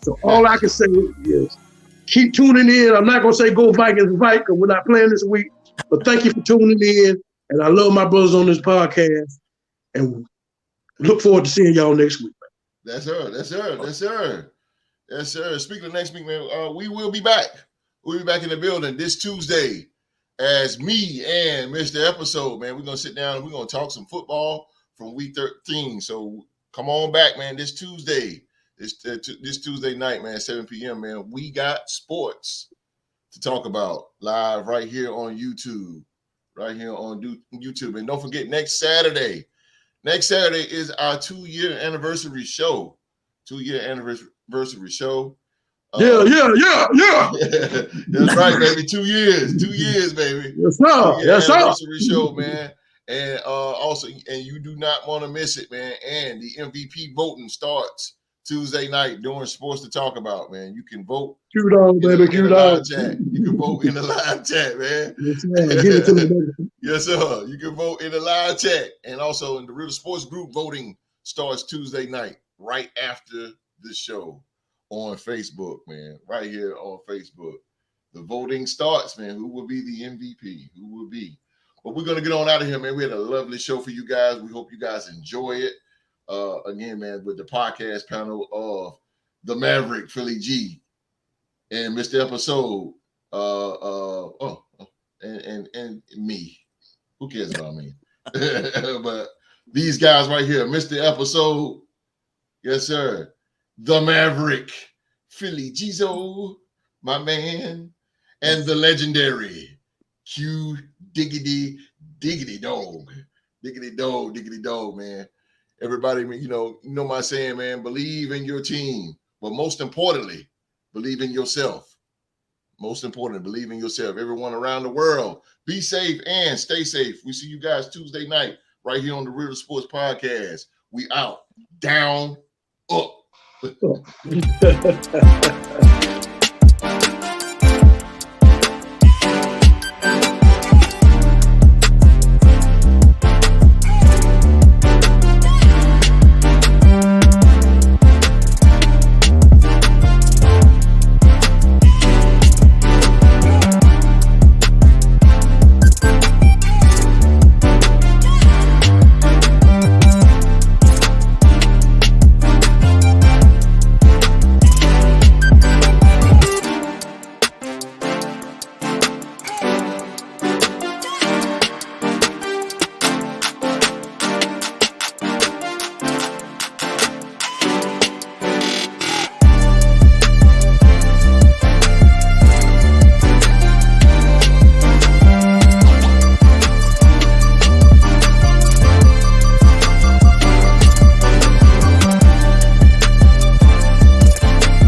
So all I can say is keep tuning in. I'm not going to say go Vikings fight because we're not playing this week. But thank you for tuning in. And I love my brothers on this podcast. And look forward to seeing y'all next week. That's her. Speaking of next week, man, we will be back. We'll be back in the building this Tuesday as me and Mr. Episode, man. We're going to sit down and we're going to talk some football from week 13. So come on back, man, this Tuesday. This Tuesday night, man, 7 p.m., man. We got sports to talk about live right here on YouTube. And don't forget, next Saturday is our 2-year anniversary show. 2-year anniversary show. Yeah. That's right, baby. 2 years. 2 years, baby. Yes, sir. Anniversary show, man. And also, you do not want to miss it, man. And the MVP voting starts Tuesday night during Sports to Talk About, man. You can vote. 𝐷, baby. 𝐷. You can vote in the live chat, man. Yes, sir. Give it to me, baby. Yes, sir. You can vote in the live chat. And also in the Real Sports Group, voting starts Tuesday night, right after the show on Facebook, man. Right here on Facebook. The voting starts, man. Who will be the MVP? Who will be? But we're going to get on out of here, man. We had a lovely show for you guys. We hope you guys enjoy it. Again, man, with the podcast panel of the Maverick, Philly G, and Mr. Episode, and me. Who cares about me? But these guys right here, Mr. Episode, yes, sir, the Maverick, Philly Gizzo, my man, and the legendary Diggity Dog, man. Everybody, you know my saying, man, believe in your team. But most importantly, believe in yourself. Most importantly, believe in yourself. Everyone around the world, be safe and stay safe. We see you guys Tuesday night right here on the Real Sports Podcast. We out. Down, up.